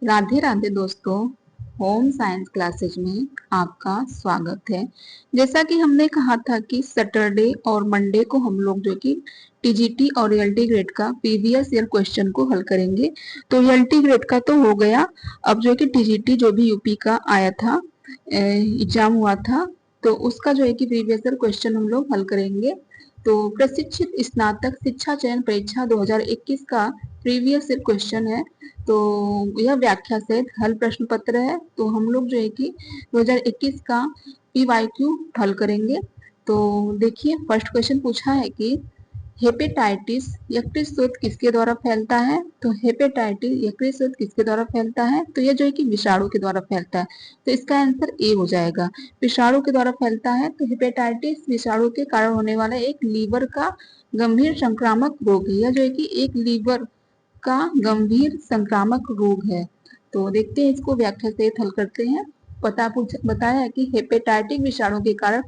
राधे राधे दोस्तों, home science classes में आपका स्वागत है। जैसा कि हमने कहा था कि सैटरडे और मंडे को हम लोग जो कि टीजीटी और रियलिटी ग्रेड का प्रीवियस ईयर क्वेश्चन को हल करेंगे। तो रियलिटी ग्रेड का तो हो गया, अब जो कि टीजीटी जो भी यूपी का आया था, एग्जाम हुआ था, तो उसका जो है कि प्रीवियस ईयर क्वेश्चन हम लोग हल करेंगे। तो प्रशिक्षित स्नातक शिक्षा चयन परीक्षा 2021 का प्रीवियस ईयर क्वेश्चन है। तो यह व्याख्या सहित हल प्रश्न पत्र है। तो हम लोग जो है कि 2021 का पीवाईक्यू हल करेंगे। तो देखिए, फर्स्ट क्वेश्चन पूछा है कि हेपेटाइटिस यकृत स्रोत किसके द्वारा फैलता है। तो हेपेटाइटिस यकृत स्रोत किसके द्वारा फैलता है, तो यह जो है कि विषाणु के द्वारा फैलता है। तो इसका आंसर ए हो जाएगा, विषाणु के द्वारा फैलता है। तो हेपेटाइटिस विषाणु के कारण होने वाला एक लीवर का गंभीर संक्रामक रोग है। यह जो है कि एक लीवर का गंभीर संक्रामक रोग है। तो देखते हैं, इसको व्याख्या सहित हल करते हैं। बताया है कि हेपेटाइटिक विषाणु के कारण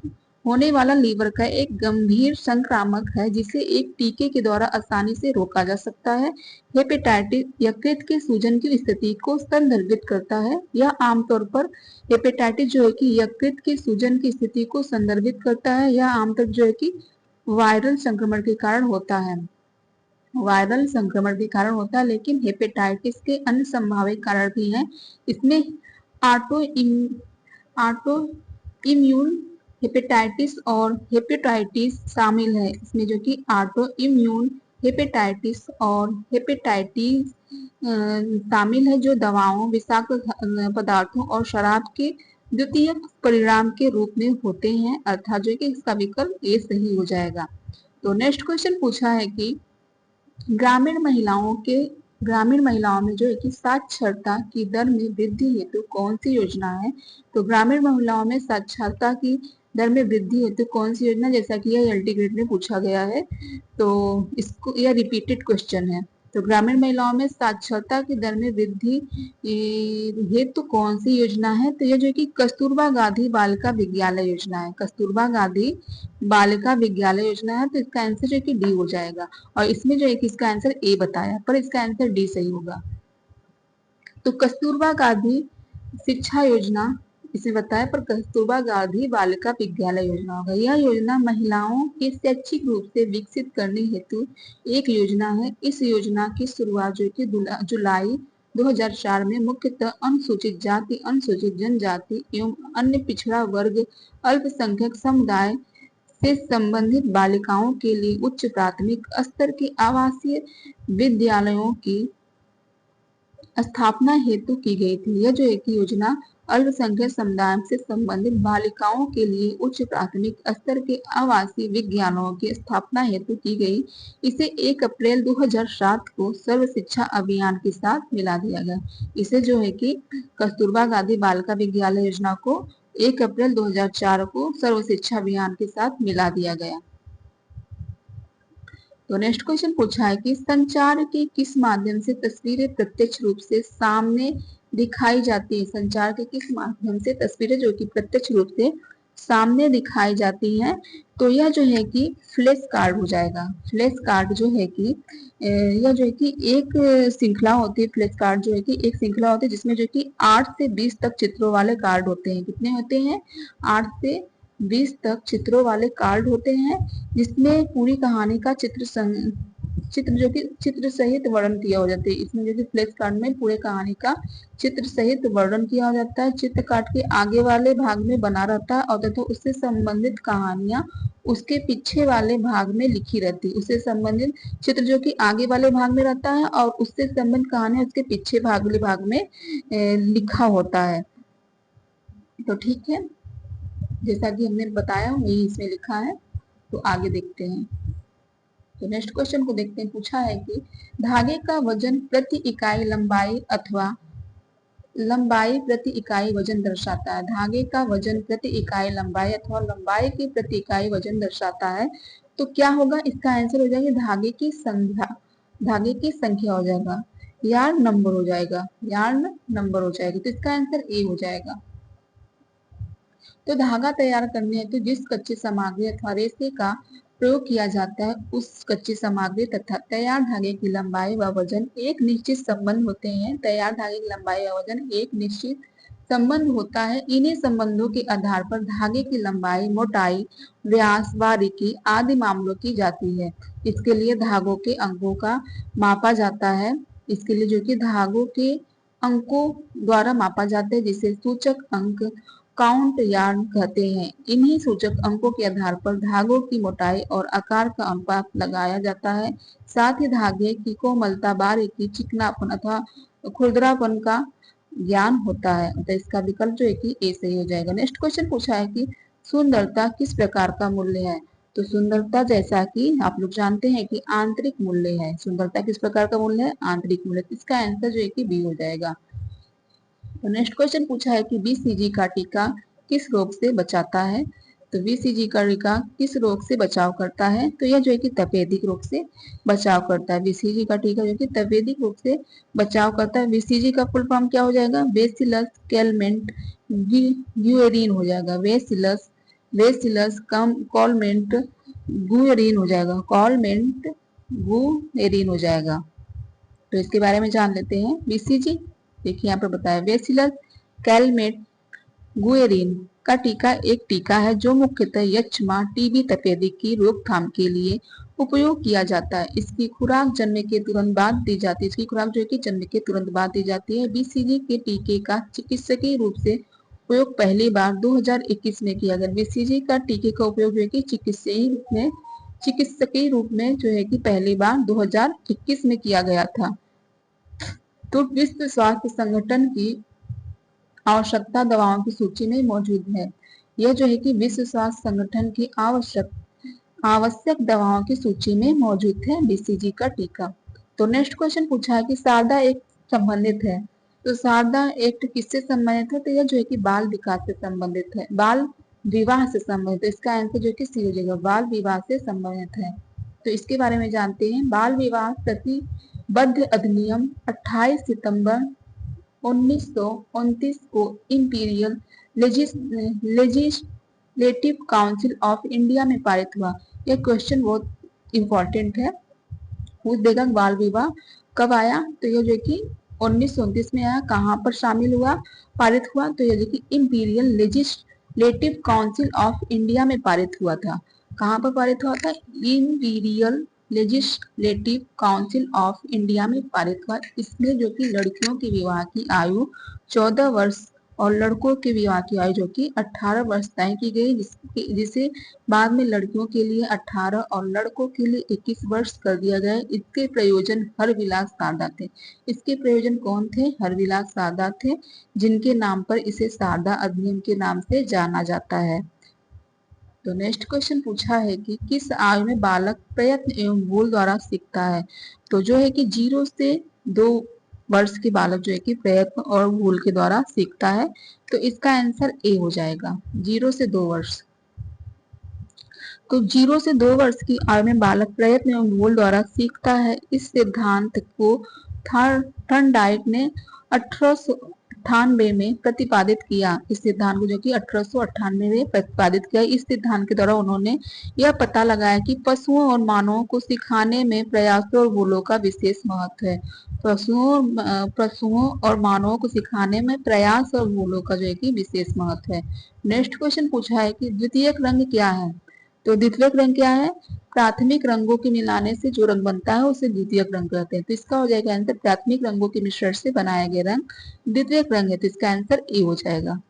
होने वाला लीवर का एक गंभीर संक्रामक है, जिसे एक टीके के द्वारा आसानी से रोका जा सकता है। हेपेटाइटिस यकृत के सूजन की स्थिति को संदर्भित करता है। यह आमतौर पर हेपेटाइटिस जो है कि यकृत के सूजन की स्थिति को संदर्भित करता है। यह आमतौर जो है कि वायरल संक्रमण के कारण होता है, वायरल संक्रमण के कारण होता है। लेकिन हेपेटाइटिस के अन्य संभावित कारण भी हैं। इसमें ऑटो ऑटो इम्यून हेपेटाइटिस और हेपेटाइटिस शामिल है। इसमें जो कि ऑटो इम्यून हेपेटाइटिस और हेपेटाइटिस शामिल है, जो दवाओं, विषाक्त पदार्थों और शराब के द्वितीयक परिणाम के रूप में होते हैं। अर्थात जो कि इसका विकल्प ए सही हो जाएगा। तो नेक्स्ट क्वेश्चन पूछा है कि ग्रामीण महिलाओं में जो है कि साक्षरता की दर में वृद्धि हेतु कौन सी योजना है। तो ग्रामीण महिलाओं में साक्षरता की दर में वृद्धि हेतु कौन सी योजना, जैसा कि यह एलटी ग्रेड में पूछा गया है। तो इसको, यह रिपीटेड क्वेश्चन है। तो ग्रामीण महिलाओं में साक्षरता की दर में वृद्धि हेतु कौन सी योजना है। तो यह जो है कि कस्तूरबा गांधी बालिका विद्यालय योजना है। कस्तूरबा गांधी बालिका विद्यालय योजना है। तो इसका आंसर जो है कि डी हो जाएगा। और इसमें जो है कि इसका आंसर ए बताया, पर इसका आंसर डी सही होगा। तो कस्तूरबा गांधी शिक्षा योजना इसमें बताया, पर कस्तूरबा गांधी बालिका विद्यालय योजना होगा। यह योजना महिलाओं के शैक्षिक रूप से विकसित करने हेतु एक योजना है। इस योजना की शुरुआत जो कि जुलाई 2004 में मुख्यतः अनुसूचित जाति, अनुसूचित जनजाति एवं अन्य पिछड़ा वर्ग, अल्पसंख्यक समुदाय से संबंधित बालिकाओं के लिए उच्च प्राथमिक स्तर के आवासीय विद्यालयों की स्थापना हेतु की गई थी। यह जो एक योजना अल्पसंख्यक समुदाय से संबंधित बालिकाओं के लिए उच्च प्राथमिक स्तर के आवासीय विद्यालयों की स्थापना हेतु की गई। इसे 1 अप्रैल 2007 को सर्व शिक्षा अभियान के साथ मिला दिया गया। इसे जो है कि कस्तूरबा गांधी बालिका विद्यालय योजना को 1 अप्रैल 2004 को सर्व शिक्षा अभियान के साथ मिला दिया गया। तो नेक्स्ट क्वेश्चन पूछा है कि संचार के किस माध्यम से तस्वीरें प्रत्यक्ष रूप से सामने दिखाई जाती है। संचार के किस माध्यम से तस्वीरें जो कि प्रत्यक्ष रूप से सामने दिखाई जाती हैं। तो यह जो है कि फ्लैश कार्ड हो जाएगा। फ्लैश कार्ड जो है कि यह जो है कि एक श्रृंखला होती है। फ्लैश कार्ड जो है कि एक श्रृंखला होती है, जिसमें जो कि 8 से 20 तक चित्रों वाले कार्ड होते हैं। कितने होते हैं? 8 से 20 तक चित्रों वाले कार्ड होते हैं, जिसमें पूरी कहानी का चित्र जो कि चित्र सहित वर्णन किया हो जाता है। इसमें जो कि फ्लैश कार्ड में पूरे कहानी का चित्र सहित वर्णन किया हो जाता है। चित्र कार्ड के आगे वाले भाग में बना रहता है और तथा उससे संबंधित कहानियां उसके पीछे वाले भाग में लिखी रहती है। उससे संबंधित चित्र जो कि आगे वाले भाग में रहता है और उससे संबंधित कहानी उसके पीछे वाले भाग में लिखा होता है। तो ठीक है, जैसा कि हमने बताया वही इसमें लिखा है। तो आगे देखते हैं। तो नेक्स्ट क्वेश्चन को देखते हैं। पूछा है कि धागे का वजन प्रति इकाई लंबाई अथवा लंबाई प्रति इकाई वजन दर्शाता है। धागे का वजन प्रति इकाई लंबाई अथवा लंबाई की प्रति इकाई वजन दर्शाता है। तो क्या होगा? इसका आंसर हो जाएगा धागे की संख्या हो जाएगा, यार्न नंबर हो जाएगा, यार्न नंबर हो जाएगा। तो इसका आंसर ए हो जाएगा। तो धागा तैयार करने हेतु जिस कच्ची सामग्री अथवा रेशे का प्रयोग किया जाता है उस कच्ची सामग्री तथा तैयार धागे की लंबाई व वजन एक निश्चित संबंध होते हैं। तैयार धागे की लंबाई व वजन एक निश्चित संबंध होता है। इन्हीं संबंधों के आधार पर धागे की लंबाई, मोटाई, व्यास, बारीकी आदि मामलों की जाती है। इसके लिए धागों के अंकों का मापा जाता है। इसके लिए जो कि धागों के अंकों द्वारा मापा जाता है, जिसे सूचक अंक काउंट यार्ड कहते हैं। इन्हीं सूचक अंकों के आधार पर धागों की मोटाई और आकार का अनुपात लगाया जाता है। साथ ही धागे की कोमलता, बारीकी, चिकनापन अथवा खुरदरापन का ज्ञान होता है। तो इसका विकल्प जो है कि ए सही हो जाएगा। नेक्स्ट क्वेश्चन पूछा है कि सुंदरता किस प्रकार का मूल्य है। तो सुंदरता, जैसा कि आप लोग जानते हैं कि आंतरिक मूल्य है। सुंदरता किस प्रकार का मूल्य है? आंतरिक मूल्य। इसका आंसर जो है कि बी हो जाएगा। तो नेक्स्ट क्वेश्चन पूछा है कि बीसीजी का टीका किस रोग से बचाता है। तो बीसीजी का टीका किस रोग से बचाव करता है? तो यह जो है कि तपेदिक रोग से बचाव करता है। बीसीजी का टीका जो कि तपेदिक रोग से बचाव करता है। बीसीजी का फुल फॉर्म क्या हो जाएगा? बेसिलस कैलमेंट ग्यूएरिन हो जाएगा। बेसिलस बेसिलस कॉलमेंट गुएरिन हो जाएगा। कॉलमेंट गुएरिन हो जाएगा। तो इसके बारे में जान लेते हैं। बीसीजी देखिए यहाँ पर बताया, बेसिलस कैलमेट गुएरिन का टीका एक टीका है जो मुख्यतः यक्ष्मा, टीबी, तपेदिक की रोकथाम के लिए उपयोग किया जाता है। इसकी खुराक जन्म के तुरंत बाद दी जाती है। इसकी खुराक जो है कि जन्म के तुरंत बाद दी जाती है। बीसीजी के टीके का चिकित्सकीय रूप से उपयोग पहली बार 2021 में किया गया। बीसीजी का टीके का उपयोग जो है कि चिकित्सकीय रूप में जो है कि पहली बार 2021 में किया गया था। तो विश्व स्वास्थ्य संगठन की आवश्यकता दवाओं की सूची में मौजूद है। यह जो है कि विश्व स्वास्थ्य संगठन की आवश्यक दवाओं की सूची में मौजूद है बीसीजी का टीका। तो नेक्स्ट क्वेश्चन पूछा है कि शारदा एक्ट संबंधित है। तो शारदा एक्ट किससे संबंधित है? तो यह जो है कि बाल विकास से संबंधित है, बाल विवाह से संबंधित है। इसका आंसर जो कि सी हो जाएगा, बाल विवाह से संबंधित है। तो इसके बारे में जानते हैं। बाल विवाह प्रतिबद्ध अधिनियम 28 सितंबर 1929 को imperial legislative council of India में पारित हुआ। यह क्वेश्चन बहुत इंपॉर्टेंट है, पूछ देगा बाल विवाह कब आया। तो यह जो कि 1929 में आया। कहाँ पर शामिल हुआ, पारित हुआ? तो यह जो कि imperial legislative council of India में पारित हुआ था। कहाँ पर पारित हुआ था? Imperial legislative council of India में पारित हुआ। इसमें जो कि लड़कियों की विवाह की आयु 14 वर्ष और लड़कों के विवाह की आयु जो कि 18 वर्ष तय की गई, जिसे बाद में लड़कियों के लिए 18 और लड़कों के लिए 21 वर्ष कर दिया गया। इसके प्रयोजन हरविलास शारदा थे। इसके प्रयोजन कौन थे? हरविलास शारदा थे, जिनके नाम पर इसे शारदा अधिनियम के नाम से जाना जाता है। तो नेक्स्ट क्वेश्चन पूछा है कि किस आयु में बालक प्रयत्न एवं भूल द्वारा सीखता है। तो जो है कि 0 से 2 वर्ष के बालक जो है कि प्रयत्न और भूल के द्वारा सीखता है। तो इसका आंसर ए हो जाएगा, 0 से 2 वर्ष। तो 0 से 2 वर्ष की आयु में बालक प्रयत्न एवं भूल द्वारा सीखता है। इस सिद्धांत को थॉर्नडाइक ने 1898 में प्रतिपादित किया। इस सिद्धांत को जो कि 1898 में प्रतिपादित किया। इस सिद्धांत के द्वारा उन्होंने यह पता लगाया कि पशुओं और मानवों को सिखाने में प्रयासों और भूलों का विशेष महत्व है। पशुओं और मानवों को सिखाने में प्रयास और भूलों का जो है कि विशेष महत्व है। नेक्स्ट क्वेश्चन पूछा है कि द्वितीयक रंग क्या है। तो द्वितीयक रंग क्या है? प्राथमिक रंगों के मिलाने से जो रंग बनता है उसे द्वितीयक रंग कहते हैं। तो इसका हो जाएगा आंसर, प्राथमिक रंगों के मिश्रण से बनाया गया रंग द्वितीयक रंग है। तो इसका आंसर ए हो जाएगा।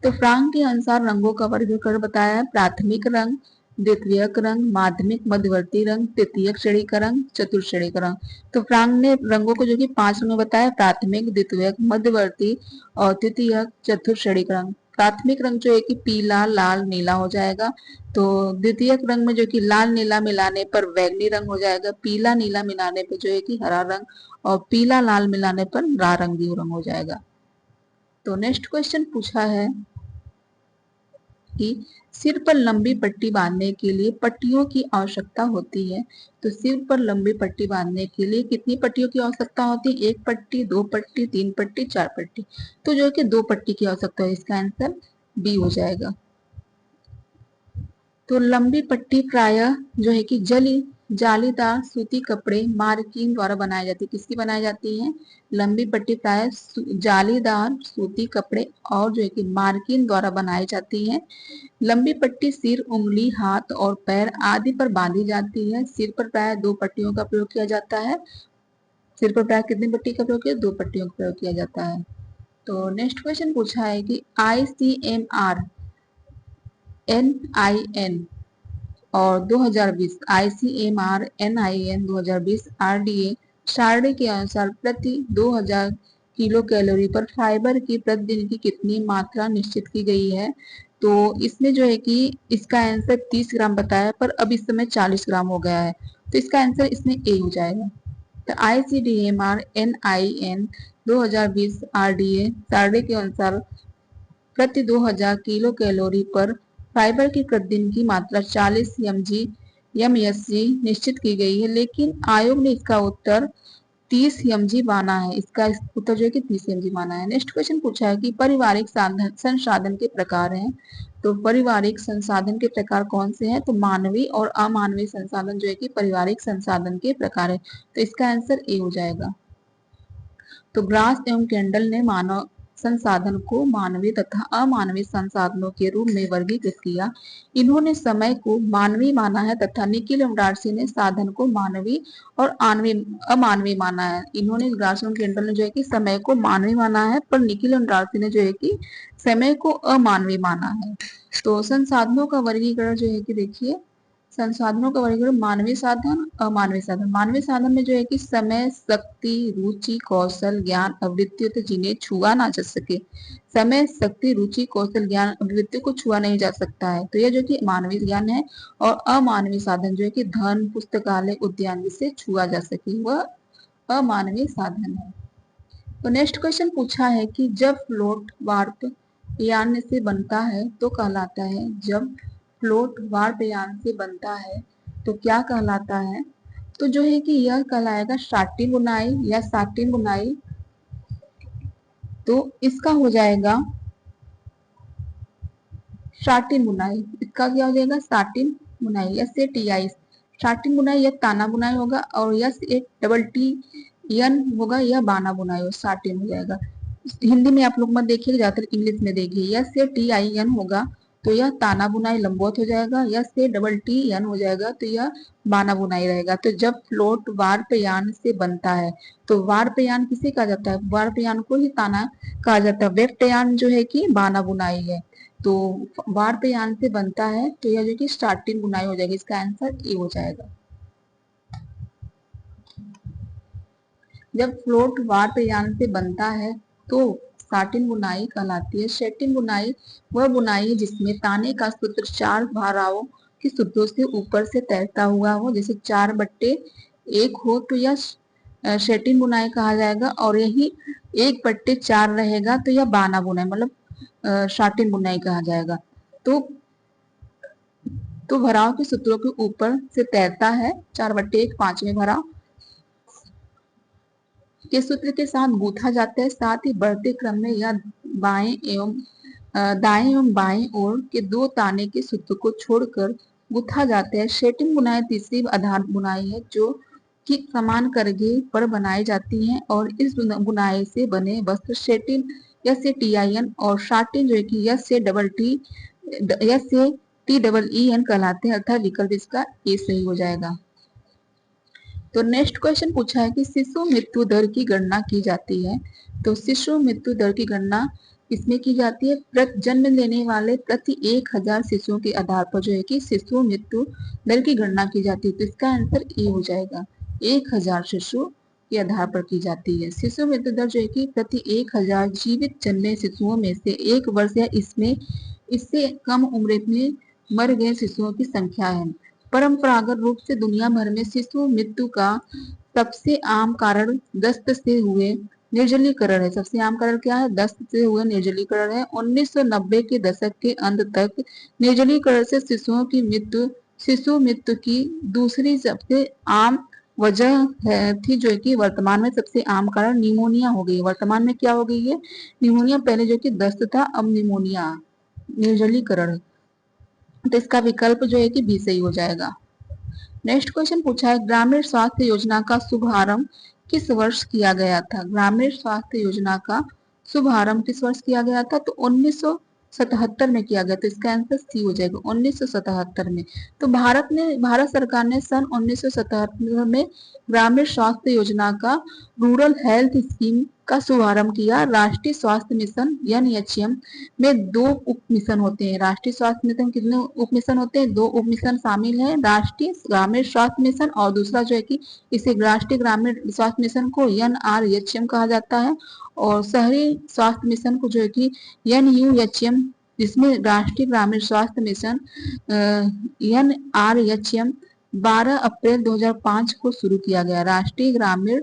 तो फ्रांक के अनुसार रंगों का वर्गीकरण बताया है। प्राथमिक रंग, द्वितीयक रंग, माध्यमिक, मध्यवर्ती रंग, तृतीयक श्रेणी का रंग, चतुर्थ श्रेणी का रंग। तो फ्रांक ने रंगों को जो कि 5 रंग में बताया, प्राथमिक, द्वितीयक, मध्यवर्ती और तृतीयक, चतुर्थ श्रेणी का रंग। प्राथमिक रंग जो है कि पीला, लाल, नीला हो जाएगा। तो द्वितीयक रंग में जो कि लाल नीला मिलाने पर बैंगनी रंग हो जाएगा। पीला नीला मिलाने पर जो है कि हरा रंग और पीला लाल मिलाने पर नारंगी रंग हो जाएगा। तो नेक्स्ट क्वेश्चन पूछा है कि सिर पर लंबी पट्टी बांधने के लिए पट्टियों की आवश्यकता होती है। तो सिर पर लंबी पट्टी बांधने के लिए कितनी पट्टियों की आवश्यकता होती है? 1 पट्टी, 2 पट्टी, 3 पट्टी, 4 पट्टी। तो जो है कि 2 पट्टी की आवश्यकता है। इसका आंसर बी हो जाएगा। तो लंबी पट्टी प्रायः जो है कि जालीदार सूती कपड़े मार्किन द्वारा बनाई जाती है। किसकी बनाई जाती है? लंबी पट्टी प्रायः जालीदार सूती कपड़े और जो है कि मार्किन द्वारा बनाई जाती है। लंबी पट्टी सिर, उंगली, हाथ और पैर आदि पर बांधी जाती है। सिर पर प्रायः 2 पट्टियों का प्रयोग किया जाता है। सिर पर प्रायः कितनी पट्टी का प्रयोग किया? 2 पट्टियों का प्रयोग किया जाता है। तो नेक्स्ट क्वेश्चन पूछा है कि ICMR NIN और 2020 ICMR NIN 2020 RDA सारणी के अनुसार प्रति 2000 किलो कैलोरी पर फाइबर की प्रतिदिन की कितनी मात्रा निश्चित की गई है? तो इसमें जो है कि इसका आंसर 30 ग्राम बताया, पर अब इस समय 40 ग्राम हो गया है, तो इसका आंसर इसमें ए हो जाएगा। तो ICMR NIN 2020 RDA सारणी के अनुसार प्रति 2000 किलो कैलोरी पर फाइबर की प्रतिदिन की मात्रा 40 mg निश्चित की गई है, लेकिन आयोग ने इसका उत्तर 30 mg माना है। इसका उत्तर जो है कि 30 mg माना है। नेक्स्ट क्वेश्चन पूछा है कि पारिवारिक संसाधन के प्रकार हैं। तो पारिवारिक संसाधन के प्रकार कौन से हैं? तो मानवीय और अमानवीय संसाधन जो है कि पारिवारिक संसाधन के प्रकार है, तो इसका आंसर ए हो जाएगा। तो ग्रास एवं कैंडल ने मानव संसाधन को मानवीय तथा अमानवीय संसाधनों के रूप में वर्गीकृत किया। इन्होंने समय को मानवीय माना है तथा निखिल एवं डार्सी ने साधन को मानवीय और अमानवीय माना है। इन्होंने ग्रास एवं कैंडल ने जो है कि समय को मानवीय माना है, पर निखिल एवं डार्सी ने जो है कि समय को अमानवीय माना है। तो संसाधनों का वर्गीकरण जो है कि देखिए, संसाधनों का वर्गीकरण मानवीय साधन, अमानवीय साधन। मानवीय साधन में जो है कि समय, शक्ति, रुचि, कौशल, ज्ञान, अभिवृत्ति तो जिन्हें छुआ ना जा सके। समय, शक्ति, रुचि, कौशल, ज्ञान, अभिवृत्ति को छुआ नहीं जा सकता है, तो यह जो कि मानवीय ज्ञान है। और अमानवीय साधन जो है कि धन, पुस्तकालय, उद्यान जिसे छुआ जा सके, वह अमानवीय साधन है। तो नेक्स्ट क्वेश्चन पूछा है कि जब फ्लोट वार्प यान से बनता है तो कहलाता है। जब फ्लोट वार्प यान से बनता है तो क्या कहलाता है? तो जो है कि यह कहलाएगा शाटिन बुनाई या साटिन बुनाई। तो इसका हो जाएगा शाटिन बुनाई। इसका क्या हो जाएगा? साटिन बुनाई। यस से TI शाटिन बुनाई या ताना बुनाई होगा, और यस एक डबल TN होगा, यह बाना बुनाई हो, साटिन हो जाएगा। हिंदी में आप लोग मत देखिए, ज्यादातर इंग्लिश में देखिए। यस से TIN होगा तो यह ताना बुनाई लंबवत हो जाएगा। यस से डबल TN हो जाएगा तो यह बाना बुनाई रहेगा। तो जब फ्लोट वार्प यान से बनता है, तो वार्प यान किसे कहा जाता है? वार्प यान को ही ताना कहा जाता है। वेफ्ट यान जो है कि बाना बुनाई है। तो वार्प यान से बनता है तो यह जो कि स्टार्टिंग बुनाई हो जाएगी। इसका आंसर ए हो जाएगा। जब फ्लोट वार्प यान से बनता है तो साटिन बुनाई कहलाती है। शेटिन बुनाई वह बुनाई है जिसमें ताने का सूत्र 4 धाराओं के सूत्रों से ऊपर से तैरता हुआ हो, जैसे 4/1 हो तो यह शेटिन बुनाई कहा जाएगा। और यही 1/4 रहेगा तो यह बाना बुनाई मतलब शाटिन बुनाई कहा जाएगा। तो भराव के सूत्रों के ऊपर से तैरता है 4/1 5वें भराव के सूत्र के साथ गूथा जाता है। साथ ही बढ़ते क्रम में यह दाएं एवं बाएं ओर के 2 ताने के सूत्र को छोड़कर गूथा जाता है। शेटिन बुनाई तीसरी आधार बुनाई है जो कि समान करघे पर बनाई जाती है, और इस बुनाई से बने वस्त्र शेटिन यस से TIN और शाटिन जो है कि यस से TEEN कहलाते हैं, अर्थात विकल्प इसका ए सही हो जाएगा। तो नेक्स्ट क्वेश्चन पूछा है कि शिशु मृत्यु दर की गणना की जाती है। तो शिशु मृत्यु दर की गणना इसमें की जाती है जन्म लेने वाले प्रति 1000 शिशुओं के आधार पर जो है कि शिशु मृत्यु दर की गणना की जाती है। तो इसका आंसर ए हो जाएगा। 1000 शिशु के आधार पर की जाती है। शिशु मृत्यु दर जो है कि प्रति 1000 जीवित जन्मे शिशुओं में से 1 वर्ष या इससे कम उम्र में मर गए शिशुओं की संख्या है। परंपरागत रूप से दुनिया भर में शिशु मृत्यु का सबसे आम कारण दस्त से हुए निर्जलीकरण है। सबसे आम कारण क्या है? दस्त से हुए निर्जलीकरण है। 1990 के दशक के अंत तक निर्जलीकरण से शिशु मृत्यु की दूसरी सबसे आम वजह थी, जो कि वर्तमान में सबसे आम कारण निमोनिया हो गई। वर्तमान में क्या हो गई है? निमोनिया। पहले जो कि दस्त था, अब निमोनिया, निर्जलीकरण। तो इसका विकल्प जो है कि बी सही हो जाएगा। नेक्स्ट क्वेश्चन पूछा है, ग्रामीण स्वास्थ्य योजना का शुभारंभ किस वर्ष किया गया था? ग्रामीण स्वास्थ्य योजना का शुभारंभ किस वर्ष किया गया था? तो 1977 में किया गया। तो इसका आंसर सी हो जाएगा, 1977 में। तो भारत सरकार ने सन 1977 में ग्रामीण स्वास्थ्य योजना का रूरल हेल्थ स्कीम का शुभारंभ किया। राष्ट्रीय स्वास्थ्य मिशन (NHM) में 2 उप मिशन होते हैं। राष्ट्रीय स्वास्थ्य मिशन कितने उप मिशन होते हैं? 2 उप मिशन शामिल है, राष्ट्रीय ग्रामीण स्वास्थ्य मिशन और दूसरा जो है कि इसे राष्ट्रीय ग्रामीण स्वास्थ्य मिशन को NRHM कहा जाता है, और शहरी स्वास्थ्य मिशन को जो है कि NUHM, जिसमें राष्ट्रीय ग्रामीण स्वास्थ्य मिशन NRHM 12 अप्रैल 2005 को शुरू किया गया। राष्ट्रीय ग्रामीण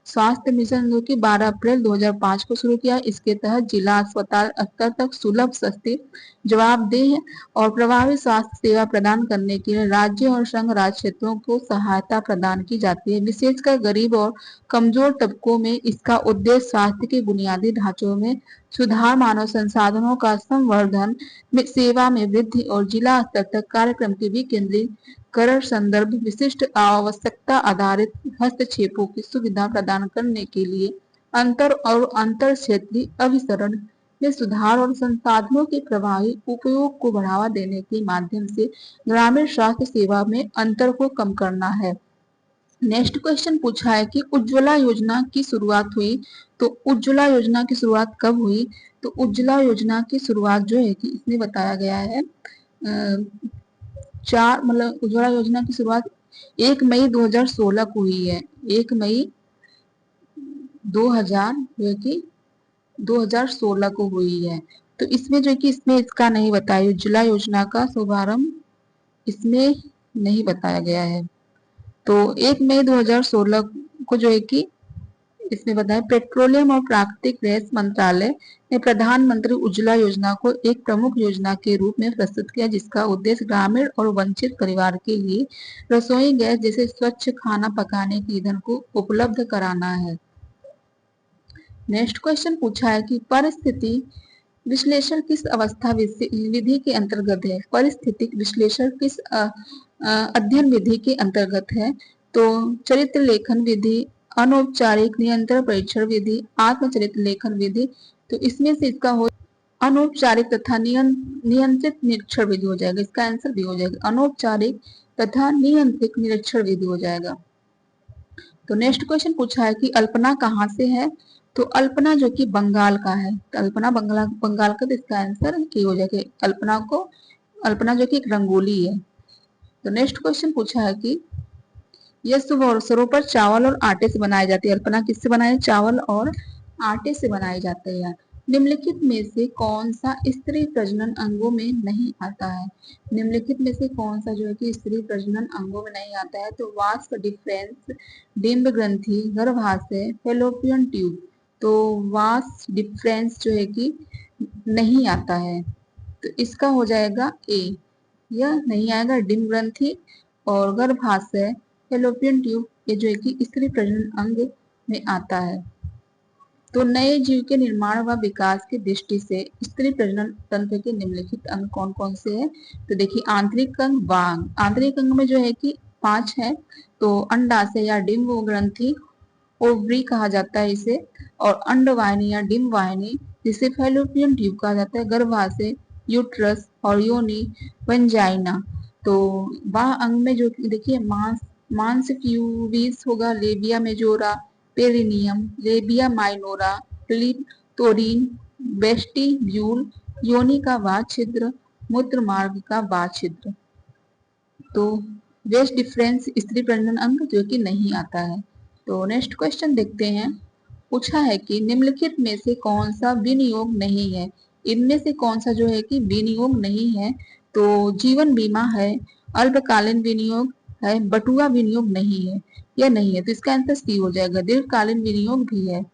स्वास्थ्य मिशन जो कि 12 अप्रैल 2005 को शुरू किया। इसके तहत जिला अस्पताल स्तर तक सुलभ, सस्ती, जवाबदेह और प्रभावी स्वास्थ्य सेवा प्रदान करने के लिए राज्य और संघ राज्य क्षेत्रों को सहायता प्रदान की जाती है। विशेषकर गरीब और कमजोर तबकों में इसका उद्देश्य स्वास्थ्य के बुनियादी ढांचों में सुधार, मानव संसाधनों का संवर्धन, सेवा में वृद्धि और जिला स्तर तक कार्यक्रम के भी केंद्रीकरण, संदर्भ विशिष्ट आवश्यकता आधारित हस्तक्षेपों की सुविधा प्रदान करने के लिए अंतर और अंतर क्षेत्रीय अभिसरण में सुधार और संसाधनों के प्रभावी उपयोग को बढ़ावा देने के माध्यम से ग्रामीण स्वास्थ्य सेवा में अंतर को कम करना है। नेक्स्ट क्वेश्चन पूछा है कि उज्ज्वला योजना की शुरुआत हुई। तो उज्ज्वला योजना की शुरुआत कब हुई? तो उज्ज्वला योजना की शुरुआत जो है कि इसमें बताया गया है उज्ज्वला योजना की शुरुआत 1 मई 2016 को हुई है। 1 मई 2016 को हुई है। तो इसमें जो है कि इसमें इसका नहीं बताया, उज्ज्वला योजना का शुभारंभ इसमें नहीं बताया गया है। तो 1 मई 2016 को जो है कि इसमें बताया, पेट्रोलियम और प्राकृतिक गैस मंत्रालय ने प्रधानमंत्री उज्ज्वला योजना को एक प्रमुख योजना के रूप में प्रस्तुत किया, जिसका उद्देश्य ग्रामीण और वंचित परिवार के लिए रसोई गैस जैसे स्वच्छ खाना पकाने के ईंधन को उपलब्ध कराना है। नेक्स्ट क्वेश्चन पूछा है कि परिस्थिति विश्लेषण किस अवस्था विधि के अंतर्गत है? परिस्थितिक विश्लेषण किस अध्ययन विधि के अंतर्गत है? तो चरित्र लेखन विधि, अनौपचारिक नियंत्रण परीक्षण विधि, आत्मचरित्र लेखन विधि। तो इसमें से इसका हो अनौपचारिक तथा नियंत्रित निरीक्षण विधि हो जाएगा। इसका आंसर भी हो जाएगा, अनौपचारिक तथा नियंत्रित निरीक्षण विधि हो जाएगा। तो नेक्स्ट क्वेश्चन पूछा है कि अल्पना कहाँ से है? तो अल्पना जो कि बंगाल का है। तो अल्पना बंगाल का, तो इसका आंसर की हो जाएगा अल्पना जो कि एक रंगोली है। तो नेक्स्ट क्वेश्चन पूछा है कि यह शुभ अवसरों पर चावल और आटे से बनाई जाती है। अल्पना किससे बनाई है? चावल और आटे से बनाई जाती है। निम्नलिखित में से कौन सा स्त्री प्रजनन अंगों में नहीं आता है? निम्नलिखित में से कौन सा जो है कि स्त्री प्रजनन अंगों में नहीं आता है? तो वास्प डिफरेंस, डिंब ग्रंथि, गर्भाशय, फैलोपियन ट्यूब। तो वास्प डिफरेंस जो है कि नहीं आता है। तो इसका हो जाएगा ए, यह नहीं आएगा। डिंब ग्रंथि और गर्भाशय, फैलोपियन ट्यूब, ये जो है कि स्त्री प्रजनन अंग में आता है। तो नए जीव के निर्माण व विकास की दृष्टि से स्त्री प्रजनन तंत्र के निम्नलिखित अंग कौन कौन से हैं? तो देखिए, आंतरिक अंग, वांग। आंतरिक अंग में जो है कि 5 है। तो अंडाशय या डिंब ग्रंथि, ओवरी कहा जाता है इसे, और अंडवाहिनी या डिंब वाहिनी, जिसे फैलोपियन ट्यूब कहा जाता है, गर्भाशय, यूट्रस और योनि, वेंजाइना। तो वह अंग में जो देखिए मांस प्यूबिस होगा, labia majora, perineum, labia minora, clitoris, vestibule, योनि का वात छिद्र, मूत्र मार्ग का वात छिद्र। तो वेस्ट डिफरेंस स्त्री प्रजनन अंग जो कि नहीं आता है। तो नेक्स्ट क्वेश्चन देखते हैं। पूछा है कि निम्नलिखित में से कौन सा विनियोग नहीं है? इनमें से कौन सा जो है कि विनियोग नहीं है? तो जीवन बीमा है, अल्पकालीन विनियोग है, बटुआ विनियोग नहीं है, या नहीं है। तो इसका आंसर सी हो जाएगा, दीर्घकालीन विनियोग भी है।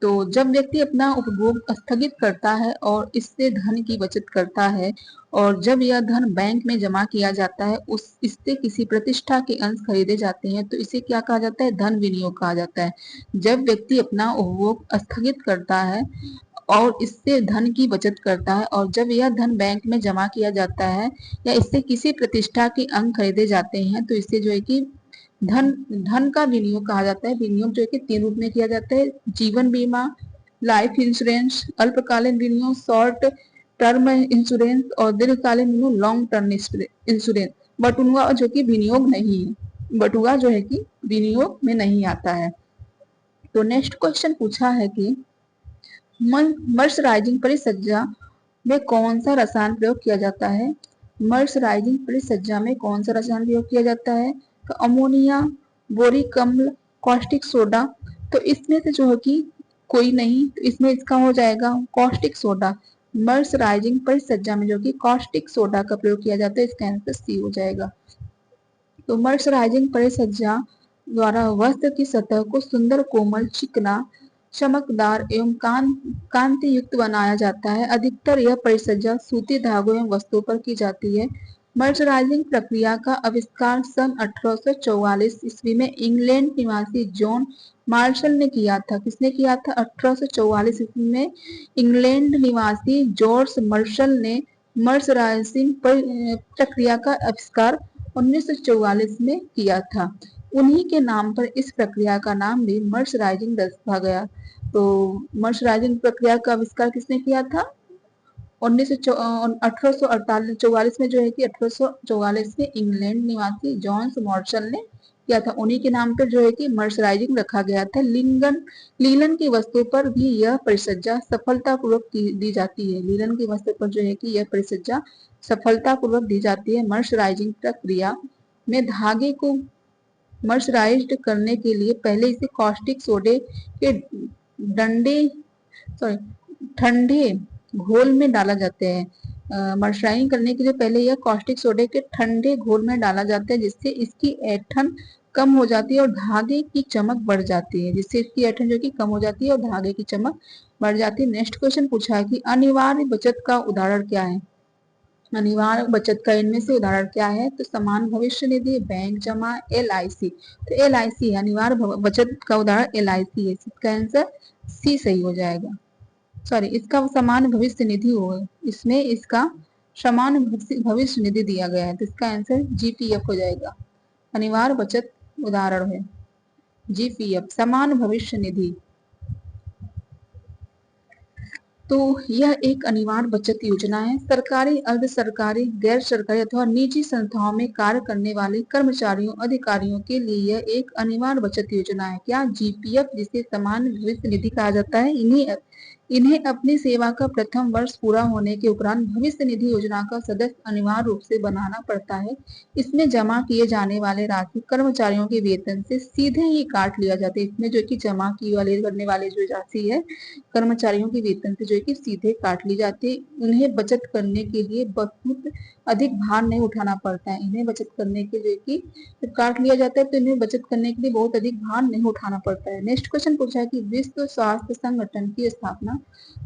तो जब व्यक्ति अपना उपभोग स्थगित करता है और इससे धन की बचत करता है, और जब यह धन बैंक में जमा किया जाता है, इससे किसी प्रतिष्ठा के अंश खरीदे जाते हैं, तो इसे क्या कहा जाता है? धन विनियोग कहा जाता है। जब व्यक्ति अपना उपभोग स्थगित करता है और इससे धन की बचत करता है, और जब यह धन बैंक में जमा किया जाता है या इससे किसी प्रतिष्ठा के अंग खरीदे जाते हैं तो इससे जो है कि धन धन का विनियोग कहा जाता है। विनियोग जो है कि 3 रूप में किया जाता है: जीवन बीमा, लाइफ इंश्योरेंस, अल्पकालीन विनियोग शॉर्ट टर्म इंश्योरेंस, और दीर्घकालीन विनियोग लॉन्ग टर्म इंश्योरेंस। बटुआ जो कि विनियोग नहीं है, बटुआ जो है कि विनियोग में नहीं आता है। तो नेक्स्ट क्वेश्चन पूछा है कि मर्सराइजिंग परिसज्जा में कौन सा रसायन प्रयोग किया जाता है? मर्सराइजिंग परिसज्जा में कौन सा रसायन प्रयोग किया जाता है? तो अमोनिया, बोरिक अम्ल, कॉस्टिक सोडा। तो इसमें से जो है कि कोई नहीं, तो इसमें इसका हो जाएगा कॉस्टिक सोडा। मर्सराइजिंग परिसज्जा में जो कि कॉस्टिक सोडा का प्रयोग किया जाता है, इसका आंसर सी हो जाएगा। तो मर्सराइजिंग परिसज्जा द्वारा वस्त्र की सतह को सुंदर, कोमल, चिकना, चमकदार एवं कांति युक्त बनाया जाता है। अधिकतर यह परिसज्जा सूती धागों एवं वस्तुओं पर की जाती है। मर्सराइजिंग प्रक्रिया का आविष्कार सन 1844 ईस्वी में इंग्लैंड निवासी जॉन मार्शल ने किया था। किसने किया था? 1844 ईस्वी में इंग्लैंड निवासी जॉर्ज मार्शल ने मर्सराइजिंग प्रक्रिया का आविष्कार 1944 में किया था। उन्हीं के नाम पर इस प्रक्रिया का नाम भी मर्सराइजिंग रखा गया। तो मर्सराइजिंग प्रक्रिया का आविष्कार किसने किया था? 1844 में जो है कि 1844 में इंग्लैंड निवासी जॉन मार्शल ने किया था। उन्हीं के नाम पर जो है कि मर्सराइजिंग रखा गया था। लीलन की वस्तु पर भी यह परिसज्जा सफलतापूर्वक दी जाती है। लीलन की वस्तु पर जो है कि यह परिसज्जा सफलतापूर्वक दी जाती है। मर्सराइजिंग प्रक्रिया में धागे को मर्सराइज्ड करने के लिए पहले इसे कॉस्टिक सोडे के डंडे सॉरी ठंडे घोल में डाला जाता है। मर्सराइजिंग करने के लिए पहले यह कॉस्टिक सोडे के ठंडे घोल में डाला जाता है, जिससे इसकी ऐंठन कम हो जाती है और धागे की चमक बढ़ जाती है। जिससे इसकी ऐंठन जो कि कम हो जाती है और धागे की चमक बढ़ जाती है। नेक्स्ट क्वेश्चन पूछा है कि अनिवार्य बचत का उदाहरण क्या है? अनिवार्य बचत का इनमें से उदाहरण क्या है? तो समान भविष्य निधि, बैंक जमा, LIC। तो LIC है अनिवार्य बचत का उदाहरण, LIC है। इसका आंसर सी सही हो जाएगा। सॉरी, इसका समान भविष्य निधि होगा, इसमें इसका समान भविष्य निधि दिया गया है, तो इसका आंसर GPF हो जाएगा। अनिवार्य बचत उदाहरण है GPF, समान भविष्य निधि। तो यह एक अनिवार्य बचत योजना है। सरकारी, अर्ध सरकारी, गैर सरकारी अथवा निजी संस्थाओं में कार्य करने वाले कर्मचारियों, अधिकारियों के लिए यह एक अनिवार्य बचत योजना है। क्या? GPF, जिसे समान भविष्य निधि कहा जाता है। इन्हें अपनी सेवा का प्रथम वर्ष पूरा होने के उपरांत भविष्य निधि योजना का सदस्य अनिवार्य रूप से बनाना पड़ता है। इसमें जमा किए जाने वाले राशि कर्मचारियों के वेतन से सीधे ही काट लिया जाता है। इसमें जो कि जमा की वाले करने वाले जो राशि है कर्मचारियों के वेतन से जो है कि सीधे काट ली जाती है। उन्हें बचत करने के लिए बहुत अधिक भार नहीं उठाना पड़ता है। इन्हें बचत करने के लिए कि जब काट लिया जाता है तो इन्हें बचत करने के लिए बहुत अधिक भार नहीं उठाना पड़ता है। नेक्स्ट क्वेश्चन पूछा है कि विश्व स्वास्थ्य संगठन की स्थापना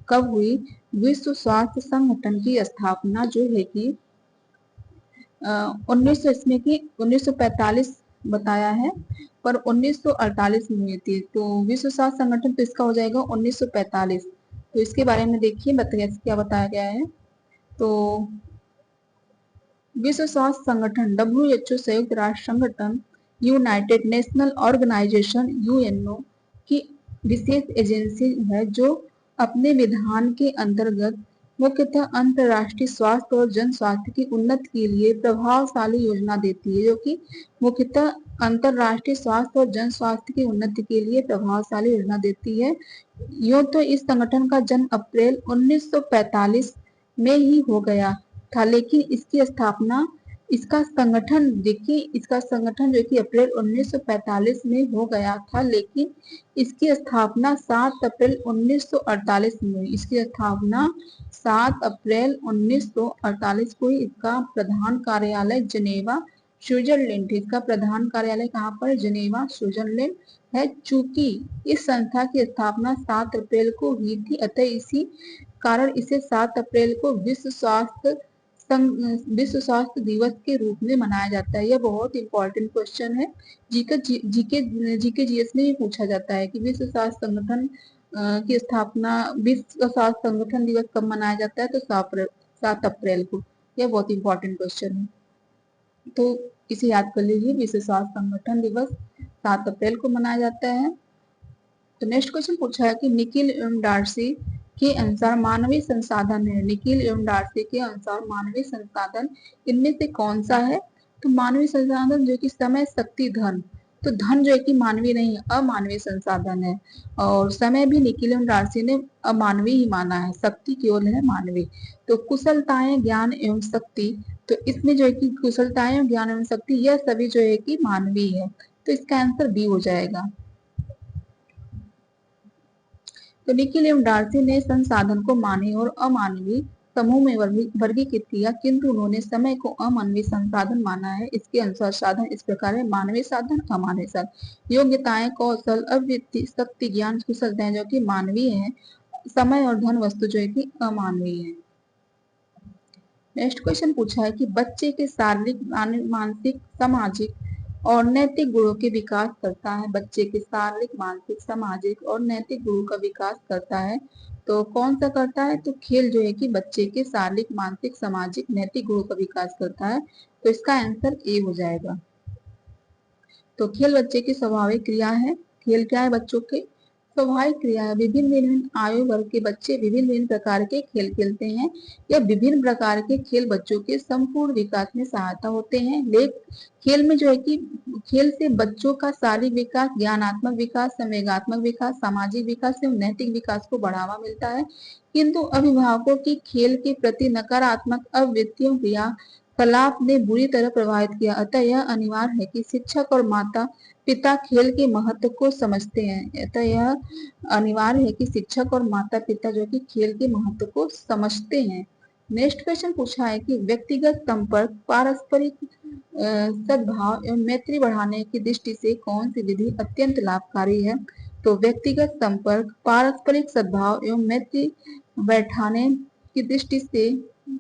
कब हुई? विश्व स्वास्थ्य संगठन की स्थापना जो है कि 1900 इसमें की 1945 बताया है, पर 1948 में हुई थी। तो विश्व स्वास्थ्य संगठन तो इसका हो जाएगा 1945। तो इसके बारे में देखिए बताइए क्या बताया गया है। तो विश्व स्वास्थ्य संगठन WHO, संयुक्त राष्ट्र संगठन, यूनाइटेड नेशनल ऑर्गेनाइजेशन UNO की विशेष एजेंसी है जो अपने विधान के अंतर्गत मुख्यतः अंतर्राष्ट्रीय स्वास्थ्य और जन स्वास्थ्य की उन्नति के लिए प्रभावशाली योजना देती है। जो कि मुख्यतः अंतर्राष्ट्रीय स्वास्थ्य और जन स्वास्थ्य की उन्नति के लिए प्रभावशाली योजना देती है। यूं तो इस संगठन का जन्म अप्रैल 1945 में ही हो गया था, लेकिन इसकी स्थापना इसका संगठन देखिए, इसका संगठन जो कि अप्रैल 1945 में हो गया था, लेकिन इसकी स्थापना 7 अप्रैल 1948 में हुई। इसकी स्थापना 7 अप्रैल 1948 को ही। इसका प्रधान कार्यालय जिनेवा, स्विट्जरलैंड। इसका प्रधान कार्यालय कहाँ पर? जिनेवा, स्विट्जरलैंड है। चूंकि इस संस्था की स्थापना 7 अप्रैल को हुई थी, अतः इसी कारण इसे 7 अप्रैल को विश्व स्वास्थ्य दिवस के रूप में मनाया जाता है। यह बहुत इंपॉर्टेंट क्वेश्चन है, जीके जीएस में भी पूछा जाता है कि विश्व स्वास्थ्य संगठन की स्थापना, विश्व स्वास्थ्य संगठन दिवस कब मनाया जाता है? तो 7 अप्रैल को। यह बहुत इंपॉर्टेंट क्वेश्चन है, तो इसे याद कर लीजिए। विश्व स्वास्थ्य संगठन दिवस 7 अप्रैल को मनाया जाता है। तो नेक्स्ट क्वेश्चन पूछा है कि निकिल एवं डार्सी के अनुसार मानवीय संसाधन है। निकिल एवं डार्सी के अनुसार मानवीय संसाधन इनमें से कौन सा है? तो मानवीय संसाधन जो कि समय, शक्ति, धन। तो धन जो है कि मानवीय नहीं है, अमानवीय संसाधन है। और समय भी निकिल एवं डार्सी ने अमानवीय ही माना है, शक्ति केवल है मानवीय। तो कुशलताएं, ज्ञान एवं शक्ति, तो इसमें जो है कि कुशलताएं, ज्ञान एवं शक्ति यह सभी जो है कि मानवीय है। तो इसका आंसर बी हो जाएगा। तो निकिल एवं डार्सी ने संसाधन को मानवीय और अमानवीय समूह में वर्गीकृत किया, किंतु उन्होंने समय को अमानवीय संसाधन माना है। इसके अनुसार साधन इस प्रकार है: मानवीय साधन, अमानवीय साधन। योग्यताएं, कौशल, अवृत्ति, शक्ति, ज्ञान, कुशलताएं जो कि मानवीय है, समय और धन वस्तु जो है कि अमानवीय है। नेक्स्ट क्वेश्चन पूछा है कि बच्चे के शारीरिक, मानसिक, सामाजिक और नैतिक गुणों के विकास करता है। बच्चे के शारीरिक, मानसिक, सामाजिक और नैतिक गुणों का विकास करता है। तो कौन सा करता है? तो खेल जो है कि बच्चे के शारीरिक, मानसिक, सामाजिक, नैतिक गुणों का विकास करता है। तो इसका आंसर ए हो जाएगा। तो खेल बच्चे की स्वाभाविक क्रिया है। खेल क्या है? बच्चों के स्वाभाविक क्रिया है। विभिन्न विभिन्न आयु वर्ग के बच्चे विभिन्न विभिन्न प्रकार के खेल खेलते हैं। यह विभिन्न प्रकार के खेल बच्चों के संपूर्ण विकास में सहायता होते हैं। खेल में जो है कि खेल से बच्चों का शारीरिक विकास, ज्ञानात्मक विकास, संवेगात्मक विकास, सामाजिक विकास एवं नैतिक विकास को बढ़ावा मिलता है। किंतु अभिभावकों की खेल के प्रति नकारात्मक अवृत्तियों क्रिया कलाप ने बुरी तरह प्रभावित किया। अतः यह अनिवार्य है कि शिक्षक और माता पिता खेल के महत्व को समझते हैं। अतः यह अनिवार्य है कि शिक्षक और माता पिता जो कि खेल के महत्व को समझते हैं। नेक्स्ट क्वेश्चन पूछा है कि व्यक्तिगत संपर्क, पारस्परिक सद्भाव एवं मैत्री बढ़ाने की दृष्टि से कौन सी विधि अत्यंत लाभकारी है? तो व्यक्तिगत संपर्क, पारस्परिक सद्भाव एवं मैत्री बैठाने की दृष्टि से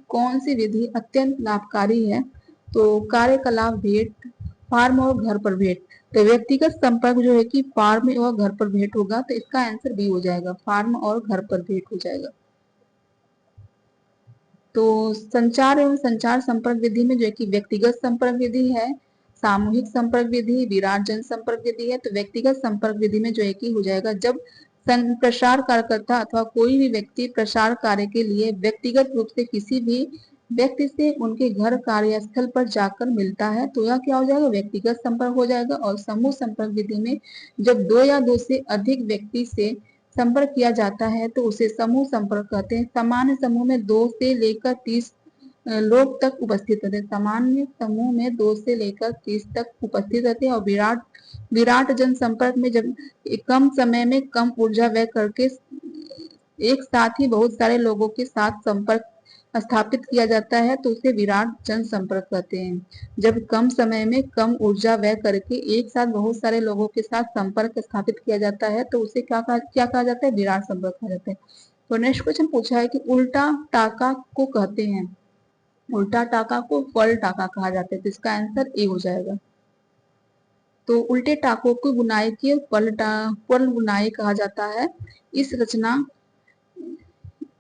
कौन सी विधि अत्यंत लाभकारी है? तो कार्यकलाप भेंट, फार्म और घर पर भेंट। तो व्यक्तिगत संपर्क जो है कि फार्म और घर पर भेंट होगा। तो इसका आंसर बी हो जाएगा, फार्म और घर पर भेंट हो जाएगा। तो संचार एवं संचार संपर्क विधि में जो है कि व्यक्तिगत संपर्क विधि है, सामूहिक संपर्क विधि, विराट जन संपर्क विधि है। तो व्यक्तिगत संपर्क विधि में जो है कि हो जाएगा जब प्रसार कार्यकर्ता अथवा कोई भी व्यक्ति प्रसार कार्य के लिए व्यक्तिगत रूप से किसी भी व्यक्ति से उनके घर, कार्यस्थल पर जाकर मिलता है, तो यह क्या हो जाएगा? व्यक्तिगत संपर्क हो जाएगा। और समूह संपर्क विधि में जब दो या दो से अधिक व्यक्ति से संपर्क किया जाता है तो उसे समूह संपर्क कहते हैं। सामान्य समूह में 2 से लेकर 30 लोग तक उपस्थित रहते हैं। सामान्य समूह में 2 से लेकर 30 तक उपस्थित रहते हैं। और विराट जनसंपर्क में जब कम समय में कम ऊर्जा व्यय करके एक साथ ही बहुत सारे लोगों के साथ संपर्क स्थापित किया जाता है तो उसे विराट जनसंपर्क कहते हैं। जब कम समय में कम ऊर्जा व्यय करके एक साथ बहुत सारे लोगों के साथ संपर्क स्थापित किया जाता है तो उसे क्या कहा जाता है? विराट संपर्क कहा जाता है। तो नेक्स्ट क्वेश्चन पूछा है कि उल्टा टाका को कहते हैं। उल्टा टाका को फल टाका कहा जाता है। तो इसका आंसर ए हो जाएगा। तो उल्टे टाकों की बुनाई की फल बुनाई कहा जाता है।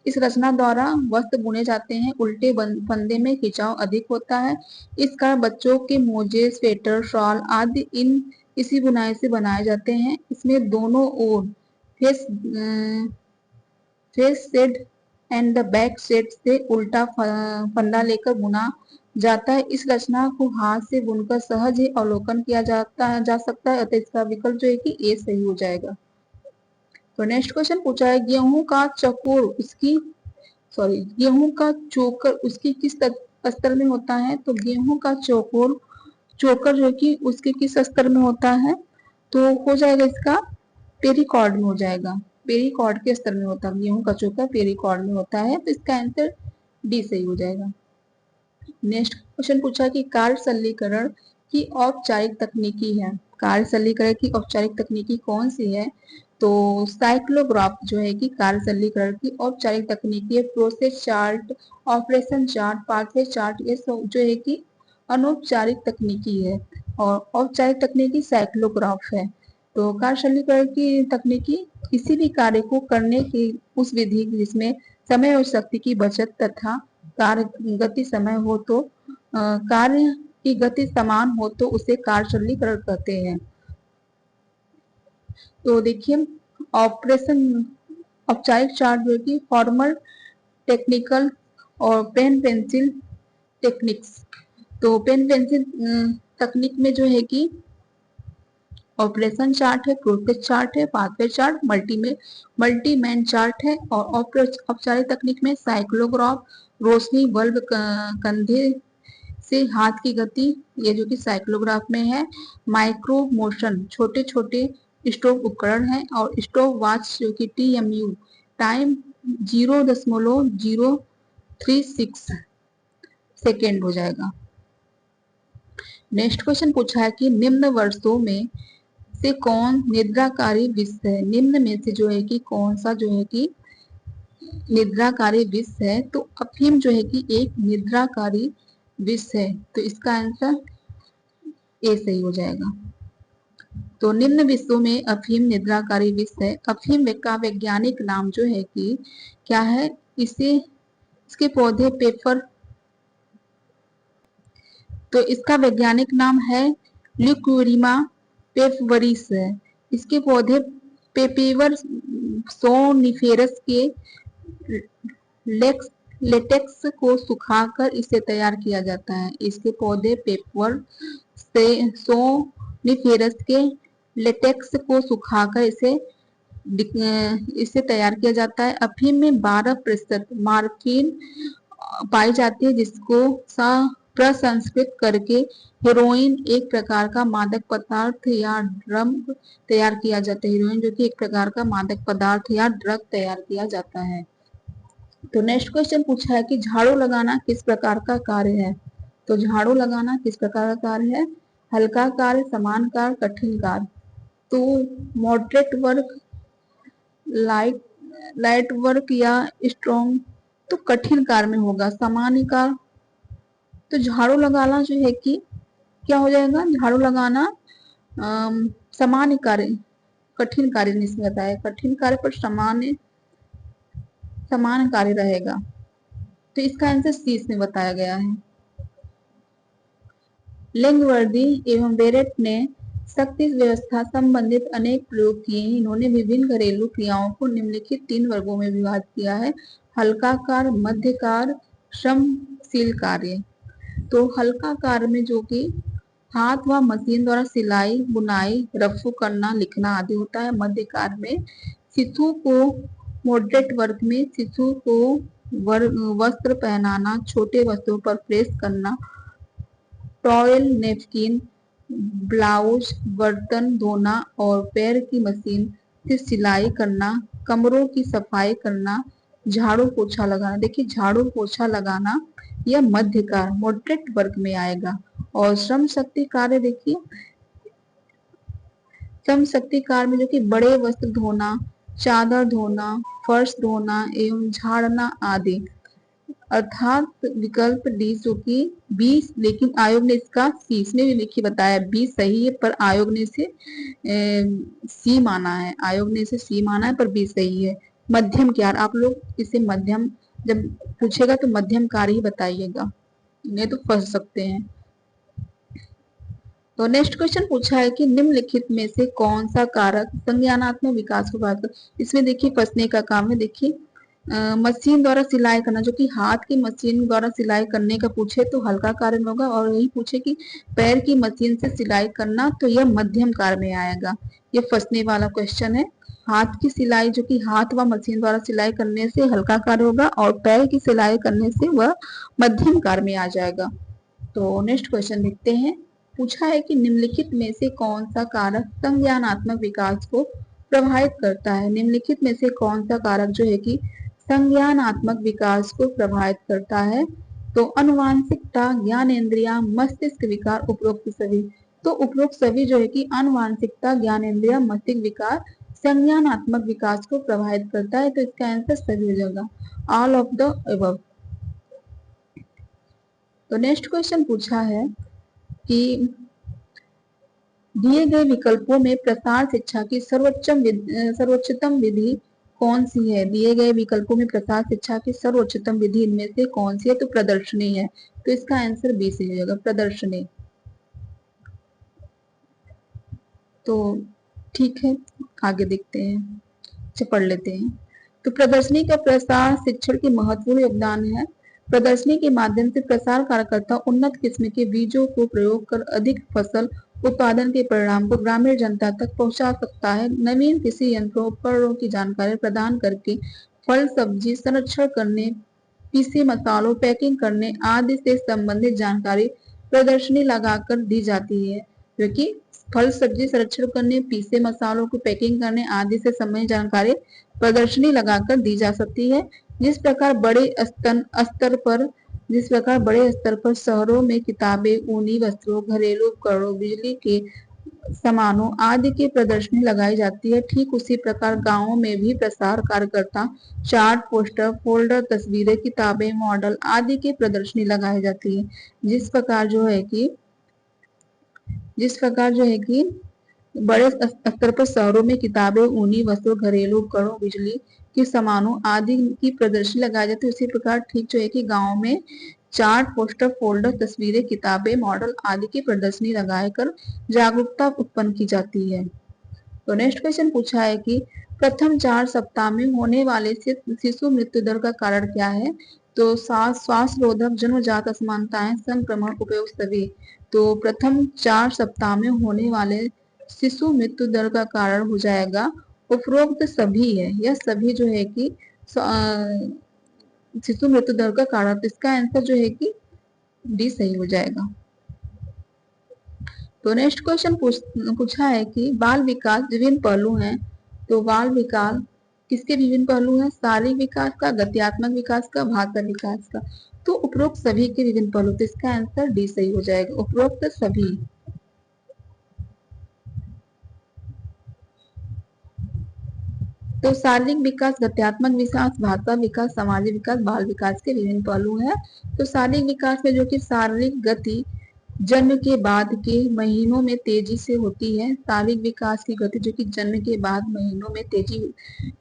इस रचना द्वारा वस्त्र बुने जाते हैं। उल्टे फंदे में खिंचाव अधिक होता है। इस कारण बच्चों के मोजे, स्वेटर, शॉल आदि इसी बुनाई से बनाए जाते हैं। इसमें दोनों ओर face side and the back side से उल्टा फंदा लेकर बुना जाता है। इस रचना को हाथ से बुनकर सहज ही अवलोकन किया जा सकता है। अतः इसका विकल्प जो है कि ए सही हो जाएगा। तो नेक्स्ट क्वेश्चन पूछा है गेहूं का चोकर उसकी किस स्तर में होता है? तो गेहूं का चोकर जो कि उसके किस स्तर में होता है? तो हो जाएगा इसका पेरिकॉर्ड में हो जाएगा। पेरिकॉर्ड के स्तर में होता है गेहूं का चोकर, पेरिकॉर्ड में होता है। तो इसका आंसर डी सही हो जाएगा। नेक्स्ट क्वेश्चन पूछा कि कार्य सरलीकरण की औपचारिक तकनीकी है। कार्य सरलीकरण की औपचारिक तकनीकी कौन सी है? तो साइक्लोग्राफ जो है कि कार्य सरलीकरण की औपचारिक तकनीकी है। Process chart, operation chart, pathway chart, ये सब जो है कि अनौपचारिक तकनीकी है। और औपचारिक तकनीकी साइक्लोग्राफ है। तो कार्य सरलीकरण की तकनीकी किसी भी कार्य को करने की उस विधि जिसमें समय और शक्ति की बचत तथा कार्य गति समय हो तो कार्य की गति समान हो तो उसे कार्य सरलीकरण कहते हैं। तो देखिए ऑपरेशन औपचारिक चार्ट जो कि फॉर्मल टेक्निकल और पेन पेंसिल टेक्निक्स। तो पेन पेंसिल तकनीक में जो है कि ऑपरेशन चार्ट है, प्रोसेस चार्ट है, पाथवे चार्ट, मल्टीमैन चार्ट है। और औपचारिक तकनीक में साइक्लोग्राफ, रोशनी बल्ब, कंधे से हाथ की गति, ये जो कि साइक्लोग्राफ में है। माइक्रो मोशन, छोटे छोटे स्टॉप उपकरण है। और स्टॉप वॉच जो कि TMU, टाइम 0.036 सेकेंड हो जाएगा। नेक्स्ट क्वेश्चन पूछा है कि निम्न वर्षों में से कौन निद्राकारी विष है। निम्न में से जो है कि कौन सा जो है कि निद्राकारी विष है। तो अफीम जो है कि एक निद्राकारी विष है। तो इसका आंसर ए सही हो जाएगा। तो निम्न विषयों में अफीम निद्राकारी विष है। अफीम का वैज्ञानिक नाम जो है कि क्या है, इसके पौधे पेपर, तो इसका वैज्ञानिक नाम है ल्यूक्यूरिमा पेपवरिस है। इसके पौधे पेपेवर सोनिफेरस के लेटेक्स को सुखाकर इसे तैयार किया जाता है। इसके पौधे पेपर से सोनिफेरस के लेटेक्स को सुखाकर इसे तैयार किया जाता है। अफीम में 12% मार्फिन पाई जाती है, जिसको प्रसंस्कृत करके हेरोइन एक प्रकार का मादक पदार्थ या ड्रग तैयार किया जाता है। हेरोइन जो कि एक प्रकार का मादक पदार्थ या ड्रग तैयार किया जाता है। तो नेक्स्ट क्वेश्चन पूछा है कि झाड़ू लगाना किस प्रकार का कार्य है। तो झाड़ू लगाना किस प्रकार का कार्य है, हल्का कार्य, समान कार्य, कठिन कार्य। तो मॉडरेट वर्क, लाइट वर्क या स्ट्रॉन्ग, तो कठिन कार्य में होगा। सामान्य कार्य, तो झाड़ू लगाना जो है कि क्या हो जाएगा, झाड़ू लगाना सामान्य कार्य, कठिन कार्य नहीं इसमें बताया, कठिन कार्य पर समान कार्य रहेगा। तो इसका आंसर सी इसमें बताया गया है। लिंगवर्दी एवं बेरेट ने शक्ति व्यवस्था संबंधित अनेक प्रयोग किए। इन्होंने विभिन्न घरेलू क्रियाओं को निम्नलिखित 3 वर्गों में विभाजित किया है: हल्का कार्य, मध्य कार्य, श्रमशील कार्य। तो हल्का कार्य में जो कि हाथ व मशीन द्वारा सिलाई, बुनाई, रफू करना, लिखना आदि होता है। मध्य कार्य में शिशु को, मॉडरेट वर्क में शिशु को वस्त्र पहनाना, छोटे वस्त्रों पर प्रेस करना, टॉयल, नेपकिन, ब्लाउज, बर्तन धोना और पैर की मशीन से सिलाई करना, कमरों की सफाई करना, झाड़ू पोछा लगाना। देखिए झाड़ू पोछा लगाना यह मध्य कार्य, मॉडरेट वर्ग में आएगा। और श्रम शक्ति कार्य, देखिए श्रम शक्ति कार्य में जो कि बड़े वस्त्र धोना, चादर धोना, फर्श धोना एवं झाड़ना आदि। अर्थात विकल्प डी जो कि 20, लेकिन आयोग ने इसका सी, इसमें भी लिखी बताया 20 सही है, पर आयोग ने इसे सी माना है, आयोग ने इसे सी माना है, पर 20 सही है। मध्यम कार्य, आप लोग इसे मध्यम जब पूछेगा तो मध्यम कार्य ही बताइएगा, नहीं तो फंस सकते हैं। तो नेक्स्ट क्वेश्चन पूछा है कि निम्नलिखित में से कौन सा कारक संज्ञानात्मक विकास को प्रभावित कर। इसमें देखिए फंसने का काम है। देखिए मशीन द्वारा सिलाई करना, जो कि हाथ की मशीन द्वारा सिलाई करने का पूछे तो हल्का कार्य में होगा, और यही पूछे कि पैर की मशीन से सिलाई करना तो यह मध्यम कार्य में आएगा। यह फंसने वाला क्वेश्चन है। हाथ की सिलाई जो कि हाथ व मशीन द्वारा सिलाई करने से हल्का कार्य होगा, और पैर की सिलाई करने से वह मध्यम कार्य में आ जाएगा। तो नेक्स्ट क्वेश्चन देखते हैं। पूछा है कि निम्नलिखित में से कौन सा कारक संज्ञानात्मक विकास को प्रभावित करता है। निम्नलिखित में से कौन सा कारक जो है कि संज्ञानात्मक विकास को प्रभावित करता है। तो अनुवांशिकता, ज्ञानेंद्रिया, मस्तिष्क विकार, उपरोक्त सभी। तो उपरोक्त सभी जो है कि अनुवांशिकता, ज्ञानेंद्रिया, मस्तिष्क विकार संज्ञानात्मक विकास को प्रभावित करता है। तो इसका आंसर सभी हो जाएगा, ऑल ऑफ द अबव। तो नेक्स्ट क्वेश्चन पूछा है कि दिए गए विकल्पों में प्रसार शिक्षा की सर्वोच्चतम विधि कौन सी है? दिए गए विकल्पों में प्रसार शिक्षा की सर्वोच्चतम विधि इनमें से कौन सी है? तो प्रदर्शनी है। तो इसका आंसर बी से हो जाएगा, प्रदर्शनी। तो ठीक है, आगे देखते हैं, अच्छा पढ़ लेते हैं। तो प्रदर्शनी का प्रसार शिक्षण की महत्वपूर्ण योगदान है। प्रदर्शनी के माध्यम से प्रसार कार्यकर्ता उन्नत किस्म के बीजों को प्रयोग कर अधिक फसल उत्पादन के परिणाम को ग्रामीण जनता तक पहुंचा सकता है। नवीन कृषि यंत्रों उपकरणों की जानकारी प्रदान करके फल सब्जी संरक्षण करने, पीसे मसालों पैकिंग करने आदि से संबंधित जानकारी प्रदर्शनी लगाकर दी जाती है, जो कि फल सब्जी संरक्षण करने, पीसे मसालों को पैकिंग करने आदि से संबंधित जानकारी प्रदर्शनी लगाकर दी जा सकती है। जिस प्रकार बड़े स्तर पर शहरों में किताबें, ऊनी वस्त्रों, घरेलू उपकरणों, बिजली के सामानों आदि की प्रदर्शनी लगाई जाती है, ठीक उसी प्रकार गांवों में भी प्रसार कार्यकर्ता चार्ट, पोस्टर, फोल्डर, तस्वीरें, किताबें, मॉडल आदि की प्रदर्शनी लगाई जाती है। जिस प्रकार जो है कि बड़े स्तर पर शहरों में किताबें, ऊनी वस्त्रों, घरेलू उपकरणों, बिजली के सामानों आदि की प्रदर्शनी लगाई जाती है, उसी प्रकार ठीक जो है कि गाँव में चार्ट, पोस्टर, फोल्डर, तस्वीरें, किताबें, मॉडल आदि की प्रदर्शनी लगाकर जागरूकता उत्पन्न की जाती है। तो नेक्स्ट क्वेश्चन पूछा है कि प्रथम 4 सप्ताह में होने वाले शिशु मृत्यु दर का कारण क्या है? तो श्वास रोधक, जन्मजात असमानताएं, संक्रमण, उपयोग सभी। तो प्रथम 4 सप्ताह में होने वाले शिशु मृत्यु दर का कारण हो जाएगा उपरोक्त सभी है। यह सभी जो है कि शिशु मृत्यु दर का कारण, तो इसका आंसर जो है कि डी सही हो जाएगा। तो नेक्स्ट क्वेश्चन पूछा है कि बाल विकास विभिन्न पहलू हैं। तो बाल विकास किसके विभिन्न पहलू हैं? शारीरिक विकास का, गत्यात्मक विकास का, भाषा विकास का। तो उपरोक्त सभी के विभिन्न पहलू, तो इसका आंसर डी सही हो जाएगा, उपरोक्त सभी। तो शारीरिक विकास, गत्यात्मक विकास, भाषा विकास, सामाजिक विकास, बाल विकास के विभिन्न पहलू हैं। तो शारीरिक विकास में जो कि शारीरिक गति जन्म के बाद के महीनों में तेजी से होती है। शारीरिक विकास की गति जो कि जन्म के बाद महीनों में तेजी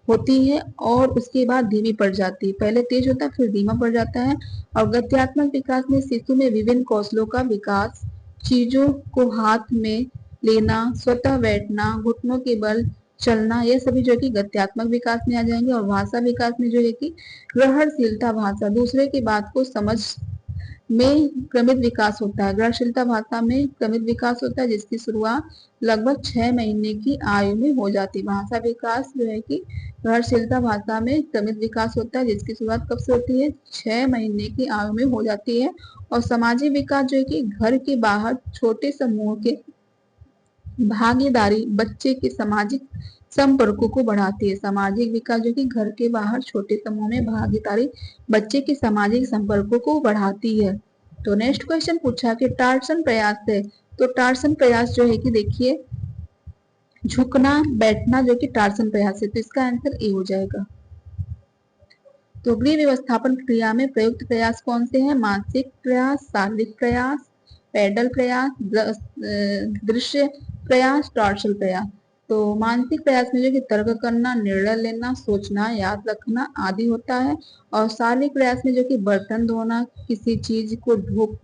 होती है और उसके बाद धीमी पड़ जाती है। पहले तेज होता है फिर धीमा पड़ जाता है। और गत्यात्मक विकास में शिशु में विभिन्न कौशलों का विकास, चीजों को हाथ में लेना, स्वतः बैठना, घुटनों के बल चलना, ये सभी जो कि गत्यात्मक विकास में आ जाएंगे। और भाषा विकास में जो है कि ग्रहणशीलता भाषा, दूसरे की बात को समझ में क्रमित विकास होता है। ग्रहणशीलता भाषा में क्रमित विकास होता है, जिसकी शुरुआत लगभग 6 महीने की आयु में हो जाती है। भाषा विकास जो है कि ग्रहणशीलता भाषा में क्रमित विकास होता है, जिसकी शुरुआत कब से होती है? 6 महीने की आयु में हो जाती है। और सामाजिक विकास जो है कि घर के बाहर छोटे समूह के भागीदारी बच्चे के सामाजिक संपर्कों को बढ़ाती है। सामाजिक विकास जो कि घर के बाहर छोटे समूह में भागीदारी बच्चे के सामाजिक संपर्कों को बढ़ाती है। तो नेक्स्ट क्वेश्चन पूछा कि टार्सन प्रयास है। तो टार्सन प्रयास जो है कि देखिए झुकना, बैठना जो कि टार्सन प्रयास है, तो इसका आंसर ए हो जाएगा। तो गृह व्यवस्थापन क्रिया में प्रयुक्त प्रयास कौन से हैं? मानसिक प्रयास, शारीरिक प्रयास, पैडल प्रयास, दृश्य प्रयास, टॉर्सल प्रयास। तो मानसिक प्रयास में जो कि तर्क करना, निर्णय लेना, सोचना, याद रखना आदि होता है। और शारीरिक प्रयास में जो कि बर्तन धोना, किसी चीज को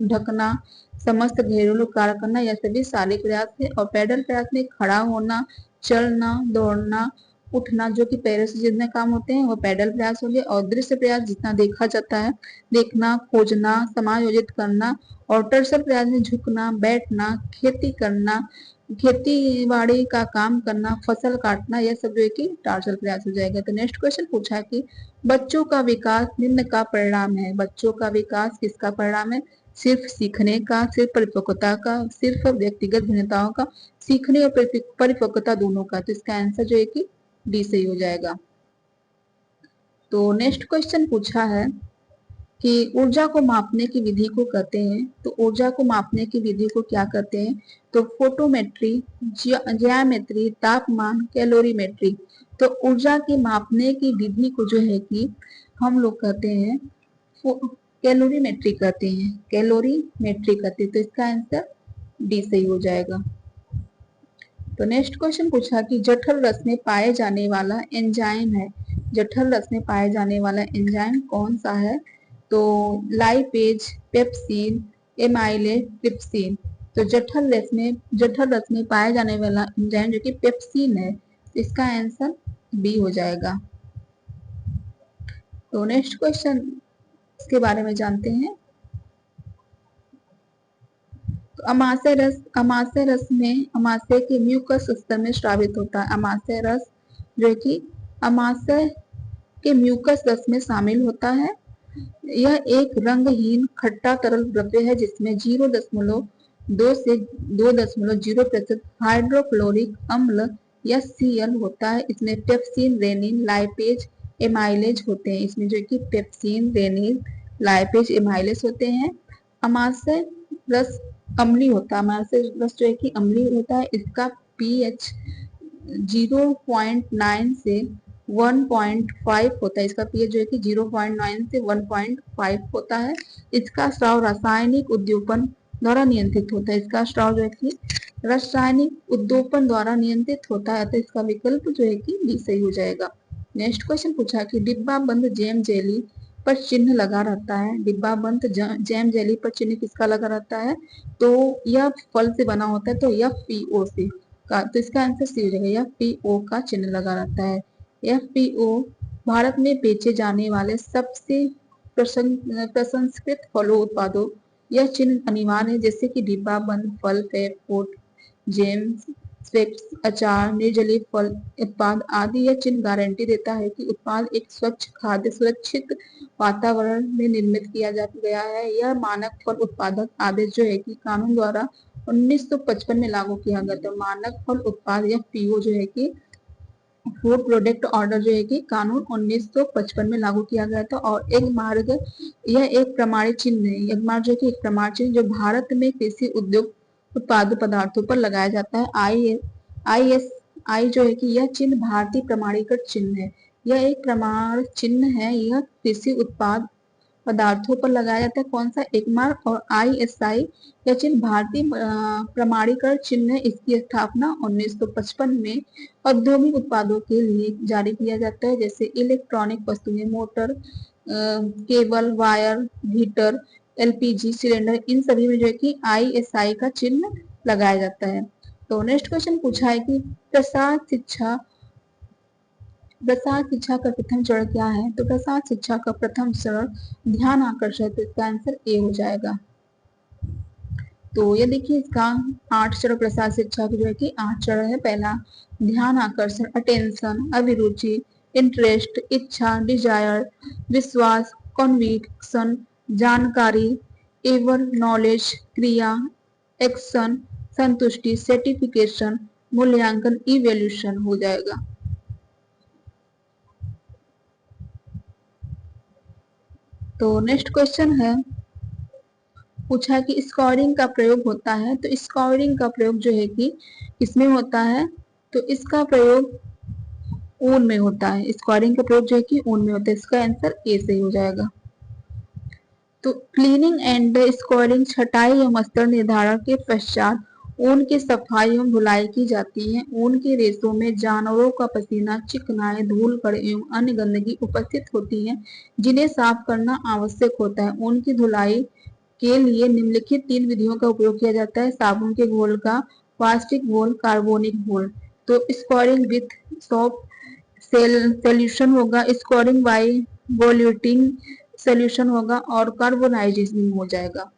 ढकना, समस्त घरेलू कार्य करना, यह सभी शारीरिक प्रयास है। और पैडल प्रयास में खड़ा होना, चलना, दौड़ना, उठना जो कि पैरों से जितने काम होते हैं वो पैडल प्रयास हो गया। और दृश्य प्रयास जितना देखा जाता है, देखना, खोजना, समायोजित करना। और टर्सल प्रयास में झुकना, बैठना, खेती करना, खेती बाड़ी का काम करना, फसल काटना, यह सब जो है कि टार्सल प्रयास हो जाएगा। तो नेक्स्ट क्वेश्चन पूछा है कि बच्चों का विकास निम्न का परिणाम है। बच्चों का विकास किसका परिणाम है? सिर्फ सीखने का, सिर्फ परिपक्वता का, सिर्फ व्यक्तिगत भिन्नताओं का, सीखने और परिपक्वता दोनों का। तो इसका आंसर जो है कि डी सही हो जाएगा। तो नेक्स्ट क्वेश्चन पूछा है कि ऊर्जा को मापने की विधि को कहते हैं। तो ऊर्जा को मापने की विधि को क्या कहते हैं? तो फोटोमेट्री, ज्यामेट्री, तापमान, कैलोरीमेट्री। तो ऊर्जा की मापने की विधि को जो है कि हम लोग कहते हैं कैलोरीमेट्री कहते हैं, कैलोरीमेट्री कहते हैं। तो इसका आंसर डी सही हो जाएगा। तो नेक्स्ट क्वेश्चन पूछा कि जठर रस में पाए जाने वाला एंजाइम है, जठर रस में पाए जाने वाला एंजाइम कौन सा है? तो लाइपेज, पेप्सिन, एमाइलेज, ट्रिप्सिन। तो जठर रस में पाए जाने वाला एंजाइम जो कि पेप्सिन है, इसका आंसर बी हो जाएगा। तो नेक्स्ट क्वेश्चन इसके बारे में जानते हैं। तो अमाशय रस में अमाशय के म्यूकस स्तर में स्रावित होता है। अमाशय रस जो कि अमाशय के म्यूकस रस में शामिल होता है। यह एक रंगहीन खट्टा तरल द्रव्य है जिसमें 0.2 से 2.0% हाइड्रोक्लोरिक अम्ल या Cl होता है। इसमें पेप्सिन, रेनिन, लाइपेज, एमाइलेज होते हैं। इसमें जो कि पेप्सिन, रेनिन, लाइपेज, एमाइलेज होते हैं। अमाशय रस अम्लीय होता है। अमाशय रस जो है कि अम्लीय होता है। इसका pH 0.9 से 1.5 होता है। इसका pH जो है कि 0.9 से 1.5 होता है। इसका स्राव रासायनिक उद्दीपन द्वारा नियंत्रित होता है। इसका स्राव जो है कि रासायनिक उद्दीपन द्वारा नियंत्रित होता है। तो इसका विकल्प जो है कि बी सही हो जाएगा। नेक्स्ट क्वेश्चन पूछा कि डिब्बा बंद जैम जेली पर चिन्ह लगा रहता है। डिब्बा बंद जैम जेली पर चिन्ह किसका लगा रहता है? तो यह फल से बना होता है, तो FPO से का, तो इसका आंसर सी हो जाएगा। FPO का चिन्ह लगा रहता है। FPO भारत में बेचे जाने वाले सबसे प्रसंस्कृत फलों उत्पादों यह चिन्ह अनिवार्य है, जैसे कि डिब्बा बंद फल, फूड, जेम, स्वेक्स, अचार, निर्जलीय फल उत्पाद आदि। यह चिन्ह गारंटी देता है कि उत्पाद एक स्वच्छ, खाद्य सुरक्षित वातावरण में निर्मित किया गया है। यह मानक फल उत्पादक आदेश जो है कि कानून द्वारा 1955 में लागू किया गया था। मानक फल उत्पाद या FPO जो है कि फूड प्रोडक्ट ऑर्डर जो है कि कानून 1955 में लागू किया गया था। और एक मार्ग, यह एक प्रमाणित चिन्ह है। एक मार्ग जो कि एक प्रमाणित चिन्ह जो भारत में कृषि उद्योग उत्पाद पदार्थों पर लगाया जाता है। ISI जो है कि यह चिन्ह भारतीय प्रमाणीकृत चिन्ह है। यह एक प्रमाण चिन्ह है। यह कृषि उत्पाद पदार्थों पर लगाया जाता है। कौन सा? एक मार्क। और ISI यह चिन्ह भारतीय प्रमाणीकरण चिन्ह है। इसकी स्थापना 1955 में औद्योगिक उत्पादों के लिए जारी किया जाता है, जैसे इलेक्ट्रॉनिक वस्तुएं, motor, cable, wire, heater, LPG cylinder, इन सभी में जो है कि ISI का चिन्ह लगाया जाता है। तो नेक्स्ट क्वेश्चन पूछा है कि प्रसार शिक्षा का प्रथम चरण क्या है? तो प्रसार शिक्षा का प्रथम चरण ध्यान आकर्षण, तो इसका आंसर ए हो जाएगा। तो ये देखिए इसका 8 चरण प्रसार शिक्षा की जो है कि 8 चरण है। पहला ध्यान आकर्षण, अटेंशन, अभिरुचि, इंटरेस्ट, इच्छा, डिजायर, विश्वास, कॉन्विक्शन, जानकारी, एवर, नॉलेज, क्रिया, एक्शन, संतुष्टि, सर्टिफिकेशन, मूल्यांकन, इवेल्यूशन हो जाएगा। तो नेक्स्ट क्वेश्चन है, पूछा कि स्कोरिंग का प्रयोग होता है। तो स्कोरिंग का प्रयोग जो है कि किसमें होता है? तो इसका प्रयोग ऊन में होता है। स्कोरिंग का प्रयोग जो है कि ऊन में होता है। इसका आंसर ए सही हो जाएगा। तो क्लीनिंग एंड स्कोरिंग छटाई एवं स्तर निर्धारण के पश्चात ऊन की सफाई एवं धुलाई की जाती है। ऊन के रेशों में जानवरों का पसीना, चिकनाई, धूल कण एवं अन्य गंदगी उपस्थित होती है, जिन्हें साफ करना आवश्यक होता है। ऊन की धुलाई के लिए निम्नलिखित 3 विधियों का उपयोग किया जाता है: साबुन के घोल का, प्लास्टिक घोल, कार्बोनिक घोल। तो स्कोरिंग विथ सोप सोल्यूशन होगा, स्कोरिंग बाय वॉल्यूटिंग सोल्यूशन होगा, और कार्बोनाइजेशन हो जाएगा।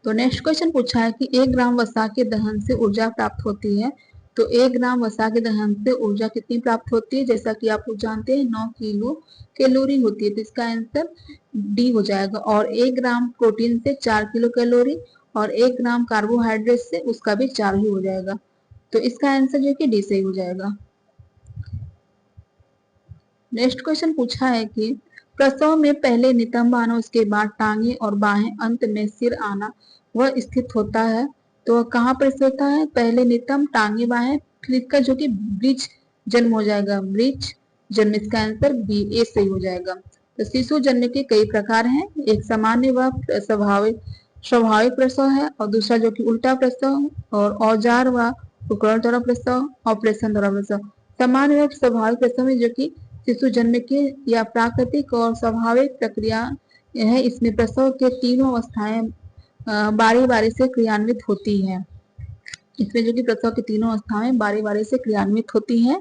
तो नेक्स्ट क्वेश्चन पूछा है कि 1 ग्राम वसा के दहन से ऊर्जा प्राप्त होती है। तो 1 ग्राम वसा के दहन से ऊर्जा कितनी प्राप्त होती है? जैसा कि आप लोग जानते हैं 9 किलो कैलोरी होती है। तो इसका आंसर डी हो जाएगा। और 1 ग्राम प्रोटीन से 4 किलो कैलोरी, और 1 ग्राम कार्बोहाइड्रेट से उसका भी 4 ही हो जाएगा। तो इसका आंसर जो कि डी सही हो जाएगा। नेक्स्ट क्वेश्चन पूछा है कि प्रसव में पहले नितंब आना, उसके बाद टांगे और बाहें, अंत में सिर आना वह स्थित होता है। तो कहाँ पर स्थित होता है? पहले नितंब, टांगे, बाहें, फिर इसका जो कि ब्रिज जन्म हो जाएगा, ब्रिज जन्म। इसका आंसर बी ए सही हो जाएगा। तो शिशु जन्म के कई प्रकार हैं। एक सामान्य व स्वाभाविक प्रसव है, और दूसरा जो कि उल्टा प्रसव, और औजार व उपकरण द्वारा प्रसव, ऑपरेशन द्वारा प्रसव। सामान्य व स्वाभाविक प्रसव में जो कि शिशु जन्म के या प्राकृतिक और स्वाभाविक प्रक्रिया है, इसमें प्रसव के तीनों अवस्थाएं बारी बारी से क्रियान्वित होती है। इसमें जो कि प्रसव की तीनों अवस्थाएं बारी बारी से क्रियान्वित होती हैं।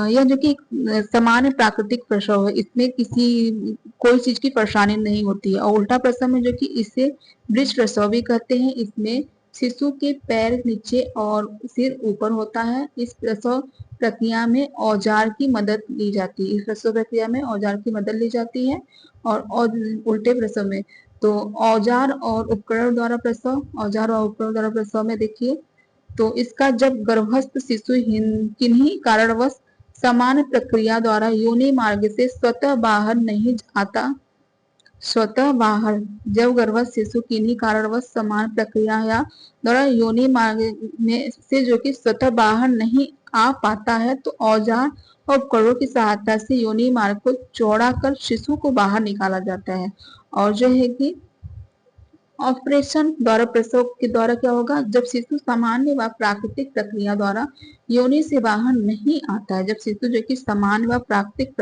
यह जो कि सामान्य प्राकृतिक प्रसव है, इसमें किसी कोई चीज की परेशानी नहीं होती है। और उल्टा प्रसव में जो कि इसे ब्रिज प्रसव भी कहते हैं, इसमें शिशु के पैर नीचे और सिर ऊपर होता है। इस प्रसव प्रक्रिया में औजार की मदद ली जाती है। इस प्रसव प्रक्रिया में औजार की मदद ली जाती है। और उल्टे प्रसव में तो औजार और उपकरण द्वारा प्रसव, औजार और उपकरण द्वारा प्रसव में देखिए तो इसका जब गर्भस्थ शिशु किन्हीं कारणवश समान प्रक्रिया द्वारा योनि मार्ग से स्वतः बाहर नहीं आता, स्वतः बाहर जब गर्भस्थ शिशु किन्हीं कारणवश समान प्रक्रिया या द्वारा योनि मार्ग में से जो कि स्वतः बाहर नहीं आ पाता है, तो औजार और उपकरणों की सहायता से योनि मार्ग को चौड़ा कर शिशु को बाहर निकाला जाता है। और जो है कि ऑपरेशन द्वारा प्रसव के द्वारा क्या होगा, जब शिशु सामान्य व प्राकृतिक प्रक्रिया द्वारा योनि से बाहर नहीं आता है, जब शिशु जो कि सामान्य व प्राकृतिक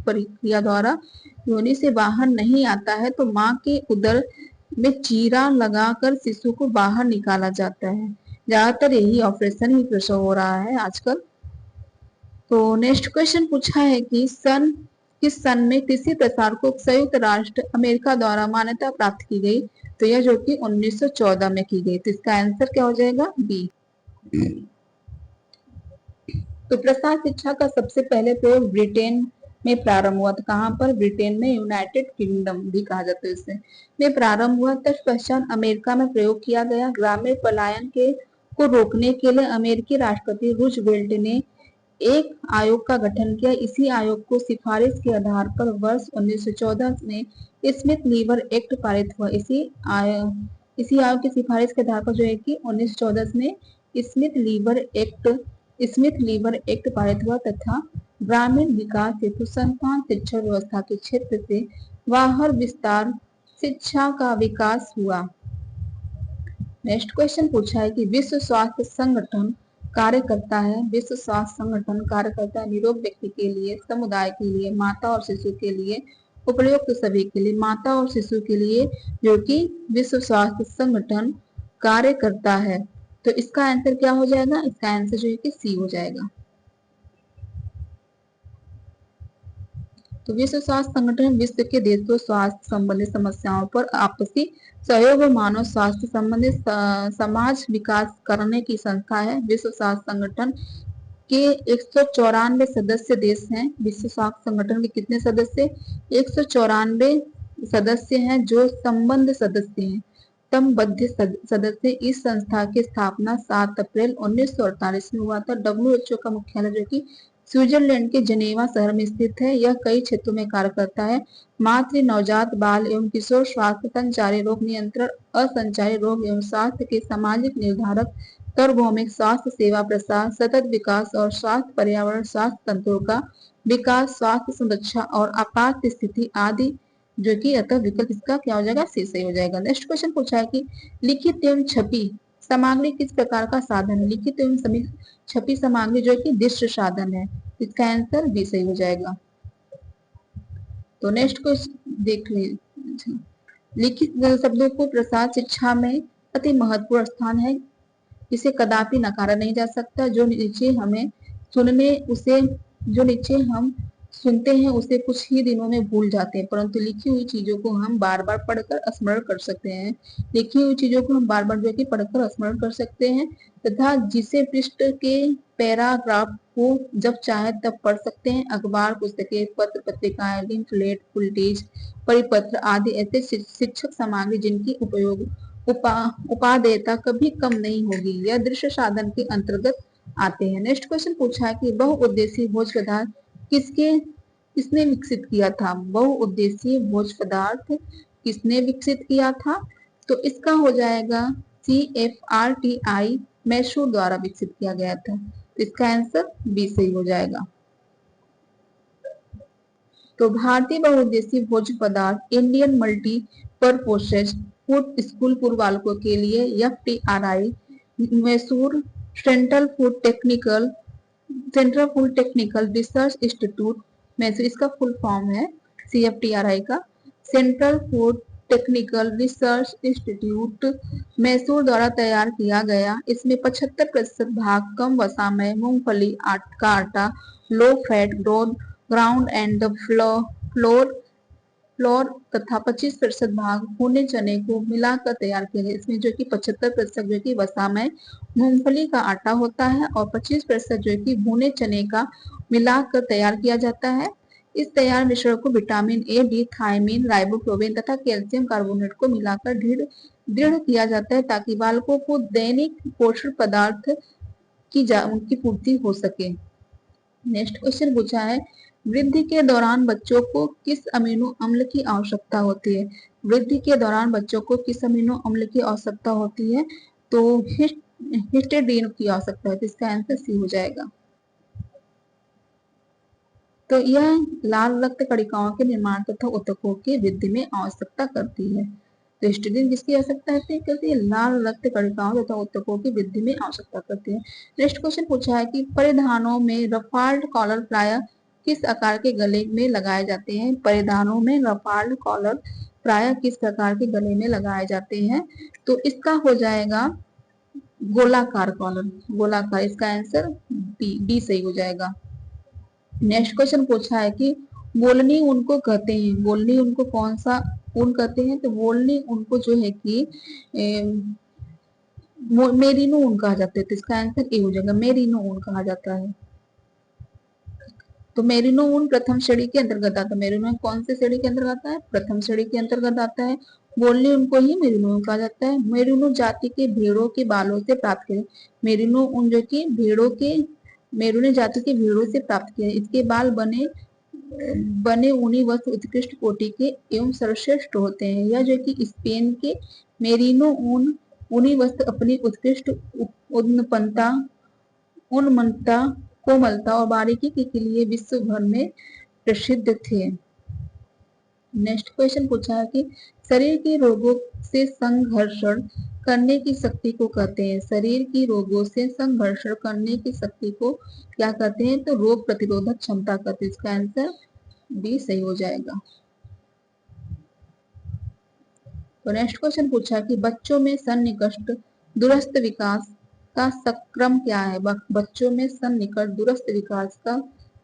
प्रक्रिया द्वारा योनि से बाहर नहीं आता है, तो माँ के उदर में चीरा लगाकर शिशु को बाहर निकाला जाता है। ज्यादातर यही ऑपरेशन ही प्रसव हो रहा है आजकल। तो नेक्स्ट क्वेश्चन पूछा है कि किस सन में कृषि प्रसार को संयुक्त राष्ट्र अमेरिका द्वारा मान्यता प्राप्त की गई, तो यह जो कि 1914 में की गई। तो इसका आंसर क्या हो जाएगा, बी। तो प्रसार शिक्षा का सबसे पहले प्रयोग ब्रिटेन में प्रारंभ हुआ था। कहाँ पर, ब्रिटेन में, यूनाइटेड किंगडम भी कहा जाता है इसे, में प्रारंभ हुआ। तत्पश्चात अमेरिका में प्रयोग किया गया। ग्रामीण पलायन को रोकने के लिए अमेरिकी राष्ट्रपति रूजवेल्ट ने एक आयोग का गठन किया। इसी आयोग को सिफारिश के आधार पर वर्ष 1914 में स्मिथ लीवर एक्ट पारित हुआ। इसी आयोग की सिफारिश के आधार पर जो है कि 1914 में स्मिथ लीवर एक्ट पारित हुआ तथा ग्रामीण विकास हेतु संस्थान शिक्षा व्यवस्था के क्षेत्र से बाहर विस्तार शिक्षा का विकास हुआ। नेक्स्ट क्वेश्चन पूछा है कि विश्व स्वास्थ्य संगठन कार्य करता है। विश्व स्वास्थ्य संगठन कार्य करता है निरोग व्यक्ति के लिए, समुदाय के लिए, माता और शिशु के लिए, उपयुक्त सभी के लिए। माता और शिशु के लिए जो कि विश्व स्वास्थ्य संगठन कार्य करता है, तो इसका आंसर क्या हो जाएगा, इसका आंसर जो है कि सी हो जाएगा। तो विश्व स्वास्थ्य संगठन विश्व के देशों स्वास्थ्य संबंधित समस्याओं पर आपसी सहयोग और मानव स्वास्थ्य संबंधित समाज विकास करने की संस्था है। विश्व स्वास्थ्य संगठन के 194 सदस्य देश हैं। विश्व स्वास्थ्य संगठन के कितने सदस्य, 194 सदस्य हैं जो संबद्ध सदस्य हैं। संबद्ध सदस्य। इस संस्था की स्थापना 7 अप्रैल 1948 में हुआ था। WHO का मुख्यालय जो कि स्विट्जरलैंड के जनेवा शहर में स्थित है। यह कई क्षेत्रों में कार्य करता है। मातृ, नवजात, बाल एवं किशोर स्वास्थ्य, संचारी रोग नियंत्रण, असंचारी रोग एवं स्वास्थ्य के सामाजिक निर्धारक, सार्वभौमिक स्वास्थ्य सेवा प्रसार, सतत विकास और स्वास्थ्य पर्यावरण, स्वास्थ्य तंत्रों का विकास, स्वास्थ्य संरक्षा और आपात स्थिति आदि, जो कि अतः विकल्प इसका क्या हो जाएगा, सी सही हो जाएगा। नेक्स्ट क्वेश्चन पूछा है कि लिखित एवं छपी सामग्री किस प्रकार का साधन है। लिखित एवं छपी सामग्री जो कि दृश्य साधन है। इसका आंसर बी सही हो जाएगा। तो नेक्स्ट क्वेश्चन देख लीजिए। लिखित शब्दों को प्रसार शिक्षा में अति महत्वपूर्ण स्थान है। इसे कदापि नकारा नहीं जा सकता। जो नीचे हम सुनते हैं उसे कुछ ही दिनों में भूल जाते हैं, परंतु लिखी हुई चीजों को हम बार बार पढ़कर स्मरण कर सकते हैं। लिखी हुई चीजों को हम बार बार जो है पढ़कर स्मरण कर सकते हैं तथा जिसे पृष्ठ के पैराग्राफ को जब चाहे तब पढ़ सकते हैं। अखबार, पुस्तकें, पत्र पत्रिकाएं, लिंफलेट, फुलटेज, परिपत्र आदि ऐसे शिक्षक सामग्री जिनकी उपयोग उपादेयता कभी कम नहीं होगी, यह दृश्य साधन के अंतर्गत आते हैं। नेक्स्ट क्वेश्चन पूछा है कि बहुउद्देशीय भोज्य पदार्थ किसने विकसित किया था। बहुउद्देशीय भोज्य पदार्थ किसने विकसित किया था, तो इसका हो जाएगा CFRTI मैसूर द्वारा विकसित किया गया था। तो इसका आंसर बी सही हो जाएगा। तो भारतीय बहुउद्देशीय भोज्य पदार्थ इंडियन मल्टीपर्पसेस फूड स्कूल पूर्व बालकों के लिए FTRI, Mysore central food technical research institute Mysore, इसका फुल फॉर्म है CFTRI का, central food technical research institute Mysore द्वारा तैयार किया गया। इसमें 75% भाग कम वसामय मूंगफली का आटा, low fat ground and floor floor तथा 25% भाग भुने चने को मिलाकर तैयार किया गया। इसमें जो कि 75% जो कि वसामय मूंगफली का आटा होता है और 25% जो कि भुने चने का मिलाकर तैयार किया जाता है। इस तैयार मिश्रण को vitamin A, D, thiamine, riboflavin तथा कैल्शियम कार्बोनेट को मिलाकर दृढ़ किया जाता है ताकि बालकों को दैनिक पोषण पदार्थ उनकी पूर्ति हो सके। नेक्स्ट क्वेश्चन पूछा है, वृद्धि के दौरान बच्चों को किस अमीनो अम्ल की आवश्यकता होती है? वृद्धि के दौरान बच्चों को किस अमीनो अम्ल की आवश्यकता होती है? तो हिस्टिडीन की आवश्यकता है, तो इसका आंसर सी हो जाएगा। तो यह लाल रक्त कणिकाओं के निर्माण तथा ऊतकों की वृद्धि में आवश्यकता करती है। तो हिस्टिडीन किसकी आवश्यकता करती है? लाल रक्त कणिकाओं तथा ऊतकों की वृद्धि में आवश्यकता करती है। नेक्स्ट क्वेश्चन पूछा है कि परिधानों में रफाल्ड कॉलर प्राय किस आकार के गले में लगाए जाते हैं? परिधानों में रफाल्ड कॉलर प्राय किस प्रकार के गले में लगाए जाते हैं? तो इसका हो जाएगा गोलाकार कॉलर, गोलाकार, इसका आंसर बी सही हो जाएगा। नेक्स्ट क्वेश्चन पूछा है कि वोलनी ऊन को कहते हैं, वोलनी ऊन को कौन सा ऊन कहते हैं? तो वोलनी ऊन को जो है कि मेरिनो ऊन कहा जाता है, तो इसका आंसर ए हो जाएगा, मेरिनो ऊन कहा जाता है। तो मेरिनो ऊन प्रथम श्रेणी के अंतर्गत आता है। मेरिनो कौन से श्रेणी के अंतर्गत आता है? प्रथम श्रेणी के अंतर्गत आता है। वोलनी ऊन को ही मेरिनो ऊन कहा जाता है। मेरिनो जाति के भेड़ों के बालों से प्राप्त किया, मेरिनो ऊन जो कि मेरिनो जाति के भेड़ों से प्राप्त किया, इसके बाल बने ऊनी वस्त्र उत्कृष्ट कोटि के एवं सर्वश्रेष्ठ होते हैं। यह जो कि स्पेन के मेरिनो ऊनी वस्त्र अपनी उत्कृष्ट उन्नतता, कोमलता और बारीकी के लिए विश्व भर में प्रसिद्ध थे। नेक्स्ट क्वेश्चन पूछा है कि शरीर के रोगों से संघर्षण करने की शक्ति को कहते हैं। शरीर की रोगों से संघर्षण करने की शक्ति को क्या कहते हैं? तो रोग प्रतिरोधक क्षमता कहते हैं। इसका आंसर बी सही हो जाएगा। तो नेक्स्ट क्वेश्चन पूछा कि बच्चों में सन्निकट दूरस्थ विकास का क्रम क्या है? बच्चों में सन्निकट दूरस्थ विकास का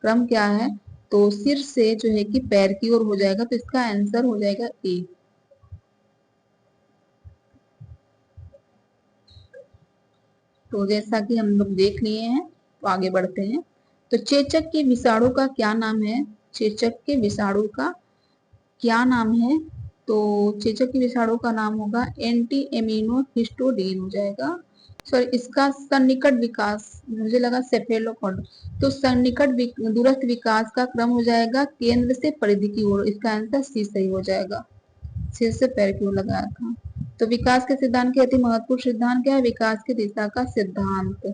क्रम क्या है? तो सिर से जो है कि पैर की ओर हो जाएगा, तो इसका आंसर हो जाएगा ए। तो जैसा कि हम लोग देख लिए हैं, तो आगे बढ़ते हैं। तो चेचक के विषाणु का क्या नाम है? चेचक के विषाणु का क्या नाम है? तो चेचक के विषाणु का नाम होगा एंटी एमिनो हिस्टोडीन हो जाएगा। सॉरी, इसका सन्निकट विकास, मुझे लगा सेफेलोकॉड, तो सन्निकट दूरस्थ विकास का क्रम हो जाएगा केंद्र से परिधि की ओर। इसका आंसर सी सही हो जाएगा, सिर से पैर की ओर लगाया था। तो विकास के सिद्धांत के अति महत्वपूर्ण सिद्धांत क्या है? विकास की दिशा का सिद्धांत।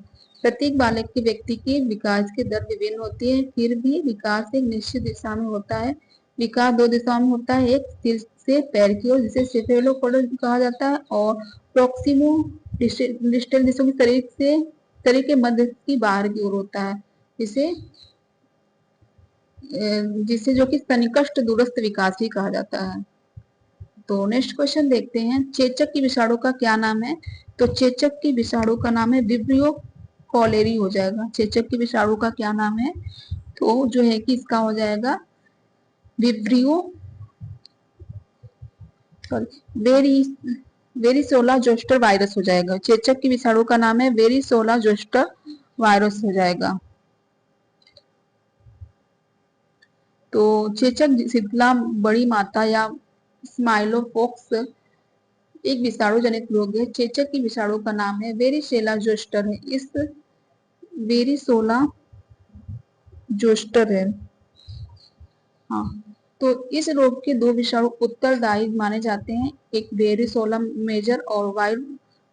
प्रत्येक बालक के व्यक्ति के विकास की दर विभिन्न होती है, फिर भी विकास एक निश्चित दिशा में होता है। विकास दो दिशाओं में होता है, एक सिर से पैर की ओर जिसे सेफेलोपोडल कहा जाता है, और प्रोक्सिमो डिस्टल जिसको शरीर के मध्य की बाहर की ओर होता है, जिसे जो कि सन्निकट दूरस्थ विकास ही कहा जाता है। तो नेक्स्ट क्वेश्चन देखते हैं, चेचक की विषाणु का क्या नाम है? तो चेचक की विषाणु का नाम है विब्रियो कॉलेरी हो जाएगा। चेचक की विषाणु का क्या नाम है? तो जो है कि इसका हो जाएगा विब्रियो वेरिसोला जोस्टर वायरस हो जाएगा। चेचक की विषाणु का नाम है वेरिसोला जोस्टर वायरस हो जाएगा। तो चेचक शीतला बड़ी माता या स्माइलोपॉक्स एक विषाणु जनित रोग है। चेचक की विषाणु का नाम है वेरिसेला जोस्टर है। इस वेरिसोला जोस्टर है, हाँ। तो इस रोग के दो विषाणु उत्तरदायी माने जाते हैं, एक वेरिसोला मेजर और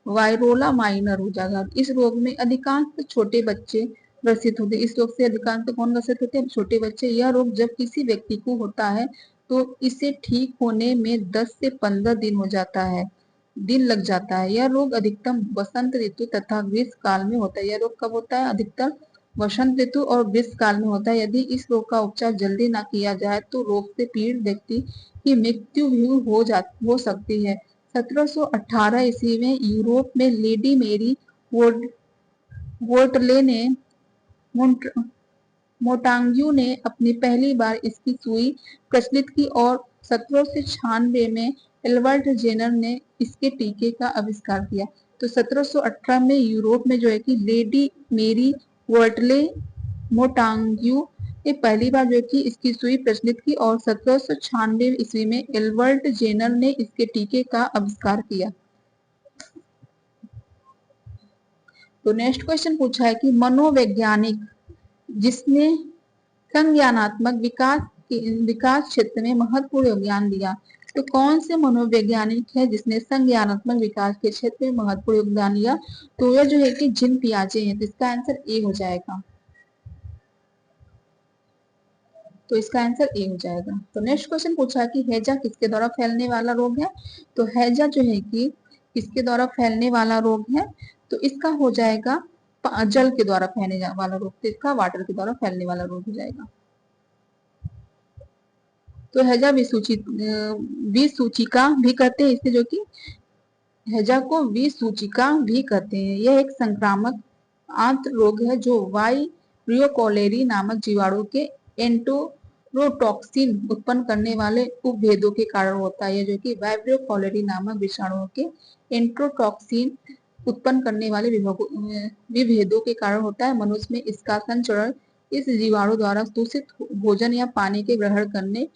वायरोला माइनर हो जाएगा। इस रोग में अधिकांश छोटे बच्चे ग्रसित होते हैं। इस रोग से अधिकांश कौन ग्रसित होते हैं? छोटे बच्चे। यह रोग जब किसी व्यक्ति को होता है तो इसे ठीक होने में 10 से 15 दिन हो जाता है। दिन लग जाता है। यह रोग अधिकतम वसंत ऋतु तथा ग्रीष्म काल में होता है। यह रोग कब होता है? अधिकतम वसंत ऋतु और ग्रीष्म काल में होता है। यदि इस रोग का उपचार जल्दी ना किया जाए तो रोग से पीड़ित व्यक्ति की मृत्यु भी हो सकती है। 1718 ईस्वी में यूरोप में लेडी मेरी वोर्टले ने मोंटाग्यू ने अपनी पहली बार इसकी सुई प्रचलित की और 1796 में एल्बर्ट जेनर ने इसके टीके का आविष्कार किया। तो 1718 में यूरोप में जो है कि लेडी मेरी वर्टले मोंटाग्यू ने पहली बार जो कि इसकी सुई प्रचलित की और 1796 ईस्वी में एल्बर्ट जेनर ने इसके टीके का आविष्कार किया। तो नेक्स्ट क्वेश्चन पूछा है कि मनोवैज्ञानिक जिसने संज्ञानात्मक विकास क्षेत्र में महत्वपूर्ण योगदान दिया। तो कौन से मनोवैज्ञानिक है जिसने संज्ञानात्मक विकास के क्षेत्र में महत्वपूर्ण योगदान दिया? तो यह जो है कि जीन पियाजे है। तो इसका आंसर ए हो जाएगा। तो इसका आंसर ए हो जाएगा। तो नेक्स्ट क्वेश्चन पूछा है कि हैजा किसके द्वारा फैलने वाला रोग है? तो हैजा जो है कि किसके द्वारा फैलने वाला रोग है? तो इसका हो जाएगा जल के द्वारा फैलने वाला रोग। तो इसका वाटर के द्वारा फैलने वाला रोग हो जाएगा। तो हैजा विसूचिका भी कहते हैं इसे, जो कि हैजा को विसूचिका भी कहते हैं। यह एक संक्रामक आंत्र रोग है जो वाइब्रियो कॉलेरी नामक जीवाणु के एंटरोटॉक्सिन उत्पन्न करने वाले उपभेदों के कारण होता है। जो कि वाइब्रियो कॉलेरी नामक विषाणुओं के एंटरोटॉक्सिन उत्पन्न करने वाले विभेदों के कारण होता है। मनुष्य में इसका संचरण इस जीवाणु द्वारा दूषित भोजन या पानी के ग्रहण करने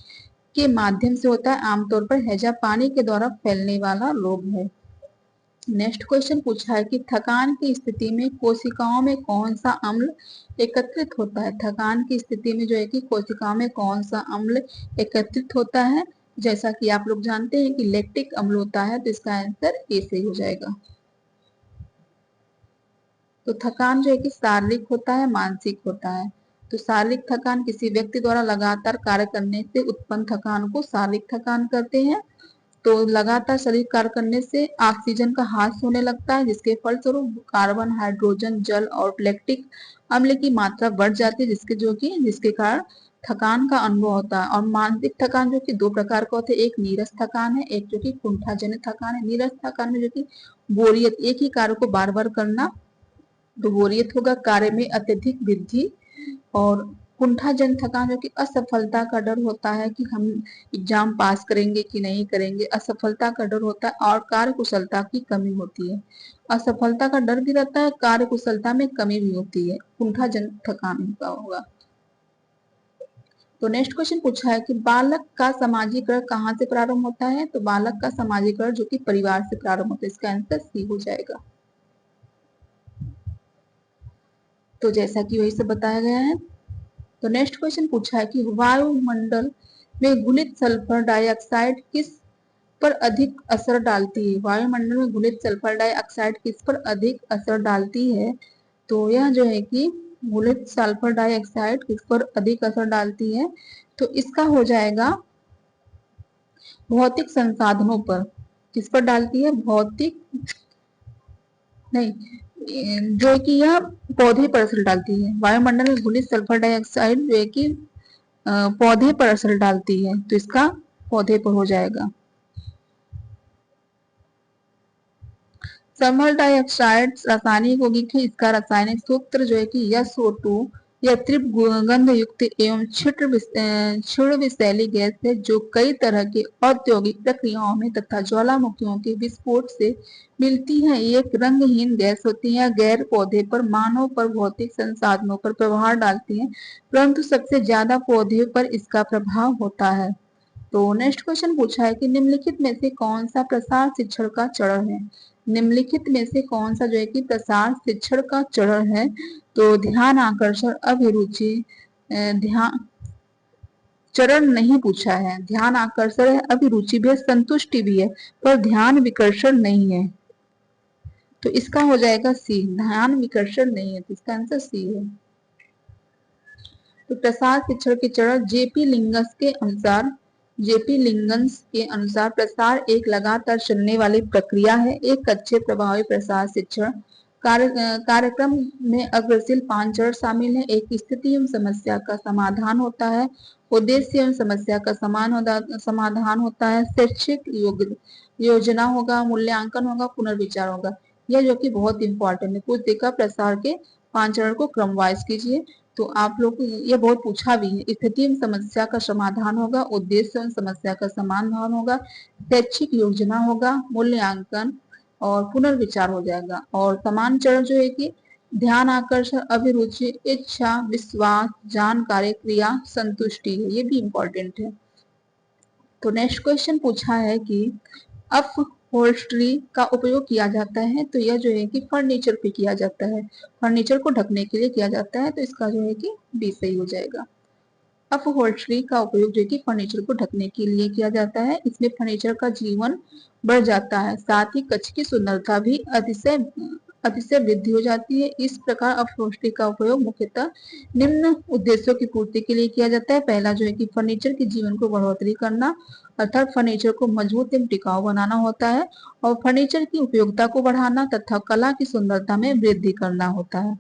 के माध्यम से होता है। आमतौर पर हैजा पानी के द्वारा फैलने वाला रोग है। नेक्स्ट क्वेश्चन पूछा है कि थकान की स्थिति में कोशिकाओं में कौन सा अम्ल एकत्रित होता है? थकान की स्थिति में जो है कि कोशिकाओं में कौन सा अम्ल एकत्रित होता है? जैसा कि आप लोग जानते हैं कि लैक्टिक अम्ल होता है। तो इसका आंसर ए सही हो जाएगा। तो थकान जो है कि शारीरिक होता है, मानसिक होता है। तो शारीरिक थकान किसी व्यक्ति द्वारा लगातार कार्य करने से उत्पन्न थकान को शारीरिक थकान कहते हैं। तो लगातार शरीर कार्य करने से ऑक्सीजन का ह्रास होने लगता है, जिसके फलस्वरूप कार्बन, हाइड्रोजन, जल और लैक्टिक अम्ल की मात्रा बढ़ जाती है, जिसके कारण थकान का अनुभव होता है। और मानसिक थकान जो कि दो प्रकार का होता है, एक नीरस थकान है, एक जो कि कुंठाजन्य थकान है। नीरस थकान में जो कि बोरियत, एक ही कार्य को बार बार करना, तो बोरियत होगा, कार्य में अत्यधिक वृद्धि। और कुंठाजन थकान जो कि असफलता का डर होता है कि हम एग्जाम पास करेंगे कि नहीं करेंगे, असफलता का डर होता है और कार्य कुशलता की कमी होती है। असफलता का डर भी रहता है, कार्य कुशलता में कमी भी होती है, कुंठाजन थकान का होगा। तो नेक्स्ट क्वेश्चन पूछा है कि बालक का सामाजिकरण कहाँ से प्रारंभ होता है? तो बालक का सामाजिकरण जो कि परिवार से प्रारंभ होता है। इसका आंसर सी हो जाएगा। तो जैसा कि वही से बताया गया है। तो नेक्स्ट क्वेश्चन पूछा है कि वायुमंडल में घुलित सल्फर डाइऑक्साइड किस पर अधिक असर डालती है? वायुमंडल में घुलित सल्फर डाइऑक्साइड किस पर अधिक असर डालती है? तो यह जो है कि घुलित सल्फर डाइऑक्साइड किस पर अधिक असर डालती है? तो इसका हो जाएगा भौतिक संसाधनों पर। किस पर डालती है? भौतिक नहीं, जो है कि यह पौधे पर असर डालती है। वायुमंडल में घुलित सल्फर डाइऑक्साइड जो है कि पौधे पर असर डालती है। तो इसका पौधे पर हो जाएगा। सल्फर डाइऑक्साइड रासायनिक यौगिक है। इसका रासायनिक सूत्र जो है कि SO2 यह तीव्र गंध युक्त एवं क्षीण विषैली गैस है, जो कई तरह के औद्योगिक प्रक्रियाओं में तथा ज्वालामुखियों के विस्फोट से मिलती है। ये एक रंगहीन गैस होती है, गैर पौधे पर, मानव पर, भौतिक संसाधनों पर प्रभाव डालती है, परंतु सबसे ज्यादा पौधे पर इसका प्रभाव होता है। तो नेक्स्ट क्वेश्चन पूछा है कि निम्नलिखित में से कौन सा प्रसार शिक्षण का चरण है? निम्नलिखित में से कौन सा जो है कि प्रसार शिक्षण का चरण है? तो ध्यान आकर्षण, अभिरुचि, ध्यान चरण नहीं पूछा है। ध्यान आकर्षण है, अभिरुचि भी है, संतुष्टि भी है, पर ध्यान विकर्षण नहीं है। तो इसका हो जाएगा सी, ध्यान विकर्षण नहीं है। तो इसका आंसर सी है। तो प्रसार शिक्षण के चरण जेपी लिंगस के अनुसार जेपी लिंगन्स के अनुसार प्रसार एक लगातार चलने वाली प्रक्रिया है। एक अच्छे प्रभावी प्रसार शिक्षण कार्यक्रम में अग्रशील 5 चरण शामिल है। एक स्थिति एवं समस्या का समाधान होता है, उद्देश्य एवं समस्या का समाधान होता है, शैक्षिक योजना होगा, मूल्यांकन होगा, पुनर्विचार होगा। यह जो कि बहुत इंपॉर्टेंट है। पुस्तिका प्रसार के 5 चरण को क्रमवाइज कीजिए। तो आप लोग ये बहुत पूछा भी है। स्थिति एवं समस्या का समाधान होगा, उद्देश्य एवं समस्या का समाधान होगा, शैक्षिक योजना होगा, मूल्यांकन और पुनर्विचार हो जाएगा। और समान चरण जो है कि ध्यान, आकर्षण, अभिरुचि, इच्छा, विश्वास, जानकारी, क्रिया, संतुष्टि है। ये भी इंपॉर्टेंट है। तो नेक्स्ट क्वेश्चन पूछा है कि अपहोल्स्ट्री का उपयोग किया जाता है। तो यह जो है कि फर्नीचर पे किया जाता है, फर्नीचर को ढकने के लिए किया जाता है। तो इसका जो है कि बी सही हो जाएगा। अपहोल्स्ट्री का उपयोग जो कि फर्नीचर को ढकने के लिए किया जाता है। इसमें फर्नीचर का जीवन बढ़ जाता है, साथ ही कक्ष की सुंदरता भी अतिशय वृद्धि हो जाती है। इस प्रकार अपहोल्स्ट्री का उपयोग मुख्यतः निम्न उद्देश्यों की पूर्ति के लिए किया जाता है। पहला जो है कि फर्नीचर के जीवन को बढ़ोतरी करना, अर्थात फर्नीचर को मजबूत एवं टिकाऊ बनाना होता है, और फर्नीचर की उपयोगिता को बढ़ाना तथा कला की सुंदरता में वृद्धि करना होता है।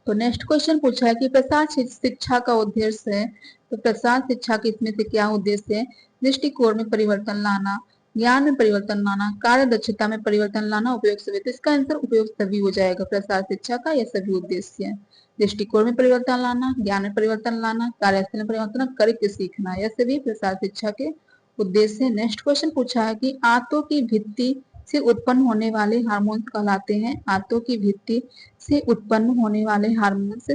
तो नेक्स्ट क्वेश्चन पूछा है कि प्रसार शिक्षा का उद्देश्य है। तो प्रसार शिक्षा के इसमें से क्या उद्देश्य है? दृष्टिकोण में परिवर्तन लाना, ज्ञान में परिवर्तन लाना, कार्य दक्षता में परिवर्तन लाना, उपयोग सभी। तो इसका आंसर उपयोग सभी हो जाएगा। प्रसार शिक्षा का यह सभी उद्देश्य है। दृष्टिकोण में परिवर्तन लाना, ज्ञान में परिवर्तन लाना, कार्यस्थल में परिवर्तन करके सीखना, यह सभी प्रसार शिक्षा के उद्देश्य है। नेक्स्ट क्वेश्चन पूछा है कि आंतों की भित्ति से उत्पन्न होने वाले हार्मोन्स कहलाते हैं। आंतों की भित्ति से उत्पन्न होने वाले हार्मोन्स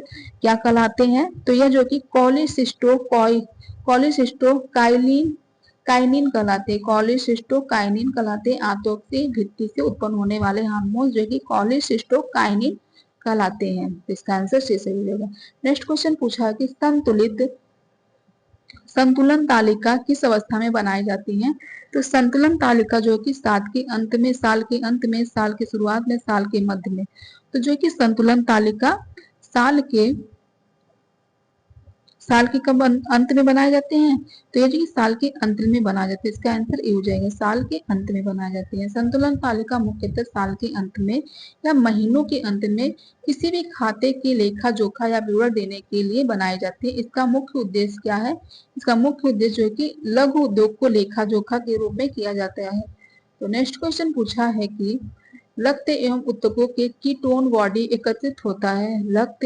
क्या कहलाते हैं? तो यह जो कि कोलिसिस्टोकाइनिन काइनिन कहलाते हैं। कोलिसिस्टोकाइनिन कहलाते हैं। आंतों की भित्ति से उत्पन्न होने वाले हार्मोन्स जो कि कोलिसिस्टोकाइनिन कहलाते हैं। इसका आंसर सी सही हो जाएगा। नेक्स्ट क्वेश्चन पूछा है कि संतुलन तालिका किस अवस्था में बनाई जाती है? तो संतुलन तालिका जो कि साल के अंत में, साल के अंत में, साल की शुरुआत में, साल के मध्य में। तो जो कि संतुलन तालिका साल के कब अंत में बनाए जाते हैं? तो ये जो साल के अंत में बनाए जाते हैं। इसका आंसर ए हो जाएगा, साल के अंत में बनाए जाते हैं। संतुलन तालिका मुख्यतः साल के अंत में या महीनों के अंत में किसी भी खाते की लेखा जोखा या विवरण देने के लिए बनाए जाते हैं। इसका मुख्य उद्देश्य क्या है? इसका मुख्य उद्देश्य जो है कि लघु उद्योग को लेखा जोखा के रूप में किया जाता है। तो नेक्स्ट क्वेश्चन पूछा है कि रक्त एवं ऊतकों के कीटोन बॉडी एकत्रित होता है। रक्त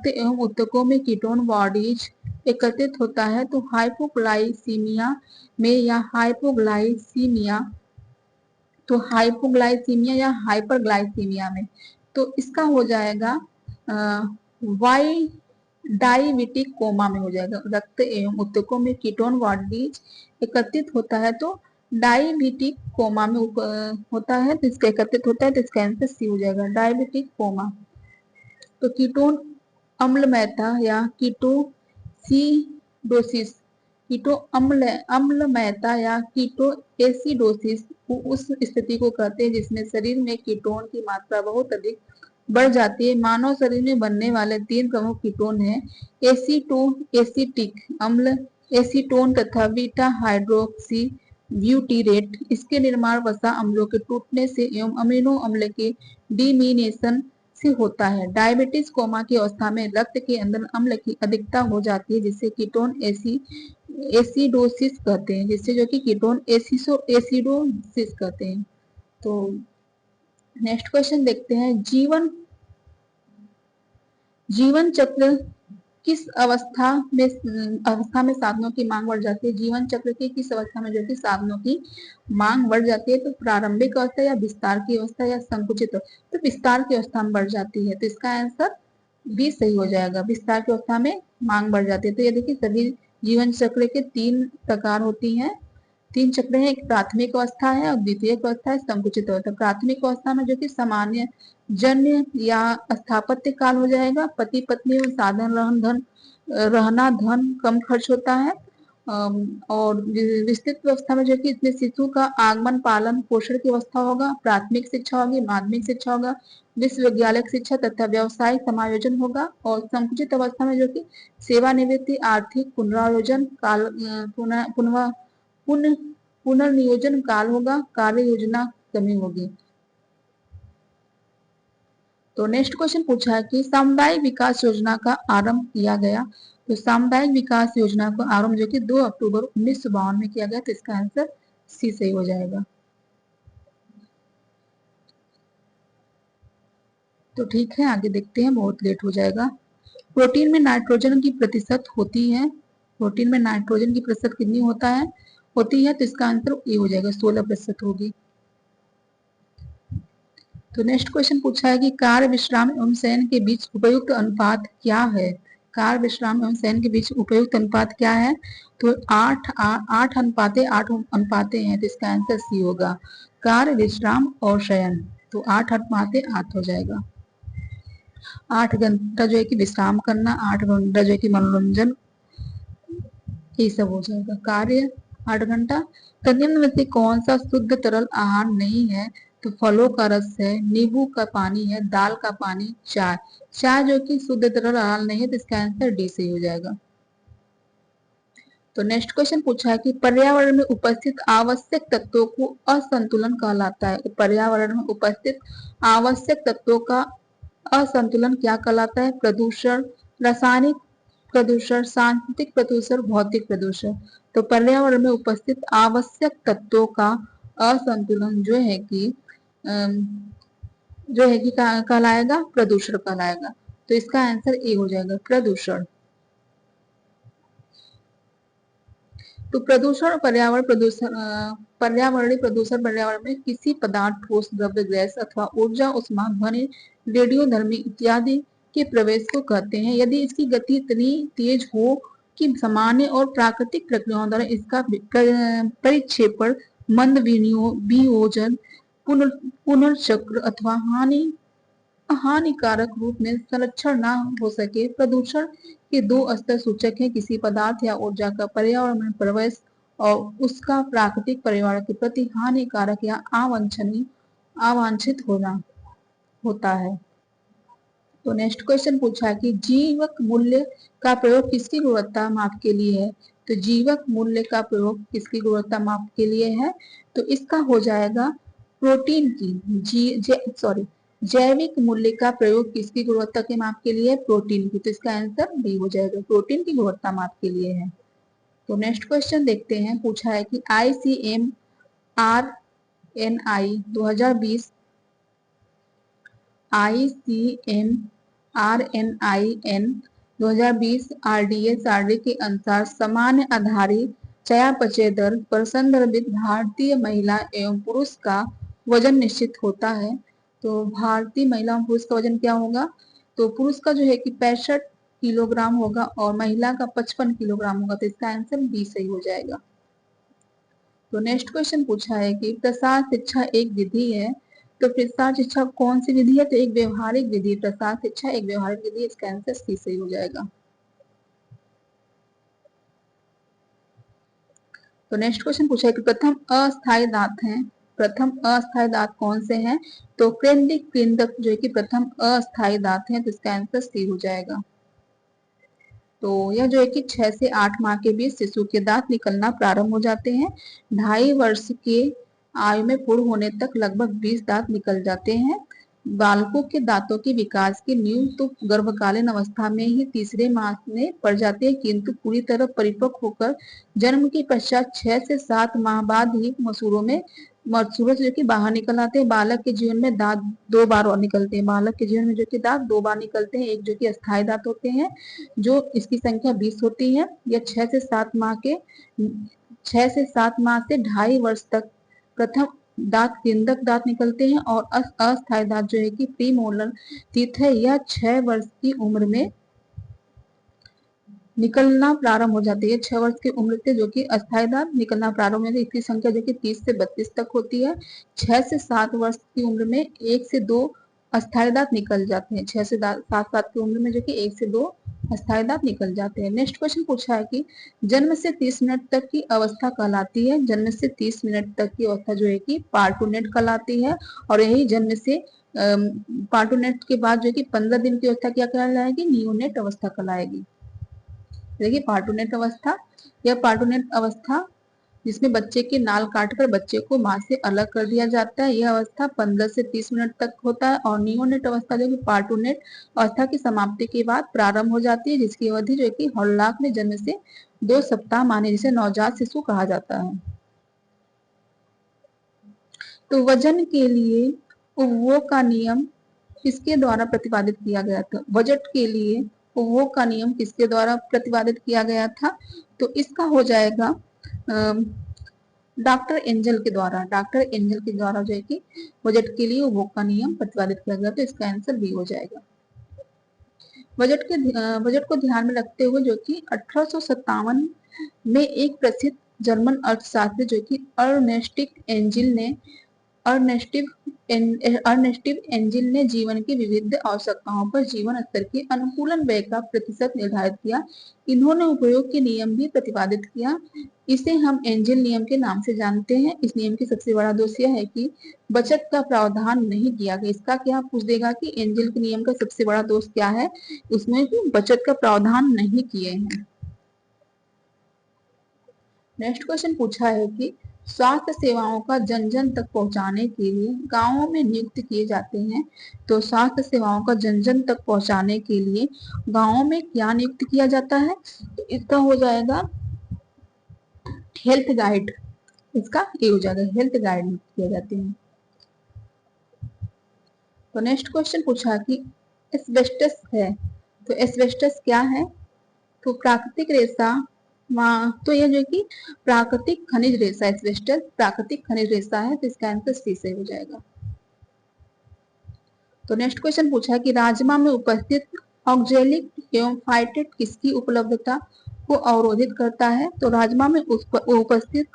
एवं ऊतकों में कीटोन बॉडीज एकत्रित होता है। तो हाइपोग्लाइसीमिया में या हाइपोग्लाइसीमिया या हाइपरग्लाइसीमिया में। तो इसका हो जाएगा वाई डायबिटिक कोमा में हो जाएगा। रक्त एवं ऊतकों में कीटोन बॉडीज एकत्रित होता है तो डायबिटिक कोमा में होता है। तो इसका एकत्रित होता है तो इसका आंसर सी हो जाएगा, डायबिटिक कोमा। तो कीटोन अम्लमयता या कीटोसिडोसिस, अम्लमयता या कीटोएसिडोसिस उस स्थिति को कहते हैं जिसमें शरीर में कीटोन की मात्रा बहुत अधिक बढ़ जाती है। मानव शरीर में बनने वाले 3 प्रमुख कीटोन हैं, एसीटिक अम्ल, एसीटोन तथा बीटा हाइड्रोक्सी ब्यूटीरेट। इसके निर्माण वसा अम्लों के टूटने से एवं अमीनो अम्ल के डिमीनेशन से होता है। डायबिटीज कोमा की अवस्था में रक्त के अंदर अम्ल की अधिकता हो जाती है जिससे कीटोन एसिडोसिस कहते हैं, जिससे जो कि कीटोन एसिडोसिस कहते हैं। तो नेक्स्ट क्वेश्चन देखते हैं, जीवन चक्र किस अवस्था में साधनों की मांग बढ़ जाती है? जीवन चक्र की किस अवस्था में जो कि साधनों की मांग बढ़ जाती है? तो प्रारंभिक अवस्था या विस्तार की अवस्था या संकुचित? तो विस्तार की अवस्था में बढ़ जाती है। तो इसका आंसर भी सही हो जाएगा, विस्तार की अवस्था में मांग बढ़ जाती है। तो ये देखिए सभी जीवन चक्र के 3 प्रकार होती हैं, 3 चक्र है। एक प्राथमिक अवस्था है और द्वितीयक अवस्था है, संकुचित अवस्था। प्राथमिक अवस्था में जो कि सामान्य जन्य या स्थापत्य काल हो जाएगा। पति पत्नी और साधन रहना धन कम खर्च होता है और विस्तृत व्यवस्था में जो कि इसमें शिशु का आगमन, पालन पोषण की व्यवस्था होगा, प्राथमिक शिक्षा होगी, माध्यमिक शिक्षा होगा, विश्वविद्यालय शिक्षा तथा व्यवसायिक समायोजन होगा। और संकुचित अवस्था में जो कि सेवानिवृत्ति, आर्थिक पुनरायोजन काल, पुनर्नियोजन काल होगा, कार्य योजना कमी होगी। तो नेक्स्ट क्वेश्चन पूछा है कि सामुदायिक विकास योजना का आरंभ किया गया। तो सामुदायिक विकास योजना का आरंभ जो कि 2 अक्टूबर 1952 में किया गया। तो इसका आंसर सी सही हो जाएगा। तो ठीक है, आगे देखते हैं, बहुत लेट हो जाएगा। प्रोटीन में नाइट्रोजन की प्रतिशत होती है, प्रोटीन में नाइट्रोजन की प्रतिशत कितनी होती है। तो इसका आंसर ए हो जाएगा, 16% होगी। तो नेक्स्ट क्वेश्चन पूछा है कि कार्य विश्राम एवं शयन के बीच उपयुक्त अनुपात क्या है। कार्य विश्राम एवं शयन के बीच उपयुक्त अनुपात क्या है। तो 8 अनुपाते 8 अनुपाते हैं। तो इसका आंसर सी होगा, कार्य विश्राम और शयन। तो 8 अनुपाते 8 हो जाएगा। 8 घंटा जो है कि विश्राम करना, 8 घंटा जो है कि मनोरंजन, ये सब हो जाएगा। कार्य 8 घंटा। तो निम्न में से कौन सा शुद्ध तरल आहार नहीं है। तो फलों का रस है, नींबू का पानी है, दाल का पानी, चाय। चाय जो कि शुद्ध तरल आहार नहीं है। तो इसका आंसर डी सही हो जाएगा। तो नेक्स्ट क्वेश्चन पूछा है कि पर्यावरण में उपस्थित आवश्यक तत्वों को असंतुलन कहलाता है। पर्यावरण में उपस्थित आवश्यक तत्वों का असंतुलन क्या कहलाता है। प्रदूषण, रासायनिक प्रदूषण, सांस्कृतिक प्रदूषण, भौतिक प्रदूषण। तो पर्यावरण में उपस्थित आवश्यक तत्वों का असंतुलन जो है कि कहलाएगा प्रदूषण कहलाएगा। तो इसका आंसर ए हो जाएगा, प्रदूषण। तो प्रदूषण, पर्यावरणीय प्रदूषण पर्यावरण में किसी पदार्थ, ठोस, द्रव्य, गैस अथवा ऊर्जा, उष्मा, ध्वनि, रेडियोधर्मी इत्यादि के प्रवेश को कहते हैं यदि इसकी गति इतनी तेज हो कि सामान्य और प्राकृतिक प्रक्रियाओं द्वारा इसका परिक्षेपण, मंद वियोजन, पुनर्चक्र अथवा हानिकारक रूप में संरक्षण न हो सके। प्रदूषण के 2 स्तर सूचक हैं, किसी पदार्थ या ऊर्जा का पर्यावरण में प्रवेश और उसका प्राकृतिक पर्यावरण के प्रति हानिकारक या अवांछित होना होता है। तो नेक्स्ट क्वेश्चन पूछा है कि जीवक मूल्य का प्रयोग किसकी गुणवत्ता माप के लिए है। तो जीवक मूल्य का प्रयोग किसकी गुणवत्ता माप के लिए है। तो इसका हो जाएगा प्रोटीन की जैविक मूल्य का प्रयोग किसकी गुणवत्ता के माप के लिए, प्रोटीन की। तो इसका आंसर डी हो जाएगा, प्रोटीन की गुणवत्ता माप के लिए है। तो नेक्स्ट क्वेश्चन देखते हैं, पूछा है कि ICMRNI 2020 ICMRNIN 2020 RDSRD के अनुसार सामान्य आधारित चयापचय दर पर संदर्भित भारतीय महिला एवं पुरुष का वजन निश्चित होता है। तो भारतीय महिला एवं पुरुष का वजन क्या होगा। तो पुरुष का जो है कि 65 किलोग्राम होगा और महिला का 55 किलोग्राम होगा। तो इसका आंसर बी सही हो जाएगा। तो नेक्स्ट क्वेश्चन पूछा है कि प्रसार शिक्षा एक विधि है। तो प्रसार शिक्षा कौन सी विधि है। तो एक व्यवहारिक विधि, प्रसार शिक्षा एक व्यवहारिक विधि। इसका आंसर सी सही हो जाएगा। तो नेक्स्ट क्वेश्चन पूछा है कि प्रथम अस्थायी दांत हैं, प्रथम अस्थायी दांत कौन से हैं। तो केंद्रिक केंद्रक जो है कि प्रथम अस्थायी दांत हैं। तो इसका आंसर सी हो जाएगा। तो यह जो है कि 6 से 8 माह के बीच शिशु के दांत निकलना प्रारंभ हो जाते हैं। 2.5 वर्ष के आयु में पूर्ण होने तक लगभग 20 दांत निकल जाते हैं। बालकों के दांतों के विकास की नींव तो गर्भकालीन अवस्था में ही तीसरे माह में पड़ जाते हैं, किंतु पूरी तरह परिपक्व होकर जन्म के पश्चात 6 से 7 माह बाद ही मसूड़ों से जो कि बाहर निकल आते हैं। बालक के जीवन में दांत 2 बार और निकलते हैं। बालक के जीवन में जो कि दांत 2 बार निकलते हैं। एक जो कि अस्थायी दांत होते हैं, जो इसकी संख्या 20 होती है। यह 6 से 7 माह से 2.5 वर्ष तक प्रथम दांत केंद्रक दांत निकलते हैं। और अस्थायी दांत जो है कि प्रीमोलर टीथ है, यह 6 वर्ष की उम्र में निकलना प्रारंभ हो जाती है। 6 वर्ष की उम्र से जो कि अस्थायी दांत निकलना प्रारंभ हो जाती है। इसकी संख्या जो कि 30 से 32 तक होती है। 6 से 7 वर्ष की उम्र में 1 से 2 अस्थायी दांत निकल जाते हैं। 6 से 7 साल की उम्र में जो कि 1 से 2 अस्थायी दांत निकल जाते हैं। नेक्स्ट क्वेश्चन पूछा है कि जन्म से 30 मिनट तक की अवस्था कहलाती है। जन्म से 30 मिनट तक की अवस्था जो है कि पार्टूनेट कहलाती है, और यही जन्म से पार्टूनेट के बाद जो है कि 15 दिन की अवस्था क्या कहलाएगी, नियोनेट अवस्था कहलाएगी। देखिए पार्टूनेट अवस्था या पार्टूनेट अवस्था जिसमें बच्चे के नाल काटकर बच्चे को मां से अलग कर दिया जाता है, यह अवस्था 15 से 30 मिनट तक होता है। और नियोनेट अवस्था जो कि पार्टूनेट अवस्था की समाप्ति के बाद प्रारंभ हो जाती है, जिसकी अवधि जो कि हॉलॉक में जन्म से 2 सप्ताह माने, जिसे नवजात शिशु कहा जाता है। तो वजन के लिए उपभोग का नियम किसके द्वारा प्रतिपादित किया गया था? बजट के लिए उपभोग का नियम किसके द्वारा प्रतिपादित किया गया था? तो इसका हो जाएगा डॉक्टर एंजल के द्वारा। डॉक्टर एंजल के द्वारा जो है कि बजट के लिए उपभोग का नियम प्रतिपादित किया गया, तो इसका आंसर बी हो जाएगा। बजट को ध्यान में रखते हुए जो कि 1857 में एक प्रसिद्ध जर्मन अर्थशास्त्री जो कि अर्नेस्टिव एंजिल ने जीवन की विविध आवश्यकताओं पर जीवन स्तर के अनुकूलन व्यय का प्रतिशत निर्धारित किया। इन्होंने उपयोग के नियम भी प्रतिपादित किया। इसे हम एंजिल नियम के नाम से जानते हैं। इस नियम की सबसे बड़ा दोष यह है कि बचत का प्रावधान नहीं किया गया। इसका क्या पूछ देगा कि एंजिल के नियम का सबसे बड़ा दोष क्या है, उसमें बचत का प्रावधान नहीं किए हैं। नेक्स्ट क्वेश्चन पूछा है कि स्वास्थ्य सेवाओं का जन जन तक पहुंचाने के लिए गांवों में नियुक्त किए जाते हैं। तो स्वास्थ्य सेवाओं का जन जन तक पहुंचाने के लिए गांवों में क्या नियुक्त किया जाता है? तो इसका हो जाएगा हेल्थ गाइड। इसका ये हो जाएगा हेल्थ गाइड नियुक्त किए जाते हैं। तो नेक्स्ट क्वेश्चन पूछा कि एस्बेस्टस है, तो एस्बेस्टस क्या है? तो प्राकृतिक रेशा, तो यह जो कि प्राकृतिक खनिज रेशा, एस्बेस्टस प्राकृतिक खनिज रेशा है, तो इसका आंसर सी से हो जाएगा। तो नेक्स्ट क्वेश्चन पूछा कि राजमा में उपस्थित ऑक्जेलिक एवं फाइटेट किसकी उपलब्धता को अवरोधित करता है? तो राजमा में उपस्थित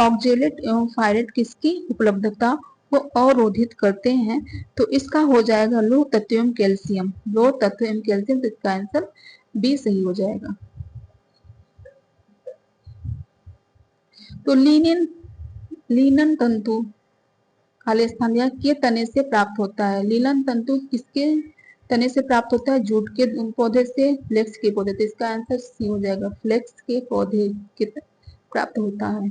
ऑक्जेलेट एवं फाइटेट किसकी उपलब्धता को अवरोधित करते हैं? तो इसका हो जाएगा लौह तत्व एवं कैल्शियम। लौह तत्व एवं कैल्शियम, तो इसका आंसर बी सही हो जाएगा। तो लीनन तंतु खाली स्थान दिया के तने से प्राप्त होता है। लीलन तंतु किसके तने से प्राप्त होता है? जूट के पौधे से, फ्लेक्स के पौधे। तो इसका आंसर सी हो जाएगा, फ्लेक्स के पौधे के प्राप्त होता है,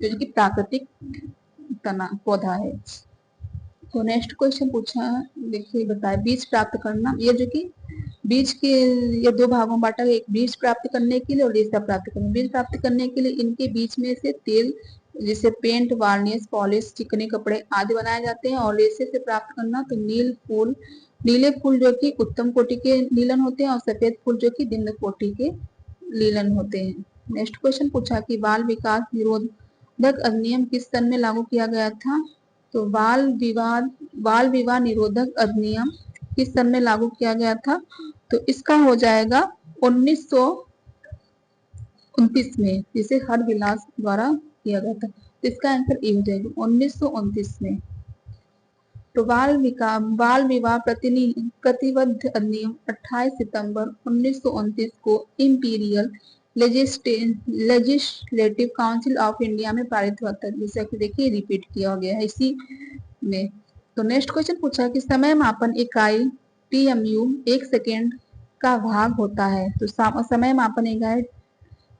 जो कि प्राकृतिक तना पौधा है। तो नेक्स्ट क्वेश्चन पूछा, देखिए बताए बीज प्राप्त करना। ये जो कि बीज के ये 2 भागों में बांटा गया, एक बीज प्राप्त करने के लिए और रेशा प्राप्त करने। बीज प्राप्त करने के लिए इनके बीच में से तेल जिसे पेंट, वार्निश, पॉलिश, चिकने कपड़े आदि बनाए जाते हैं। और रेशे से प्राप्त करना तो नीले फूल जो कि उत्तम कोटि के नीलन होते हैं, और सफेद फूल जो कि निम्न कोटि के नीलन होते हैं। नेक्स्ट क्वेश्चन पूछा कि बाल विकास निरोधक अधिनियम किस सन में लागू किया गया था? तो बाल विवाह निरोधक अधिनियम किस सन में लागू किया गया था? तो इसका हो जाएगा 1929 में, जिसे हरविलास द्वारा किया गया था। तो इसका आंसर ए हो जाएगा 1929 में। तो बाल विवाह प्रतिबद्ध अधिनियम 28 सितंबर 1929 को imperial legislative council of India में पारित हुआ था। जैसा कि देखिए रिपीट किया गया है इसी में। तो नेक्स्ट क्वेश्चन पूछा कि समय मापन इकाई TMU 1 सेकेंड का भाग होता है। तो समय मापन इकाई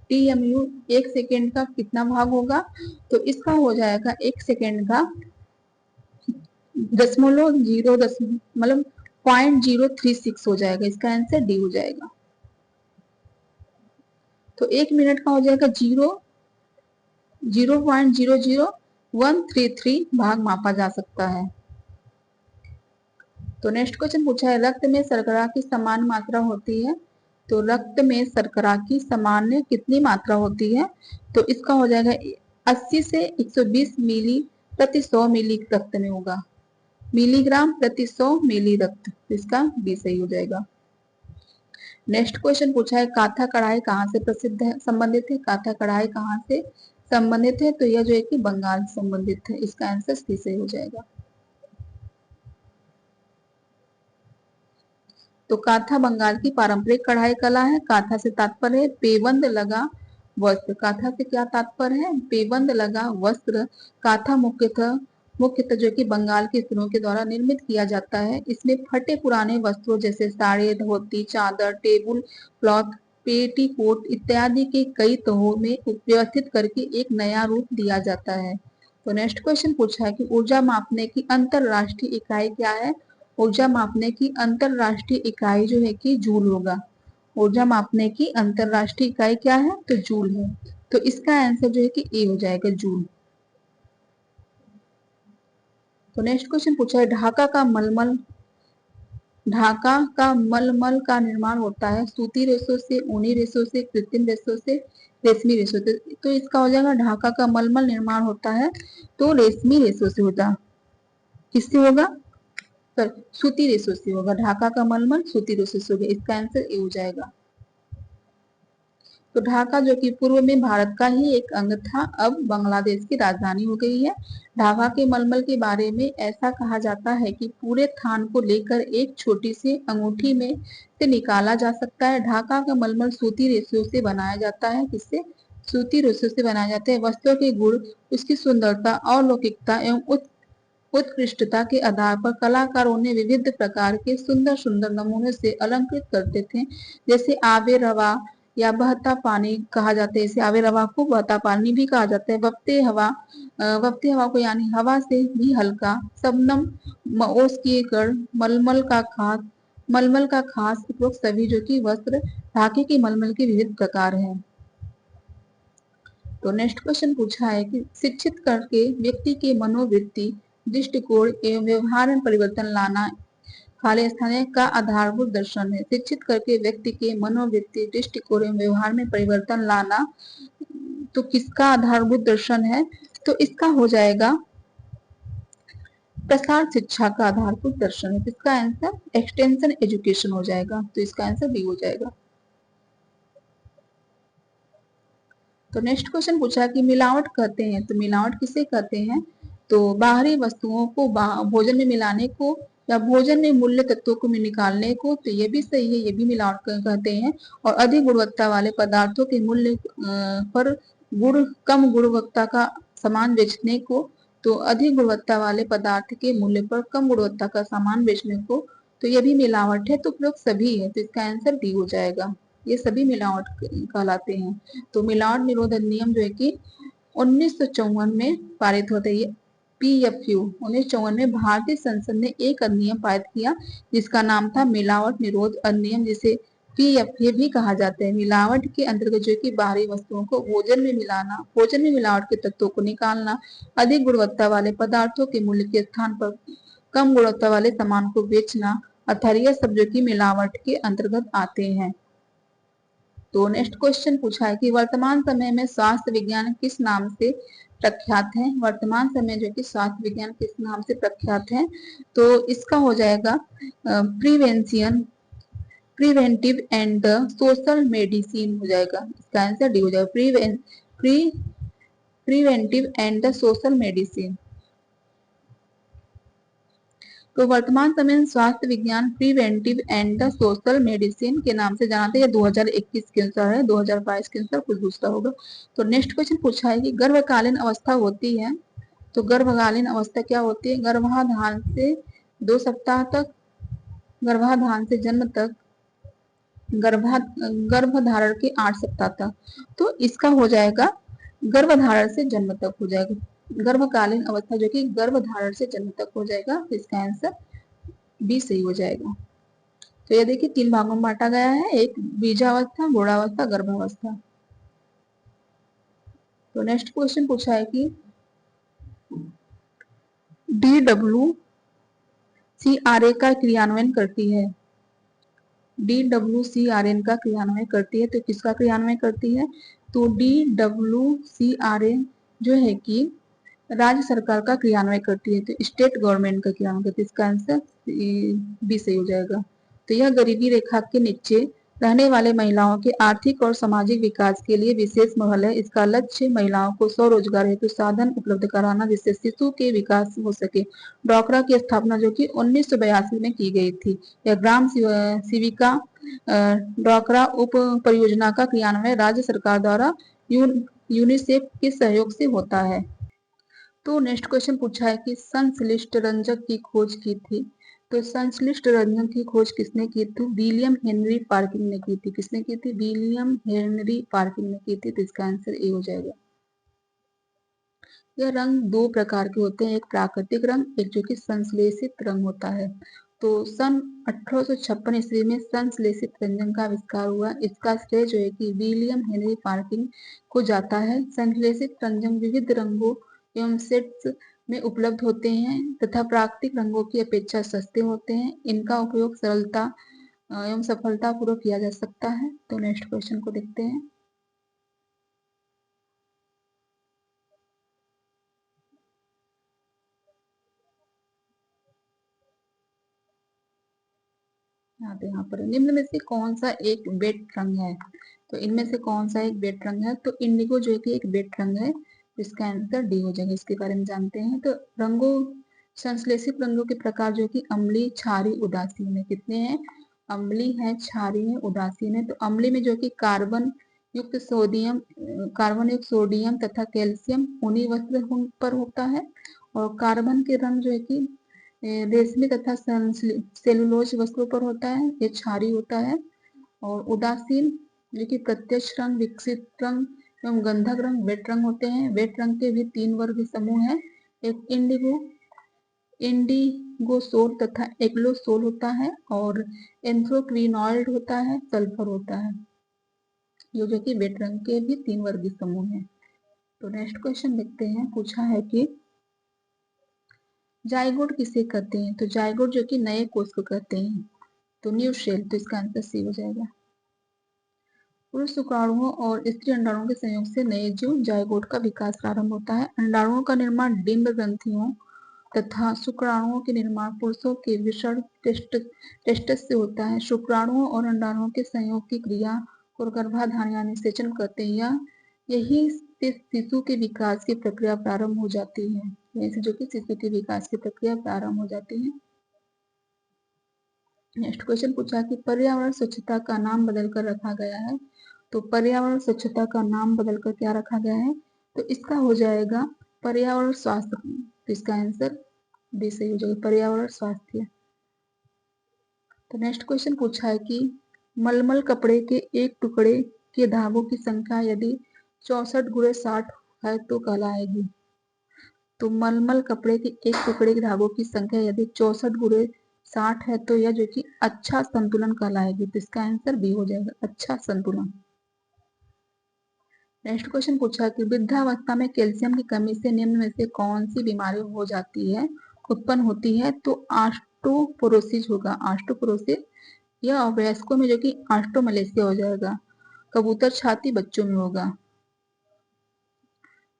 TMU 1 सेकेंड का कितना भाग होगा? तो इसका हो जाएगा 1 सेकेंड का 0.036 हो जाएगा। इसका आंसर डी हो जाएगा। तो 1 मिनट का हो जाएगा 0.00133 भाग मापा जा सकता है। तो नेक्स्ट क्वेश्चन पूछा है रक्त में शर्करा की समान मात्रा होती है। तो रक्त में शर्करा की सामान्य कितनी मात्रा होती है? तो इसका हो जाएगा 80 से 120 मिली प्रति 100 मिली रक्त में होगा, मिलीग्राम प्रति 100 मिली रक्त। इसका बी सही हो जाएगा। नेक्स्ट क्वेश्चन पूछा है काथा कढ़ाई कहाँ से प्रसिद्ध है, संबंधित है? काथा कढ़ाई कहाँ से संबंधित है? तो यह जो है कि बंगाल से संबंधित है। इसका आंसर सी सही हो जाएगा। तो काथा बंगाल की पारंपरिक कढ़ाई कला है। काथा से तात्पर्य है पेबंद लगा वस्त्र। काथा से क्या तात्पर्य है? पेबंद लगा वस्त्र। काथा मुख्यतः जो कि बंगाल के स्त्रियों के द्वारा निर्मित किया जाता है। इसमें फटे पुराने वस्त्रों जैसे साड़ी, धोती, चादर, टेबुल क्लॉथ, पेटीकोट इत्यादि के कई तहों में व्यवस्थित करके एक नया रूप दिया जाता है। तो नेक्स्ट क्वेश्चन पूछा है कि ऊर्जा मापने की अंतरराष्ट्रीय इकाई क्या है? ऊर्जा मापने की अंतरराष्ट्रीय इकाई जो है कि जूल होगा। ऊर्जा मापने की अंतरराष्ट्रीय इकाई क्या है? तो जूल है। तो इसका आंसर जो है कि ए हो जाएगा, जूल। तो नेक्स्ट क्वेश्चन पूछा है ढाका का मलमल का निर्माण होता है सूती रेशों से, ऊनी रेशों से, कृत्रिम रेशों से, रेशमी रेशों से। तो इसका हो जाएगा ढाका का मलमल निर्माण होता है तो रेशमी रेशों से होता। किससे होगा? सूती रेशों से होगा। ढाका का मलमल सूती रेशों से होगा। इसका आंसर ए हो जाएगा। तो ढाका जो कि पूर्व में भारत का ही एक अंग था, अब बांग्लादेश की राजधानी हो गई है। ढाका के मलमल के बारे में ऐसा कहा जाता है कि पूरे थान को लेकर एक छोटी सी अंगूठी में से निकाला जा सकता है। ढाका का मलमल सूती रेशों से बनाया जाता है। किससे? सूती रेशों से बनाया जाता है। वस्त्रों के गुण, उसकी सुंदरता और लौकिकता एवं उत्कृष्टता के आधार पर कलाकारों ने विविध प्रकार के सुंदर सुंदर नमूने से अलंकृत करते थे। जैसे आवे रवा या बहता पानी कहा जाता है। इसे आवे रवा को बहता पानी भी कहा जाता है। वपते हवा को यानी हवा से भी हल्का, शबनम, ओस की कड़, मलमल का खास उपयोग सभी जो कि वस्त्र ढाके के मलमल के विविध प्रकार हैं। तो नेक्स्ट क्वेश्चन पूछा है कि शिक्षित करके व्यक्ति के मनोवृत्ति, दृष्टिकोण एवं व्यवहार में परिवर्तन लाना खाली स्थान का आधारभूत दर्शन है। शिक्षित करके व्यक्ति के मनोवृत्ति, दृष्टिकोण एवं व्यवहार में परिवर्तन लाना तो किसका आधारभूत दर्शन है? तो इसका हो जाएगा प्रसार शिक्षा का आधारभूत दर्शन है। इसका आंसर एक्सटेंशन एजुकेशन हो जाएगा। तो इसका आंसर बी हो जाएगा। तो नेक्स्ट क्वेश्चन पूछा कि मिलावट कहते हैं, तो मिलावट किसे कहते हैं? तो बाहरी वस्तुओं को भोजन में मिलाने को या भोजन में मूल्य तत्वों को निकालने को, तो ये भी सही है, ये भी मिलावट कहते हैं। और अधिक गुणवत्ता वाले पदार्थों के मूल्य पर कम गुणवत्ता का सामान बेचने को, तो अधिक गुणवत्ता वाले पदार्थ के मूल्य पर कम गुणवत्ता का सामान बेचने को, तो ये भी मिलावट है। तो प्रयोग सभी है। तो इसका आंसर डी हो जाएगा। ये सभी मिलावट कहलाते हैं। तो मिलावट निरोध अधिनियम जो है कि 1954 में पारित होता है। PFU 1954 में भारतीय संसद ने एक अधिनियम पारित किया जिसका नाम था मिलावट निरोध अधिनियम, जिसे PFA भी कहा जाता है। मिलावट के अंतर्गत जो कि बाहरी वस्तुओं को भोजन में मिलाना, भोजन में मिलावट के तत्वों को निकालना, अधिक गुणवत्ता वाले पदार्थों के मूल्य के स्थान पर कम गुणवत्ता वाले सामान को बेचना अर्थात यह सब जो कि मिलावट के अंतर्गत आते हैं। तो नेक्स्ट क्वेश्चन पूछा है कि वर्तमान समय में स्वास्थ्य विज्ञान किस नाम से प्रख्यात है? वर्तमान समय जो कि स्वास्थ्य विज्ञान किस नाम से प्रख्यात है? तो इसका हो जाएगा preventive and the social medicine हो जाएगा। इसका आंसर डी हो जाएगा, preventive and the social medicine. तो वर्तमान समय में स्वास्थ्य विज्ञान preventive and the social medicine के नाम से जाना था। यह 2021 के अनुसार है, 2022 के अनुसार कुछ दूसरा होगा। तो नेक्स्ट क्वेश्चन पूछा है कि गर्भकालीन अवस्था होती है, तो गर्भकालीन अवस्था क्या होती है? गर्भाधान से 2 सप्ताह तक, गर्भाधान से जन्म तक, गर्भधारण के 8 सप्ताह तक। तो इसका हो जाएगा गर्भधारण से जन्म तक हो जाएगा। गर्भकालीन अवस्था जो कि गर्भधारण से जन्म तक हो जाएगा। तो इसका आंसर बी सही हो जाएगा। तो ये देखिए 3 भागों में बांटा गया है, एक बीजावस्था, गौणावस्था, गर्भावस्था। तो नेक्स्ट क्वेश्चन पूछा है कि DWCRA का क्रियान्वयन करती है। DWCRA का क्रियान्वयन करती है, तो किसका क्रियान्वयन करती है? तो DWCRA जो है कि राज्य सरकार का क्रियान्वयन करती है, तो स्टेट गवर्नमेंट का क्रियान्वयन करती है। इसका आंसर बी सही हो जाएगा। तो यह गरीबी रेखा के नीचे रहने वाले महिलाओं के आर्थिक और सामाजिक विकास के लिए विशेष महल है। इसका लक्ष्य महिलाओं को स्वरोजगार हेतु साधन उपलब्ध कराना जिससे शिशु के विकास हो सके। डोकरा की स्थापना जो कि 1982 में की गई थी। यह ग्राम सेविका डोकरा उप परियोजना का क्रियान्वयन राज्य सरकार द्वारा यूनिसेफ के सहयोग से होता है। तो नेक्स्ट क्वेश्चन पूछा है कि संश्लिष्ट रंजक की खोज की थी। तो संश्लिष्ट रंजक की खोज किसने की थी? विलियम हेनरी पार्किंग ने की थी। किसने की थी? विलियम हेनरी पार्किंग ने की थी। तो इसका आंसर ए हो जाएगा। यह रंग दो प्रकार के होते हैं, एक प्राकृतिक रंग, एक जो कि संश्लेषित रंग होता है। तो सन 1856 ईस्वी में संश्लेषित रंजन का आविष्कार हुआ। इसका श्रेय जो है कि विलियम हेनरी पार्किंग को जाता है। संश्लेषित रंजन विविध रंगों एवं सेट्स में उपलब्ध होते हैं तथा प्राकृतिक रंगों की अपेक्षा सस्ते होते हैं। इनका उपयोग सरलता एवं सफलतापूर्वक किया जा सकता है। तो नेक्स्ट क्वेश्चन को देखते हैं। यहाँ पर निम्न में से कौन सा एक बेट रंग है? तो इनमें से कौन सा एक बेट रंग है? तो इंडिगो जो है कि एक बेट रंग है। इसका आंसर डी हो जाएगा। इसके बारे में जानते हैं। तो रंगों संश्लेषित रंगों के प्रकार जो कि अम्लीय, क्षारीय, उदासीन है। कितने हैं? अम्लीय है, क्षारीय है, उदासीन है। तो अम्लीय में जो कि कार्बन युक्त सोडियम तथा कैल्शियम ऊनी वस्त्र पर होता है। और कार्बन के रंग जो है कि रेशमी तथा सेलुलोज वस्तुओं पर होता है। ये क्षारीय होता है। और उदासीन जो कि प्रत्यक्ष रंग, विकसित रंग एवं गंधक रंग वेट रंग होते हैं। वेट रंग के भी 3 वर्ग समूह हैं। एक इंडिगोसोल तथा एग्लोसोल होता है और एंथ्रोक्विनोइड होता है, सल्फर होता है। ये जो कि वेट रंग के भी 3 वर्गीय समूह हैं। तो नेक्स्ट क्वेश्चन देखते हैं। पूछा है कि जाइगोट किसे कहते हैं? तो जाइगोट जो कि नए कोष को कहते हैं। तो न्यू शेल। तो इसका आंसर सी हो जाएगा। पुरुष शुक्राणुओं और स्त्री अंडाणुओं के संयोग से नए जीव जाइगोट का विकास प्रारंभ होता है। अंडाणुओं का निर्माण डिंब ग्रंथियों तथा शुक्राणुओं के निर्माण पुरुषों के विषण टेस्टस से होता है। शुक्राणुओं और अंडाणुओं के संयोग की क्रिया और गर्भाधान यानी सेचन कहते हैं। यही से शिशु के विकास की प्रक्रिया प्रारंभ हो जाती है। यही से जो कि शिशु के विकास की प्रक्रिया प्रारंभ हो जाती है। नेक्स्ट क्वेश्चन पूछा कि पर्यावरण स्वच्छता का नाम बदलकर रखा गया है। तो पर्यावरण स्वच्छता का नाम बदलकर क्या रखा गया है? तो इसका हो जाएगा पर्यावरण स्वास्थ्य। तो इसका आंसर बी सही हो जाएगा, पर्यावरण स्वास्थ्य। तो नेक्स्ट क्वेश्चन पूछा है कि मलमल कपड़े के एक टुकड़े के धागों की संख्या यदि 64 गुणे 60 है तो कहलाएगी। तो मलमल कपड़े के एक टुकड़े के धागों की संख्या यदि 64 गुणे 60 है तो यह जो कि अच्छा संतुलन कहलाएगी। तो इसका आंसर बी हो जाएगा, अच्छा संतुलन। नेक्स्ट क्वेश्चन पूछा कि वृद्धावस्था में कैल्शियम की कमी से निम्न में से कौन सी बीमारी हो जाती है, उत्पन्न होती है? तो ऑस्टोपोरोसिस होगा, ऑस्टोपोरोसिस। यह वयस्कों में जो कि ऑस्टोमलेशिया हो जाएगा। कबूतर छाती बच्चों में होगा।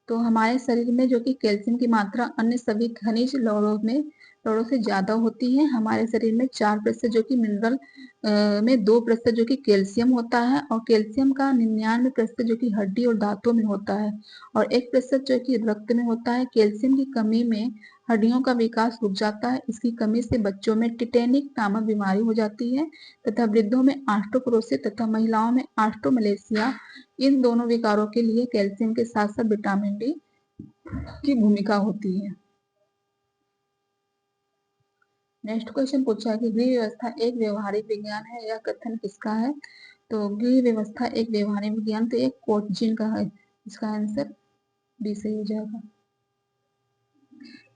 तो हमारे शरीर में जो कि कैल्शियम की मात्रा अन्य सभी खनिज लवणों से ज्यादा होती है। हमारे शरीर में 4% जो कि मिनरल में 2% जो कि कैल्शियम होता है और कैल्शियम का 99% जो कि हड्डी और दांतों में होता है और 1% जो कि रक्त में होता है। कैल्शियम की कमी में हड्डियों का विकास रुक जाता है। इसकी कमी से बच्चों में टिटेनिक नामक बीमारी हो जाती है तथा वृद्धों में ऑस्टोपोरोसिस तथा महिलाओं में ऑस्टोमलेशिया। इन दोनों विकारों के लिए कैल्शियम के साथ साथ विटामिन डी की भूमिका होती है। नेक्स्ट क्वेश्चन पूछा कि गृह व्यवस्था एक व्यवहारिक विज्ञान है, यह कथन किसका है? तो गृह व्यवस्था एक व्यवहारिक विज्ञान तो एक कोटजिन का है। इसका आंसर बी सही हो जाएगा।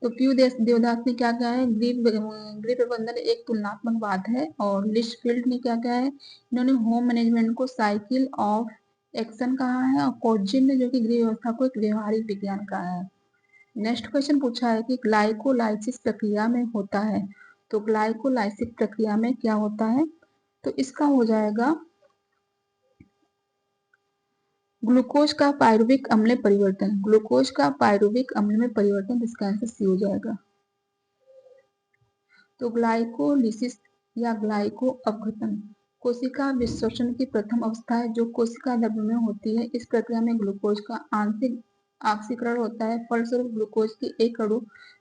तो प्यू देवदास ने क्या कहा है? गृह प्रबंधन एक तुलनात्मक बात है। और लिशफील्ड ने क्या कहा है? इन्होंने होम मैनेजमेंट को साइकिल ऑफ एक्शन कहा है और कोटजिन ने जो कि गृह व्यवस्था को एक व्यवहारिक विज्ञान कहा है। नेक्स्ट क्वेश्चन पूछा है कि ग्लाइकोलाइसिस प्रक्रिया में होता है। तो ग्लाइकोलाइसिस प्रक्रिया में क्या होता है? तो इसका हो जाएगा ग्लूकोज का पायरुविक अम्ल में परिवर्तन। ग्लूकोज का पायरुविक अम्ल में परिवर्तन। इसका आंसर सी हो जाएगा। तो ग्लाइकोलिसिस या ग्लाइको अपघटन कोशिका विश्लेषण की प्रथम अवस्था है जो कोशिका गर्भ में होती है। इस प्रक्रिया में ग्लूकोज का आंशिक ऑक्सीकरण होता है। फलस्वरूप ग्लूकोज के एक अणु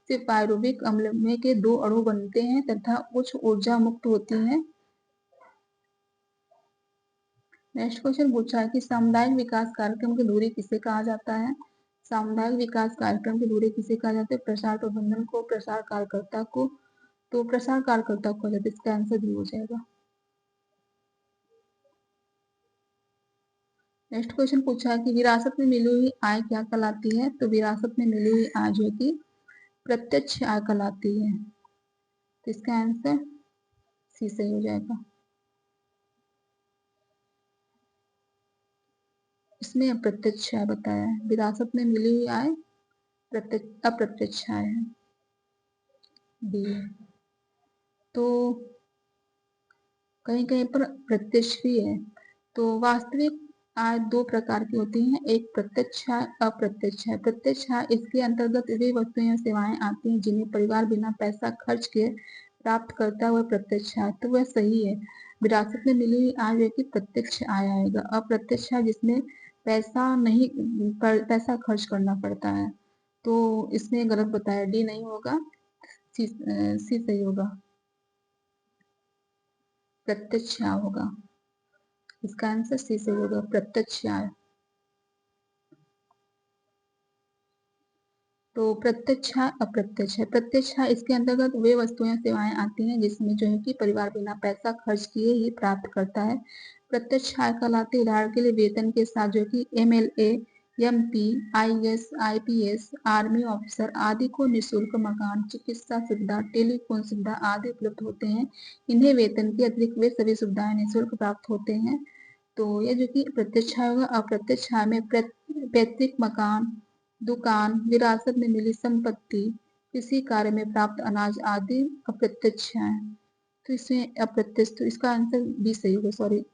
से पायरुविक अम्ल में के 2 अणु बनते हैं तथा उच्च ऊर्जा मुक्त होती है। नेक्स्ट क्वेश्चन पूछा है कि सामुदायिक विकास कार्यक्रम की धुरी किसे कहा जाता है। सामुदायिक विकास कार्यक्रम की धुरी किसे कहा जाता है। प्रसार प्रबंधन को, प्रसार कार्यकर्ता को। तो प्रसार कार्यकर्ता को जाता है। इसका आंसर डी हो जाएगा। नेक्स्ट क्वेश्चन पूछा है कि विरासत में मिली हुई आय क्या कहलाती है। तो विरासत में मिली हुई आय जो है कि प्रत्यक्ष आय कहलाती है। तो इसका आंसर सी सही हो जाएगा। इसमें अप्रत्यक्ष आय बताया है। विरासत में मिली हुई आय अप्रत्यक्ष आय है, बी। तो कहीं कहीं पर प्रत्यक्ष भी है। तो वास्तविक आय 2 प्रकार की होती हैं, एक प्रत्यक्ष आय, अप्रत्यक्ष आय। प्रत्यक्ष आय इसके अंतर्गत वे वस्तुएं या सेवाएं आती हैं जिन्हें परिवार बिना पैसा खर्च किए प्राप्त करता है, वह प्रत्यक्ष आय। तो वह सही है। विरासत में मिली हुई आय जो कि प्रत्यक्ष आय आएगा। अप्रत्यक्ष आय जिसमें पैसा खर्च करना पड़ता है। तो इसमें गलत बताया, डी नहीं होगा, सी सही होगा। प्रत्यक्ष आय होगा। इसका आंसर सी सही होगा, प्रत्यक्ष आय। तो प्रत्यक्ष आय अप्रत्यक्ष है। प्रत्यक्ष आय इसके अंतर्गत वे वस्तुएं सेवाएं आती हैं जिसमें जो है कि परिवार बिना पैसा खर्च किए ही प्राप्त करता है। प्रत्यक्ष आय कहलाती, उदाहरण के लिए वेतन के साथ जो कि MLA, MP, IAS, IPS, army officer आदि को निःशुल्क मकान, चिकित्सा सुविधा, टेलीफोन सुविधा आदि उपलब्ध होते हैं। इन्हें वेतन के अतिरिक्त वे सभी सुविधाएं निःशुल्क प्राप्त होते हैं। तो यह जो कि प्रत्यक्ष आय होगा। अप्रत्यक्ष आय में पैतृक मकान, दुकान, विरासत में मिली संपत्ति, किसी कार्य में प्राप्त अनाज आदि अप्रत्यक्ष है। तो इसमें अप्रत्यक्ष, तो इसका आंसर बी सही होगा, सॉरी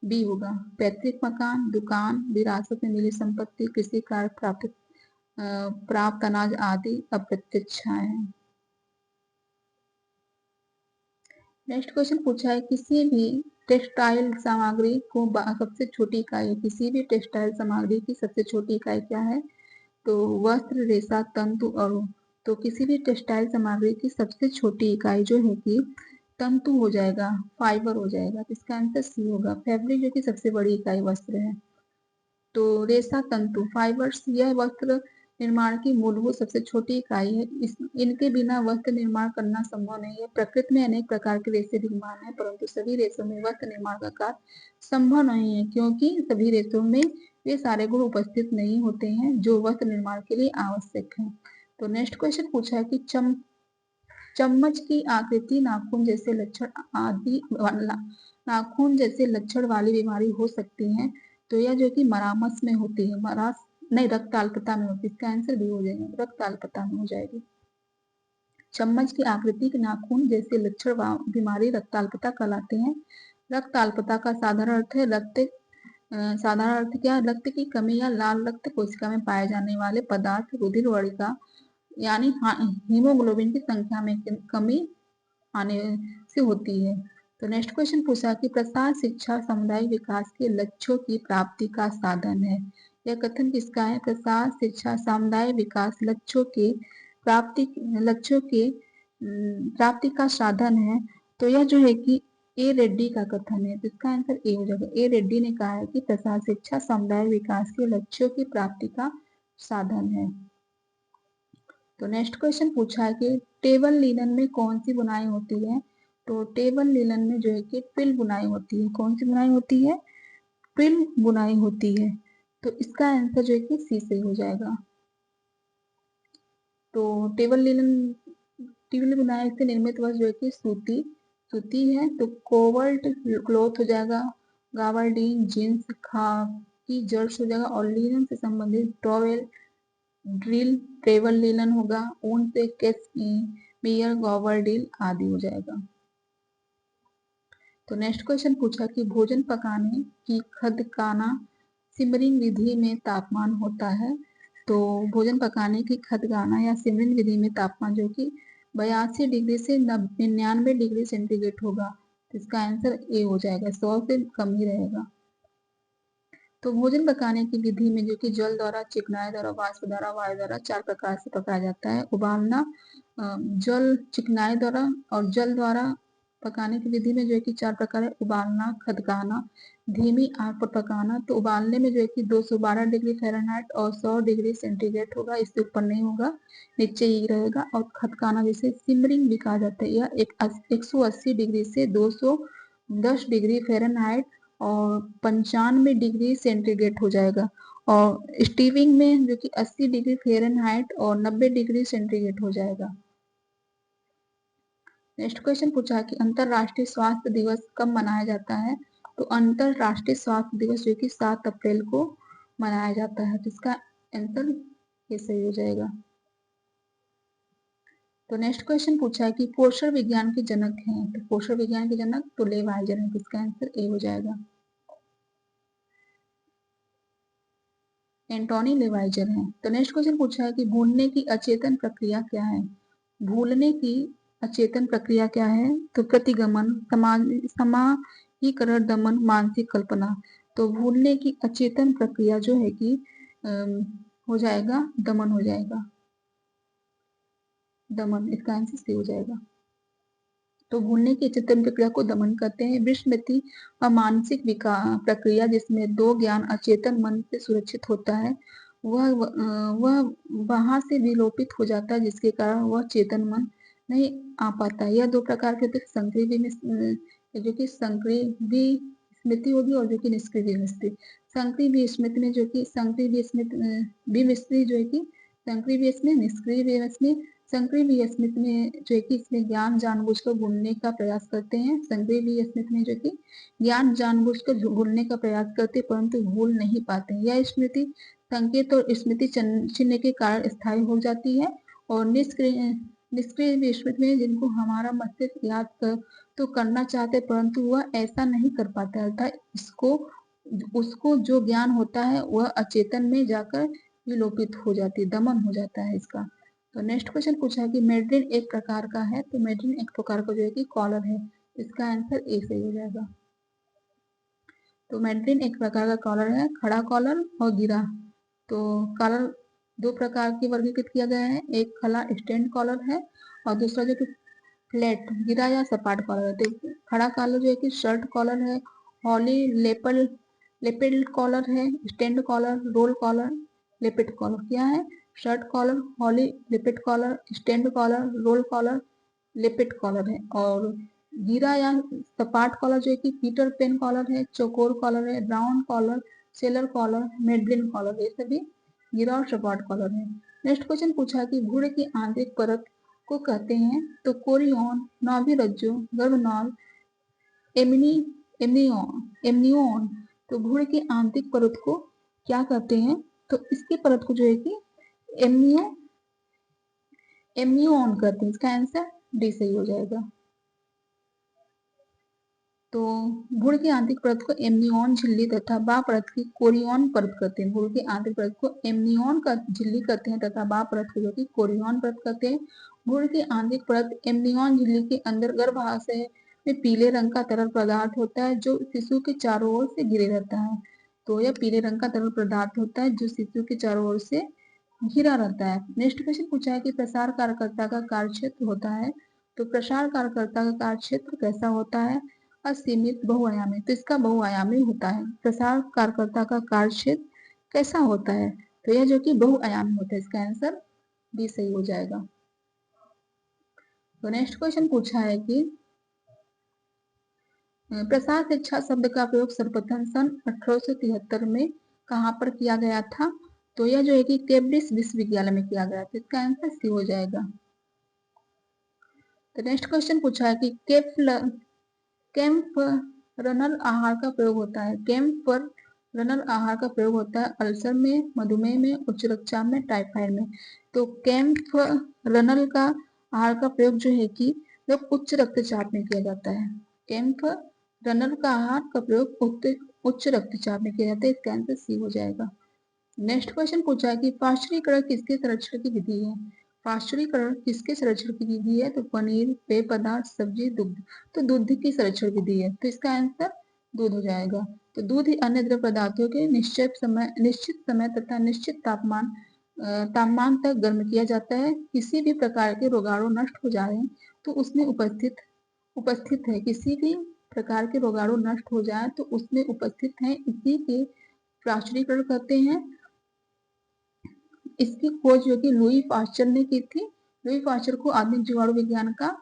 बी होगा। पैतृक मकान, दुकान, विरासत में मिली संपत्ति, किसी कार्य प्राप्त अनाज आदि अप्रत्यक्ष है। नेक्स्ट क्वेश्चन पूछा है किसी भी टेक्सटाइल सामग्री को सबसे छोटी इकाई, किसी भी टेक्सटाइल सामग्री की सबसे छोटी इकाई क्या है। तो वस्त्र, रेशा, तंतु, अणु। तो किसी भी टेक्सटाइल सामग्री की सबसे छोटी इकाई जो है कि तंतु हो जाएगा, फाइबर हो जाएगा। तो इसका आंसर सी होगा। फैब्रिक जो कि सबसे बड़ी इकाई वस्त्र है। तो रेशा, तंतु, फाइबर्स यह वस्त्र निर्माण की मूलभूत सबसे छोटी इकाई है। इनके बिना वस्त्र निर्माण करना संभव नहीं है। प्रकृति में अनेक प्रकार के रेशे विद्यमान है परंतु सभी रेशों में वस्त्र निर्माण का कार्य संभव नहीं है क्योंकि सभी रेशों में वे सारे गुण उपस्थित नहीं होते हैं जो वस्त्र निर्माण के लिए आवश्यक है। तो नेक्स्ट क्वेश्चन पूछा है कि चम्मच की आकृति नाखून जैसे लक्षण वाली बीमारी हो सकती है। तो यह जो कि मरामस में होती है, नहीं, रक्त अल्पता में होती है। इसका आंसर भी हो जाएगा, रक्त अल्पता में हो जाएगी। चम्मच की आकृति के नाखून जैसे लक्षण बीमारी रक्त अल्पता कहलाते हैं। रक्त अल्पता का साधारण अर्थ है साधारण अर्थ क्या, रक्त की कमी या लाल रक्त कोशिका में पाए जाने वाले पदार्थ रुधिर वणिका यानी हीमोग्लोबिन की संख्या में कमी आने से होती है। तो नेक्स्ट क्वेश्चन पूछा कि प्रसार शिक्षा सामुदायिक विकास के लक्ष्यों की प्राप्ति का साधन है। यह कथन किसका है। प्रसार शिक्षा सामुदायिक विकास लक्ष्यों के प्राप्ति का साधन है। तो यह जो है कि ए रेड्डी का कथन है। तो इसका आंसर ए हो जाएगा। ए रेड्डी ने कहा है कि प्रसार शिक्षा सामुदायिक विकास के लक्ष्यों की प्राप्ति का साधन है। तो नेक्स्ट क्वेश्चन पूछा है कि टेबल लिनन में कौन सी बुनाई होती है। तो टेबल लिनन में जो है कि पिल बुनाई होती है। कौन सी बुनाई होती है, पिल बुनाई होती है। तो इसका आंसर जो है कि सी से हो जाएगा। तो टेबल बुनाई से निर्मित वस्त्र जो है कि सूती है। तो कोवर्ट क्लॉथ हो जाएगा, गाबर्डीन, जींस, खाकी जर्स हो जाएगा और लिनन से संबंधित टॉवेल, ड्रिल, टेबल लिनन होगा, ऊन से कैशमेयर, गॉबर्डीन आदि हो जाएगा। तो नेक्स्ट क्वेश्चन पूछा कि भोजन पकाने की खदकाना सिमरिंग विधि में तापमान होता है। तो भोजन पकाने की खदकाना या सिमरिंग विधि में तापमान जो कि 82 डिग्री से 99 डिग्री सेंटीग्रेड होगा। इसका आंसर ए हो जाएगा, 100 से कम ही रहेगा। तो भोजन पकाने की विधि में जो कि जल द्वारा, चिकनाई द्वारा, वाष्प द्वारा, वायु द्वारा 4 प्रकार से पकाया जाता है। उबालना, जल, चिकनाई द्वारा और जल द्वारा पकाने की विधि में जो है कि 4 प्रकार है। उबालना, खदकाना, धीमी आंच पर पकाना। तो उबालने में जो है कि 212 डिग्री फ़ारेनहाइट और 100 डिग्री सेंटीग्रेड होगा, इससे ऊपर नहीं होगा, नीचे ही रहेगा। और खदकाना जिसे सिमरिंग भी कहा जाता है, यह 180 डिग्री से 210 डिग्री फ़ारेनहाइट और 95 डिग्री सेंटीग्रेड हो जाएगा। और स्टीविंग में जो कि 80 डिग्री फ़ारेनहाइट और 90 डिग्री सेंटीग्रेड हो जाएगा। नेक्स्ट क्वेश्चन पूछा कि अंतरराष्ट्रीय स्वास्थ्य दिवस कब मनाया जाता है। तो अंतरराष्ट्रीय स्वास्थ्य दिवस जो कि 7 अप्रैल को मनाया जाता है। तो इसका आंसर ये सही हो जाएगा। तो नेक्स्ट क्वेश्चन पूछा है कि पोषण विज्ञान के जनक हैं। तो पोषण विज्ञान के जनक तो लेवाइजर है। इसका आंसर ए हो जाएगा। एंटोनी लेवाइजर है। तो नेक्स्ट क्वेश्चन पूछा है कि भूलने की अचेतन प्रक्रिया क्या है। भूलने की अचेतन प्रक्रिया क्या है। तो प्रतिगमन, समाहीकरण, दमन, मानसिक कल्पना। तो भूलने की अचेतन प्रक्रिया जो है कि हो जाएगा दमन, हो जाएगा दमन, इसका आंसर सी हो जाएगा। तो भूलने की अचेतन प्रक्रिया को दमन कहते हैं। विस्मृति और मानसिक प्रक्रिया जिसमें दो ज्ञान अचेतन मन से सुरक्षित होता है, वह वहां से विलोपित हो जाता है, जिसके कारण वह चेतन मन नहीं आ पाता। यह दो प्रकार के होते हैं, जो कि सक्रिय स्मृति होगी और जो कि निष्क्रिय स्मृति। सक्रिय स्मृति में जो कि सक्रिय स्मृति जो है कि सक्रिय स्मृति, निष्क्रिय स्मृति। सक्रिय स्मृति में जो है कि इसमें ज्ञान जानबूझकर भूलने का प्रयास करते हैं। सक्रिय स्मृति में जो कि ज्ञान जानबूझकर भूलने का प्रयास करते परंतु भूल नहीं पाते। यह स्मृति संकेत और स्मृति चिन्ह के कारण स्थायी हो जाती है। और निष्क्रिय स्मृति में जिनको हमारा मस्तिष्क याद कर तो करना चाहते परंतु वह ऐसा नहीं कर पाता, अर्थात उसको जो ज्ञान होता है वह अचेतन में जाकर विलोपित हो जाती है, दमन हो जाता है इसका। तो नेक्स्ट क्वेश्चन पूछा है कि मेड्रिन एक प्रकार का है। तो मेड्रिन एक प्रकार का जो है कि कॉलर है। इसका आंसर ए सही हो जाएगा। तो मेड्रिन एक प्रकार का कॉलर है, खड़ा कॉलर और गिरा। तो कॉलर दो प्रकार की वर्गीकृत किया गया है, एक खड़ा स्टैंड कॉलर है और दूसरा जो कि फ्लैट गिरा या सपाट कॉलर है। तो खड़ा कॉलर जो है कि शर्ट कॉलर है, हॉली लेपेड कॉलर है, stand collar, roll collar, lapped collar. क्या है? Shirt collar, holly lapped collar, stand collar, roll collar, lapped collar है। और गिरा या सपाट कॉलर जो है कि पीटर पेन कॉलर है, चौकोर कॉलर है, राउंड कॉलर, सेलर कॉलर, मेडलिन कॉलर, ये सभी गिरा और सपाट कॉलर है। नेक्स्ट क्वेश्चन पूछा कि घोड़े की आंतरिक परत को कहते हैं। तो कोरियन, नाभिरज्जु, गर्भनाल, एमनी एमनियोन। तो घोड़े की आंतरिक परत को क्या कहते हैं। तो इसकी परत को जो है कि एमनियोन कहते हैं। इसका आंसर डी सही हो जाएगा। तो भ्रूण की आंतरिक परत को एमनियोन झिल्ली तथा बा परत की कोरियन परत कहते हैं। भ्रूण की आंतरिक परत को एमनियोन का झिल्ली कहते हैं तथा बा परत को जो कि कोरियन परत कहते हैं। भ्रूण की आंतरिक परत एमनियोन झिल्ली के अंदर गर्भाशय में पीले रंग का तरल पदार्थ होता है जो शिशु के चारों ओर से घिरे रहता है। तो यह पीले रंग का तरल पदार्थ होता है जो शिशु के चारों ओर से घिरा रहता है। नेक्स्ट क्वेश्चन पूछा है कि प्रसार कार्यकर्ता का कार्यक्षेत्र होता है। तो प्रसार कार्यकर्ता का कार्यक्षेत्र कैसा होता है। असीमित बहुआयामी। तो इसका बहुआयामी होता है। प्रसार कार्यकर्ता का कार्यक्षेत्र कैसा होता है। तो यह जो कि बहुआयामी होता है। इसका आंसर बी सही हो जाएगा। तो नेक्स्ट क्वेश्चन पूछा है कि प्रसार शिक्षा शब्द का प्रयोग सर्वप्रथम सन 1873 में कहां पर किया गया था। तो यह जो है कि कैम्ब्रिज विश्वविद्यालय में किया गया था। इसका आंसर सी हो जाएगा। तो नेक्स्ट क्वेश्चन पूछा है कि कैंप रनल आहार का प्रयोग होता है। कैंप पर रनल आहार का प्रयोग होता है अल्सर में, मधुमेह में, उच्च रक्तचाप में, टाइफाइड में। तो कैंप रनल का आहार का प्रयोग जो है कि जब उच्च रक्तचाप में किया जाता है। कैंप रनल का आहार का प्रयोग उच्च रक्तचाप में किया जाता है। इसका आंसर सी हो जाएगा। नेक्स्ट क्वेश्चन पूछा है कि पाश्चुरीकरण किसके संरक्षण की विधि है। पाश्चुरीकरण किसके संरक्षण की विधि है? तो पनीर, पेय पदार्थ, सब्जी, दुग्ध। तो दूध की संरक्षण विधि है, तो इसका आंसर दूध हो जाएगा। तो दूध ही अन्य द्रव पदार्थों के निश्चित समय तथा निश्चित तापमान तक गर्म किया जाता है। किसी भी प्रकार के रोगाणु नष्ट हो जाए तो उसमें उपस्थित है, किसी भी प्रकार के रोगाणु नष्ट हो जाए तो उसमें उपस्थित है, इसी के पाश्चुरीकरण कहते हैं। इसकी खोज जो कि लुई पाश्चर ने की थी। लुई पाश्चर को आधुनिक जीवाणु विज्ञान का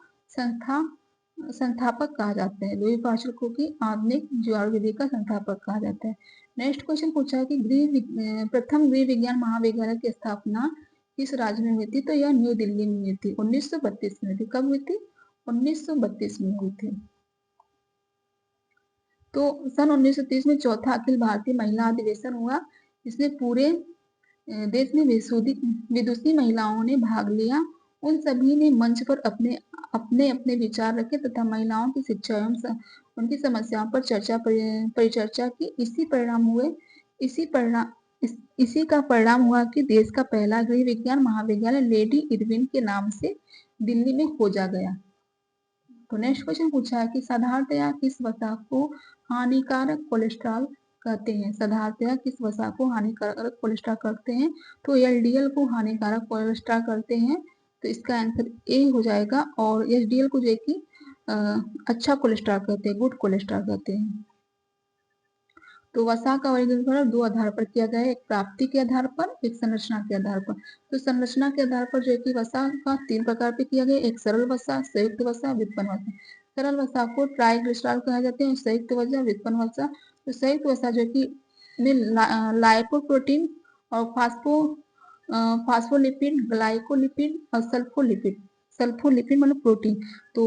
संस्थापक कहा जाता है। लुई पाश्चर को की आधुनिक जीवाणु विधि का संस्थापक कहा जाता है। नेक्स्ट क्वेश्चन पूछा है कि प्रथम गृह विज्ञान महाविद्यालय की स्थापना किस राज्य में हुई थी? तो यह न्यू दिल्ली में हुई थी, 1932 में हुई थी। कब हुई थी? 1932 में हुई थी। तो सन 1930 में चौथा अखिल भारतीय महिला अधिवेशन हुआ, जिसमें पूरे देश में विदुषी महिलाओं ने भाग लिया। उन सभी ने मंच पर अपने अपने अपने विचार रखे तथा महिलाओं की शिक्षा एवं उनकी समस्याओं पर परिचर्चा की। इसी का परिणाम हुआ कि देश का पहला गृह विज्ञान महाविद्यालय लेडी इरविन के नाम से दिल्ली में खोजा गया। तो नेक्स्ट क्वेश्चन पूछा है कि साधारणतया किस वसा को हानिकारक कोलेस्ट्रॉल कहते हैं? साधारणतया किस वसा को हानिकारक कोलेस्ट्रॉल कहते हैं? तो एलडीएल को हानिकारक कोलेस्ट्रॉल कहते हैं। तो इसका आंसर ए हो जाएगा। और एचडीएल को जो है कि अच्छा कोलेस्ट्रॉल कहते हैं, गुड कोलेस्ट्रॉल कहते हैं। तो वसा का वर्गीकरण दो आधार पर किया गया है, एक प्राप्ति के आधार पर, एक संरचना के आधार पर। तो संरचना के आधार पर जो है कि वसा का 3 प्रकार पे किया गया, एक सरल वसा, संयुक्त वसा, व्युत्पन्न वसा। सरल वसा को ट्राइग्लिसरॉल कहा जाते हैं, संयुक्त वसा, व्युत्पन्न वसा। तो संयुक्त वसा जो कि में लाइपोप्रोटीन और फास्फोलिपिड, ग्लाइकोलिपिड और सल्फोलिपिड मतलब प्रोटीन। तो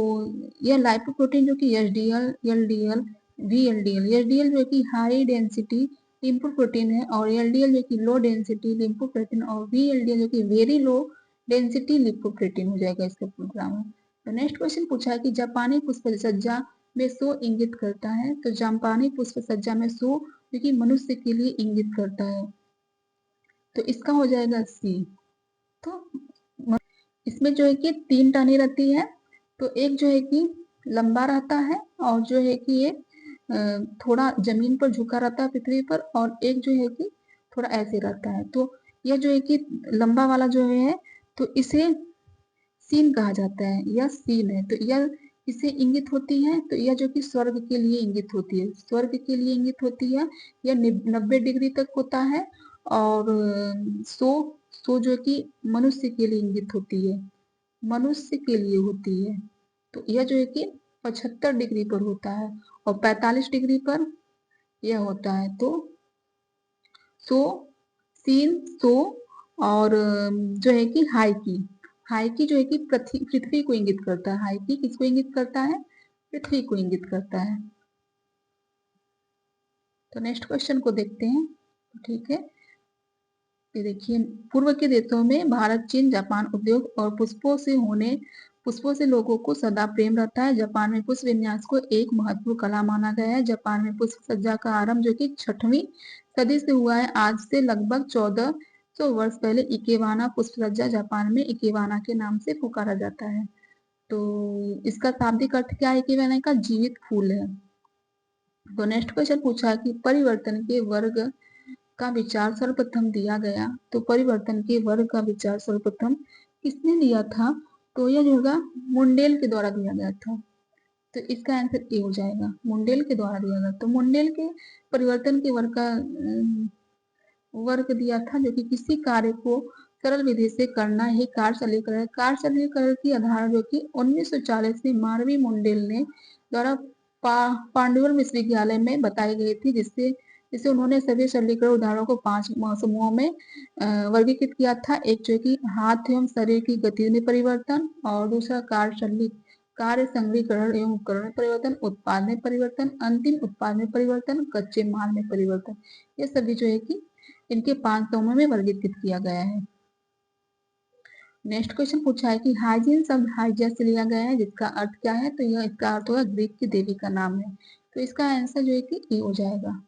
यह लाइपोप्रोटीन जो कि एचडीएल, एलडीएल, वीएलडीएल, एचडीएल जो कि हाई डेंसिटी लिपोप्रोटीन है, और एलडीएल जो कि लो डेंसिटी लिपोप्रोटीन, और वीएलडीएल जो कि वेरी लो डेंसिटी लिपोप्रोटीन हो जाएगा इसका पूर्ण नाम। तो नेक्स्ट क्वेश्चन पूछा है कि जापानी पुष्प सज्जा में सो इंगित करता है? तो जापानी पुष्प सज्जा में सो जो कि मनुष्य के लिए इंगित करता है, तो इसका हो जाएगा सी। तो इसमें जो है कि 3 टहनी रहती है, तो एक जो है कि लंबा रहता है, और जो है कि ये थोड़ा जमीन पर झुका रहता है पृथ्वी पर, और एक जो है कि थोड़ा ऐसे रहता है। तो यह जो है कि लंबा वाला जो है, तो इसे सीन कहा जाता है, यह सीन है। तो यह इसे इंगित होती है, तो यह जो कि स्वर्ग के लिए इंगित होती है, स्वर्ग के लिए इंगित होती है। यह 90 डिग्री तक होता है। और सो सो जो कि मनुष्य के लिए इंगित होती है, मनुष्य के लिए होती है। तो यह जो है कि 75 डिग्री पर होता है, और 45 डिग्री पर यह होता है। तो सो, सीन, सो, और जो है कि हाई की जो है कि पृथ्वी को इंगित करता है। हाई की किसको इंगित करता है? पृथ्वी को इंगित करता है। तो नेक्स्ट क्वेश्चन को देखते हैं। ठीक है, ये देखिए, पूर्व के देशों में भारत, चीन, जापान उद्योग और पुष्पों से लोगों को सदा प्रेम रहता है। जापान में पुष्प विन्यास को एक महत्वपूर्ण कला माना गया है। जापान में पुष्प सज्जा का आरंभ जो कि 6वीं सदी से हुआ है। आज से लगभग 1400 वर्ष पहले इकेवाना पुष्प सज्जा जापान में इकेवाना के नाम से पुकारा जाता है। तो इसका शाब्दिक अर्थ क्या है? इकेवाना का जीवित फूल है। तो नेक्स्ट क्वेश्चन पूछा है कि परिवर्तन के वर्ग का विचार सर्वप्रथम दिया गया। तो परिवर्तन के वर्ग का विचार सर्वप्रथम किसने दिया था? तो यह जो होगा मुंडेल के द्वारा दिया गया था। तो इसका आंसर ए हो जाएगा, मुंडेल के द्वारा दिया गया। तो मुंडेल के परिवर्तन के वर्ग का वर्ग दिया था, जो कि किसी कार्य को सरल विधि से करना ही कार्य की अवधारणा जो कि 1940 में मारवी मुंडेल ने द्वारा पांडुर विश्वविद्यालय में बताई गई थी, जिसे उन्होंने सभी सरलीकरण उदाहरणों को 5 समूहों में वर्गीकृत किया था। एक जो कि हाथ एवं शरीर की गति में परिवर्तन, और दूसरा कार्य संग्रहीकरण एवं उपकरण में परिवर्तन, उत्पाद में परिवर्तन, अंतिम उत्पाद में परिवर्तन, कच्चे माल में परिवर्तन। ये सभी जो है कि इनके 5 समूहों में वर्गीकृत किया गया है। नेक्स्ट क्वेश्चन पूछा है कि हाइजीन शब्द हाइजिया से लिया गया है, जिसका अर्थ क्या है? तो यह इसका अर्थ होगा ग्रीक की देवी का नाम है। तो इसका आंसर जो है कि ए हो जाएगा।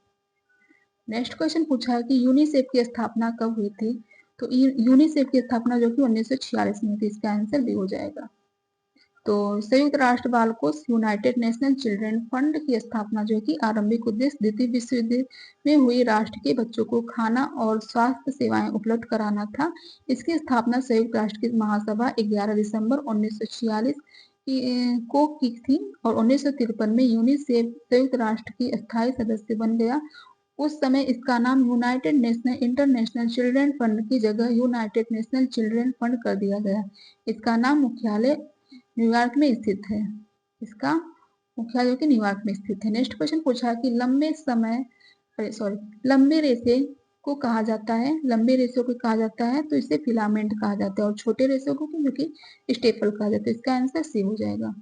नेक्स्ट क्वेश्चन पूछा है कि यूनिसेफ की स्थापना कब हुई थी? तो यूनिसेफ की स्थापना जो कि 1946 में हुई थी, इसका आंसर बी हो जाएगा। तो संयुक्त राष्ट्र बालकों यूनाइटेड नेशनल चिल्ड्रन फंड की स्थापना जो कि आरंभिक उद्देश्य द्वितीय विश्व युद्ध में हुई राष्ट्र के बच्चों को खाना और स्वास्थ्य सेवाएं उपलब्ध कराना था। इसकी स्थापना संयुक्त राष्ट्र की महासभा 11 दिसंबर 1946 को की थी और 1953 में यूनिसेफ संयुक्त राष्ट्र की स्थायी सदस्य बन गया। उस समय इसका नाम United national international children fund की जगह यूनाइटेड नेशनल चिल्ड्रन फंड कर दिया गया। इसका नाम मुख्यालय न्यूयॉर्क में स्थित है। इसका मुख्यालय कि न्यूयॉर्क में स्थित है। नेक्स्ट क्वेश्चन पूछा कि लंबे रेशे को कहा जाता है, लंबे रेशे को कहा जाता है तो इसे फिलामेंट कहा जाता है, और छोटे रेशे को जो कि स्टेपल कहा जाता है। इसका आंसर सी हो जाएगा।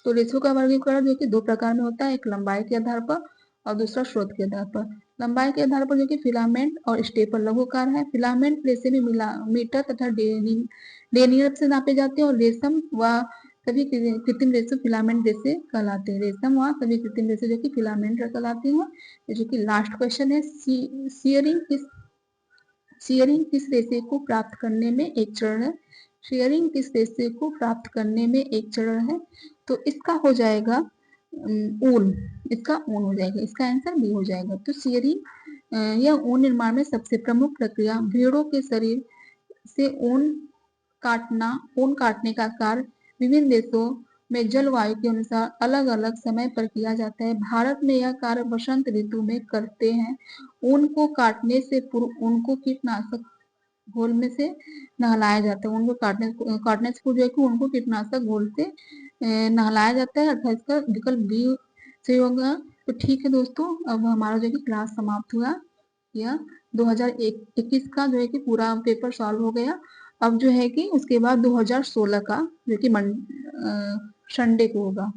तो रेशो का वर्गीकरण जो कि दो प्रकार में होता है, एक लंबाई के आधार पर और दूसरा स्रोत के आधार पर। लंबाई के आधार पर जो कि फिलामेंट और स्टेपल लघुकार है। फिलामेंट रेशे में मीटर तथा डेनियर से नापे जाते हैं, और रेशम व सभी कृत्रिम रेशे फिलामेंट रेशे कहलाते हैं। रेशम व सभी कृत्रिम रेशे जो कि फिलामेंट कहलाते हैं। जो कि लास्ट क्वेश्चन है, शेयरिंग किस रेशे को प्राप्त करने में एक चरण है। शेयरिंग किस रेशे को प्राप्त करने में एक चरण है, तो इसका हो जाएगा ऊन, इसका ऊन हो जाएगा। इसका आंसर बी हो जाएगा। तो शेयरिंग या ऊन निर्माण में सबसे प्रमुख प्रक्रिया भेड़ों के शरीर से ऊन काटने का कार्य विभिन्न देशों में जलवायु के अनुसार अलग अलग समय पर किया जाता है। भारत में यह कार्य वसंत ऋतु में करते हैं। ऊन को काटने से पूर्व उनको कीटनाशक घोल में से नहलाया जाता है। उनको काटने से पूर्व जो है कि उनको कीटनाशक घोल से नहलाया जाता है, अर्थात इसका विकल्प बी सही होगा। तो ठीक है दोस्तों, अब हमारा जो है कि क्लास समाप्त हुआ। यह 2021 का जो है कि पूरा पेपर सॉल्व हो गया। अब जो है कि उसके बाद 2016 का जो कि संडे को होगा।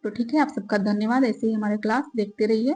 तो ठीक है, आप सबका धन्यवाद। ऐसे ही हमारे क्लास देखते रहिए।